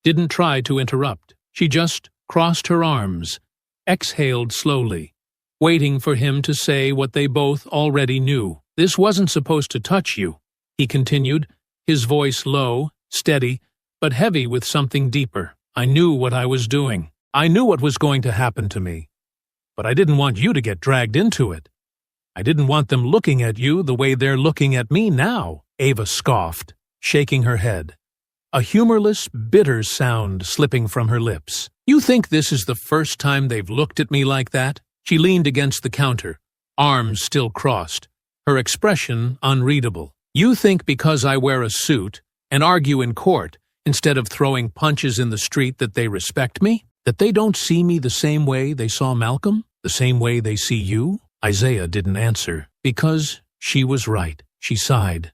didn't try to interrupt. She just crossed her arms, exhaled slowly, waiting for him to say what they both already knew. "This wasn't supposed to touch you," he continued, his voice low, steady, but heavy with something deeper. "I knew what I was doing. I knew what was going to happen to me. But I didn't want you to get dragged into it." I didn't want them looking at you the way they're looking at me now, Ava scoffed, shaking her head, a humorless, bitter sound slipping from her lips. You think this is the first time they've looked at me like that? She leaned against the counter, arms still crossed, her expression unreadable. You think because I wear a suit and argue in court instead of throwing punches in the street that they respect me? That they don't see me the same way they saw Malcolm? The same way they see you? Isaiah didn't answer, because she was right. She sighed,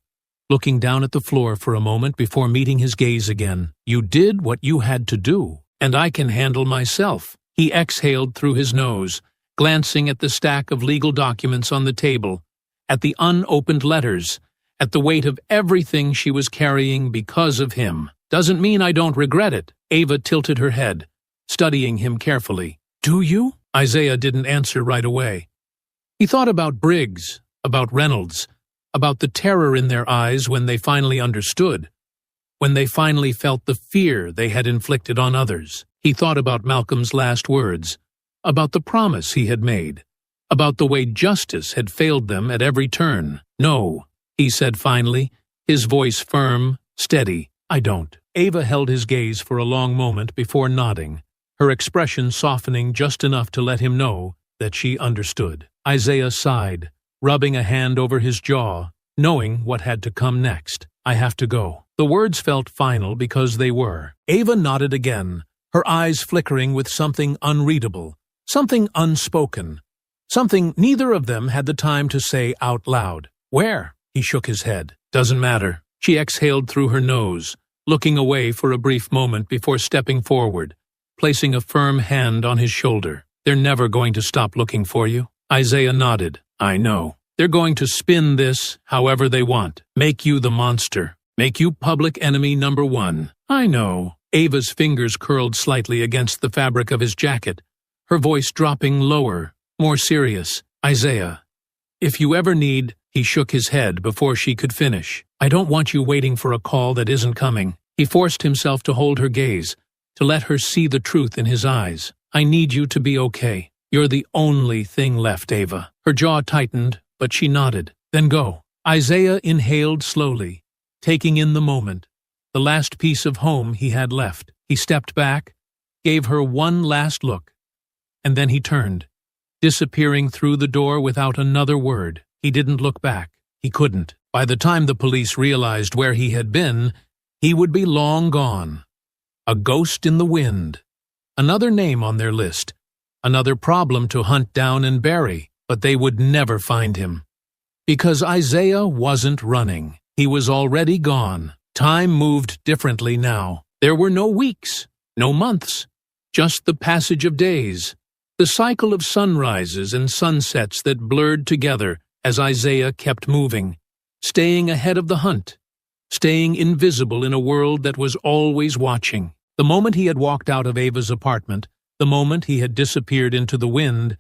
looking down at the floor for a moment before meeting his gaze again. You did what you had to do, and I can handle myself. He exhaled through his nose, glancing at the stack of legal documents on the table, at the unopened letters, at the weight of everything she was carrying because of him. Doesn't mean I don't regret it. Ava tilted her head, studying him carefully. Do you? Isaiah didn't answer right away. He thought about Briggs, about Reynolds, about the terror in their eyes when they finally understood, when they finally felt the fear they had inflicted on others. He thought about Malcolm's last words, about the promise he had made, about the way justice had failed them at every turn. No, he said finally, his voice firm, steady. I don't. Ava held his gaze for a long moment before nodding, her expression softening just enough to let him know that she understood. Isaiah sighed, rubbing a hand over his jaw, knowing what had to come next. I have to go. The words felt final because they were. Ava nodded again, her eyes flickering with something unreadable, something unspoken, something neither of them had the time to say out loud. Where? He shook his head. Doesn't matter. She exhaled through her nose, looking away for a brief moment before stepping forward, placing a firm hand on his shoulder. They're never going to stop looking for you. Isaiah nodded. I know. They're going to spin this however they want. Make you the monster. Make you public enemy number one. I know. Ava's fingers curled slightly against the fabric of his jacket, her voice dropping lower, more serious. Isaiah, if you ever need... He shook his head before she could finish. I don't want you waiting for a call that isn't coming. He forced himself to hold her gaze, to let her see the truth in his eyes. I need you to be okay. You're the only thing left, Ava. Her jaw tightened, but she nodded. Then go. Isaiah inhaled slowly, taking in the moment, the last piece of home he had left. He stepped back, gave her one last look, and then he turned, disappearing through the door without another word. He didn't look back. He couldn't. By the time the police realized where he had been, he would be long gone. A ghost in the wind. Another name on their list. Another problem to hunt down and bury. But they would never find him. Because Isaiah wasn't running. He was already gone. Time moved differently now. There were no weeks, no months. Just the passage of days. The cycle of sunrises and sunsets that blurred together as Isaiah kept moving, staying ahead of the hunt, staying invisible in a world that was always watching. The moment he had walked out of Ava's apartment, the moment he had disappeared into the wind,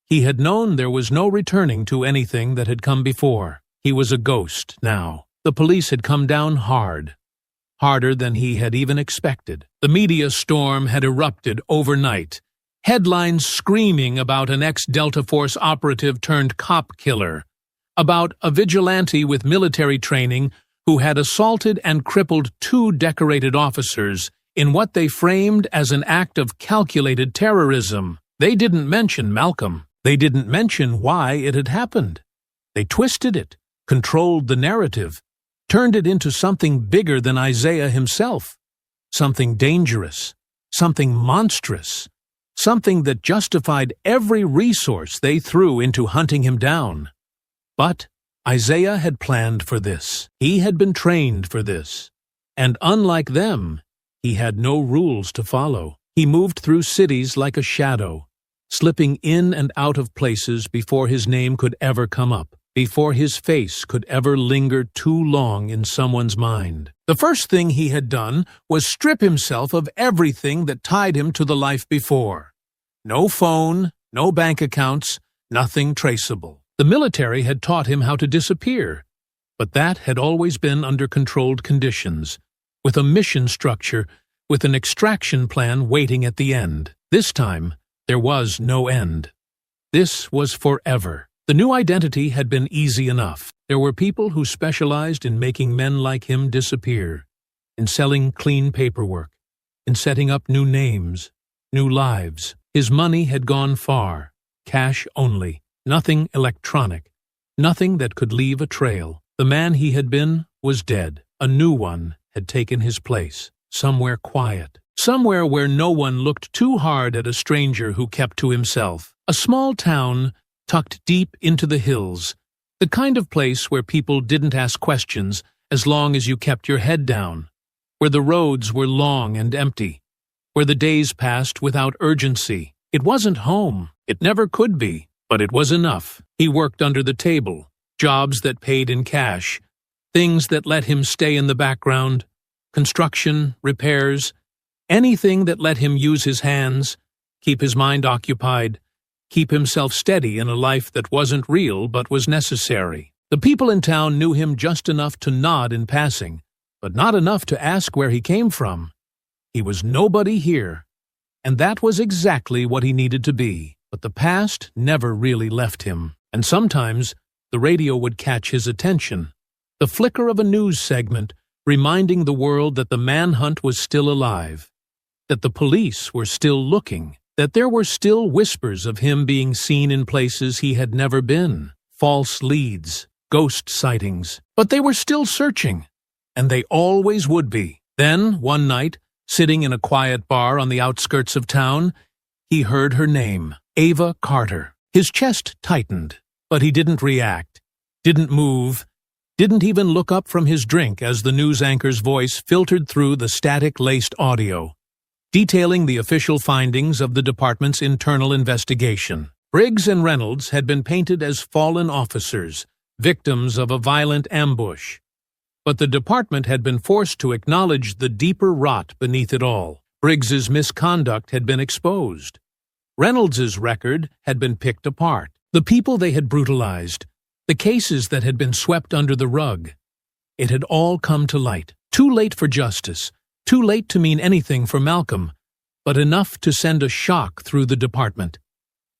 he had known there was no returning to anything that had come before. He was a ghost now. The police had come down hard, harder than he had even expected. The media storm had erupted overnight, headlines screaming about an ex-Delta Force operative turned cop killer, about a vigilante with military training who had assaulted and crippled 2 decorated officers in what they framed as an act of calculated terrorism. They didn't mention Malcolm. They didn't mention why it had happened. They twisted it, controlled the narrative, turned it into something bigger than Isaiah himself, something dangerous, something monstrous, something that justified every resource they threw into hunting him down. But Isaiah had planned for this. He had been trained for this. And unlike them, he had no rules to follow. He moved through cities like a shadow, slipping in and out of places before his name could ever come up, before his face could ever linger too long in someone's mind. The first thing he had done was strip himself of everything that tied him to the life before. No phone, no bank accounts, nothing traceable. The military had taught him how to disappear, but that had always been under controlled conditions, with a mission structure, with an extraction plan waiting at the end. This time, there was no end. This was forever. The new identity had been easy enough. There were people who specialized in making men like him disappear, in selling clean paperwork, in setting up new names, new lives. His money had gone far, cash only, nothing electronic, nothing that could leave a trail. The man he had been was dead. A new one had taken his place, somewhere quiet, somewhere where no one looked too hard at a stranger who kept to himself. A small town tucked deep into the hills, the kind of place where people didn't ask questions as long as you kept your head down, where the roads were long and empty, where the days passed without urgency. It wasn't home. It never could be, but it was enough. He worked under the table, jobs that paid in cash, things that let him stay in the background, construction, repairs, anything that let him use his hands, keep his mind occupied, keep himself steady in a life that wasn't real but was necessary. The people in town knew him just enough to nod in passing, but not enough to ask where he came from. He was nobody here, and that was exactly what he needed to be. But the past never really left him, and sometimes the radio would catch his attention. The flicker of a news segment reminding the world that the manhunt was still alive, that the police were still looking, that there were still whispers of him being seen in places he had never been, false leads, ghost sightings. But they were still searching, and they always would be. Then, one night, sitting in a quiet bar on the outskirts of town, he heard her name, Ava Carter. His chest tightened, but he didn't react, didn't move, didn't even look up from his drink as the news anchor's voice filtered through the static-laced audio, detailing the official findings of the department's internal investigation. Briggs and Reynolds had been painted as fallen officers, victims of a violent ambush. But the department had been forced to acknowledge the deeper rot beneath it all. Briggs's misconduct had been exposed. Reynolds's record had been picked apart. The people they had brutalized, the cases that had been swept under the rug. It had all come to light. Too late for justice, too late to mean anything for Malcolm, but enough to send a shock through the department.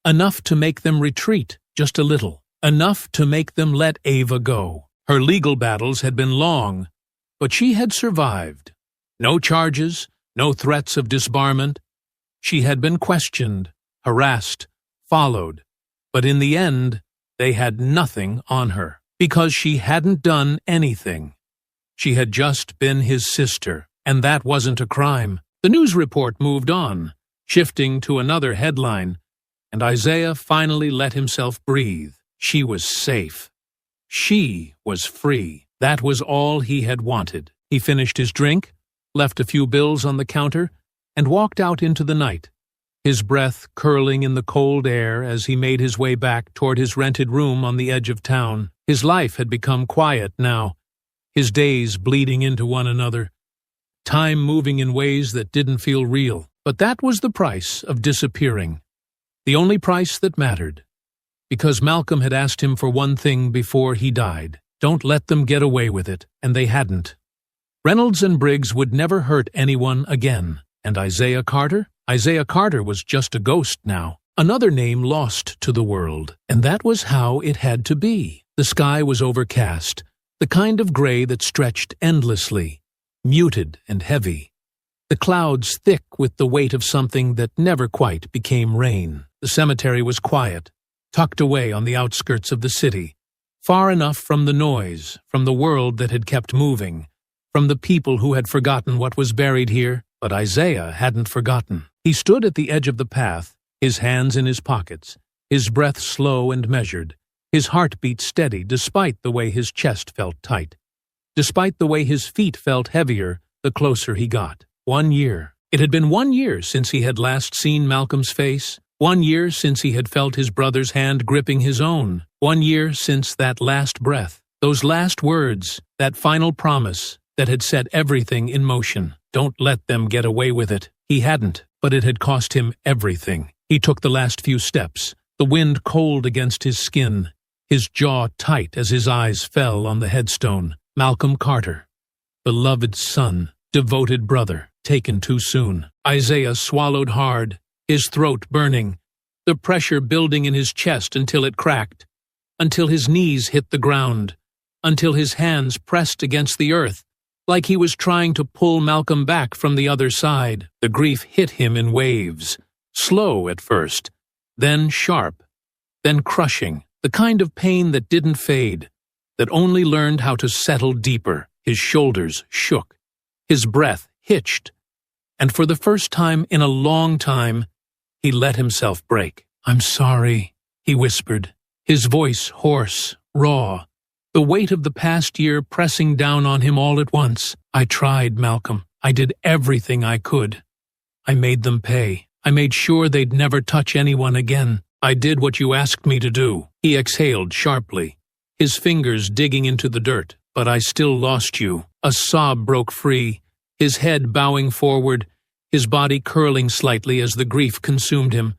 Enough to make them retreat just a little. Enough to make them let Ava go. Her legal battles had been long, but she had survived. No charges, no threats of disbarment. She had been questioned, harassed, followed, but in the end, they had nothing on her, because she hadn't done anything. She had just been his sister, and that wasn't a crime. The news report moved on, shifting to another headline, and Isaiah finally let himself breathe. She was safe. She was free. That was all he had wanted. He finished his drink, left a few bills on the counter, and walked out into the night, his breath curling in the cold air as he made his way back toward his rented room on the edge of town. His life had become quiet now, his days bleeding into one another, time moving in ways that didn't feel real. But that was the price of disappearing, the only price that mattered, because Malcolm had asked him for one thing before he died. Don't let them get away with it, and they hadn't. Reynolds and Briggs would never hurt anyone again. And Isaiah Carter? Isaiah Carter was just a ghost now, another name lost to the world. And that was how it had to be. The sky was overcast, the kind of gray that stretched endlessly, muted and heavy. The clouds thick with the weight of something that never quite became rain. The cemetery was quiet, tucked away on the outskirts of the city, far enough from the noise, from the world that had kept moving, from the people who had forgotten what was buried here. But Isaiah hadn't forgotten. He stood at the edge of the path, his hands in his pockets, his breath slow and measured, his heartbeat steady despite the way his chest felt tight, despite the way his feet felt heavier the closer he got. 1 year. It had been 1 year since he had last seen Malcolm's face, 1 year since he had felt his brother's hand gripping his own, 1 year since that last breath, those last words, that final promise that had set everything in motion. Don't let them get away with it. He hadn't, but it had cost him everything. He took the last few steps, the wind cold against his skin, his jaw tight as his eyes fell on the headstone. Malcolm Carter, beloved son, devoted brother, taken too soon. Isaiah swallowed hard, his throat burning, the pressure building in his chest until it cracked. until his knees hit the ground, until his hands pressed against the earth, like he was trying to pull Malcolm back from the other side. The grief hit him in waves, slow at first, then sharp, then crushing, the kind of pain that didn't fade, that only learned how to settle deeper. His shoulders shook, his breath hitched, and for the first time in a long time, he let himself break. "I'm sorry," he whispered, his voice hoarse, raw, the weight of the past year pressing down on him all at once. "I tried, Malcolm. I did everything I could. I made them pay. I made sure they'd never touch anyone again. I did what you asked me to do." He exhaled sharply, his fingers digging into the dirt. "But I still lost you." A sob broke free, his head bowing forward, his body curling slightly as the grief consumed him,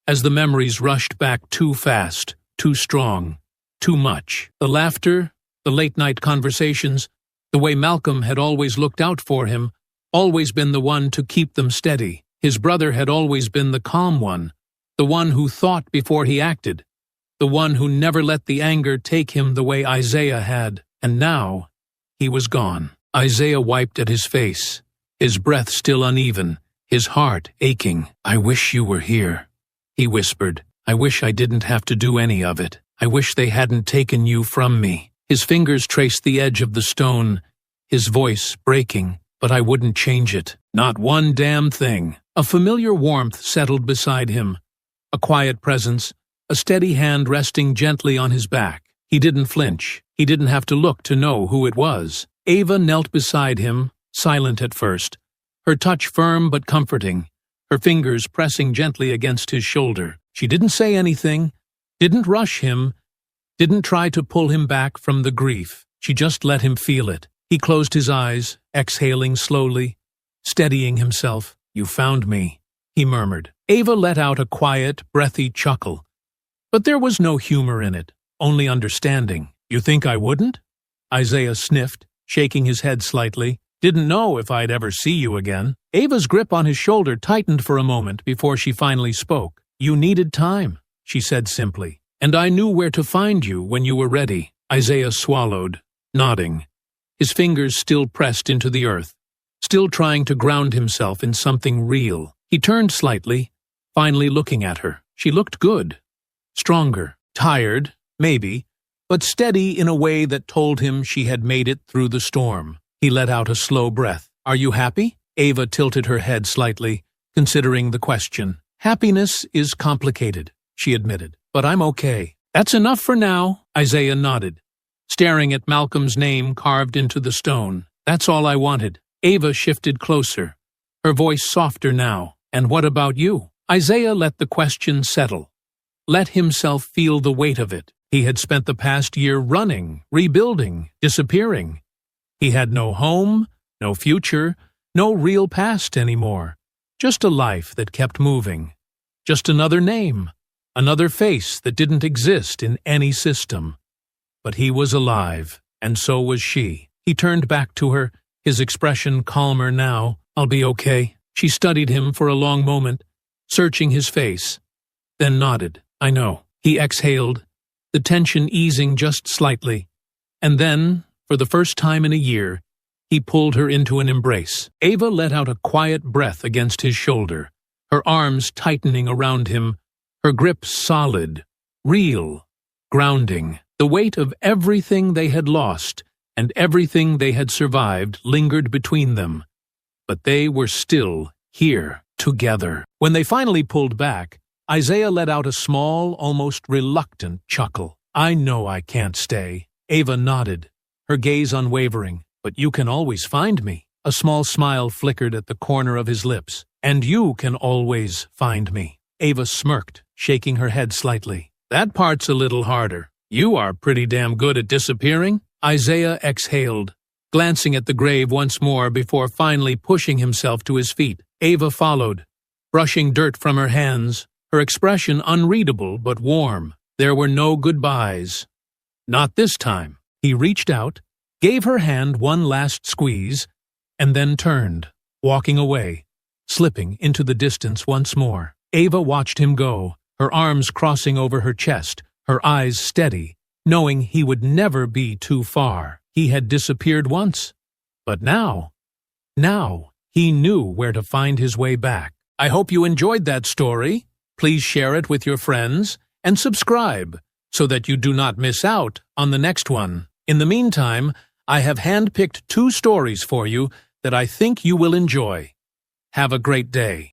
as the memories rushed back too fast, too strong, too much. The laughter, the late-night conversations, the way Malcolm had always looked out for him, always been the one to keep them steady. His brother had always been the calm one, the one who thought before he acted, the one who never let the anger take him the way Isaiah had. And now, he was gone. Isaiah wiped at his face, his breath still uneven, his heart aching. "I wish you were here," he whispered. "I wish I didn't have to do any of it. I wish they hadn't taken you from me." His fingers traced the edge of the stone, his voice breaking, "But I wouldn't change it. Not one damn thing." A familiar warmth settled beside him, a quiet presence, a steady hand resting gently on his back. He didn't flinch. He didn't have to look to know who it was. Ava knelt beside him, silent at first, her touch firm but comforting, her fingers pressing gently against his shoulder. She didn't say anything, didn't rush him, didn't try to pull him back from the grief. She just let him feel it. He closed his eyes, exhaling slowly, steadying himself. "You found me," he murmured. Ava let out a quiet, breathy chuckle, but there was no humor in it, only understanding. "You think I wouldn't?" Isaiah sniffed, shaking his head slightly. "Didn't know if I'd ever see you again." Ava's grip on his shoulder tightened for a moment before she finally spoke. "You needed time," she said simply, "and I knew where to find you when you were ready." Isaiah swallowed, nodding, his fingers still pressed into the earth, still trying to ground himself in something real. He turned slightly, finally looking at her. She looked good, stronger, tired, maybe, but steady in a way that told him she had made it through the storm. He let out a slow breath. "Are you happy?" Ava tilted her head slightly, considering the question. "Happiness is complicated," she admitted, "but I'm okay." "That's enough for now," Isaiah nodded, staring at Malcolm's name carved into the stone. "That's all I wanted." Ava shifted closer, her voice softer now. "And what about you?" Isaiah let the question settle, let himself feel the weight of it. He had spent the past year running, rebuilding, disappearing. He had no home, no future, no real past anymore. Just a life that kept moving. Just another name, another face that didn't exist in any system. But he was alive, and so was she. He turned back to her, his expression calmer now. "I'll be okay." She studied him for a long moment, searching his face, then nodded. "I know." He exhaled, the tension easing just slightly, and then, for the first time in a year, he pulled her into an embrace. Ava let out a quiet breath against his shoulder, her arms tightening around him, her grip solid, real, grounding. The weight of everything they had lost and everything they had survived lingered between them, but they were still here, together. When they finally pulled back, Isaiah let out a small, almost reluctant chuckle. "I know I can't stay." Ava nodded, her gaze unwavering. "But you can always find me." A small smile flickered at the corner of his lips. "And you can always find me." Ava smirked, shaking her head slightly. "That part's a little harder. You are pretty damn good at disappearing." Isaiah exhaled, glancing at the grave once more before finally pushing himself to his feet. Ava followed, brushing dirt from her hands, her expression unreadable but warm. There were no goodbyes. Not this time. He reached out, gave her hand one last squeeze, and then turned, walking away, slipping into the distance once more. Ava watched him go, her arms crossing over her chest, her eyes steady, knowing he would never be too far. He had disappeared once, but now he knew where to find his way back. I hope you enjoyed that story. Please share it with your friends and subscribe so that you do not miss out on the next one. In the meantime, I have handpicked 2 stories for you that I think you will enjoy. Have a great day.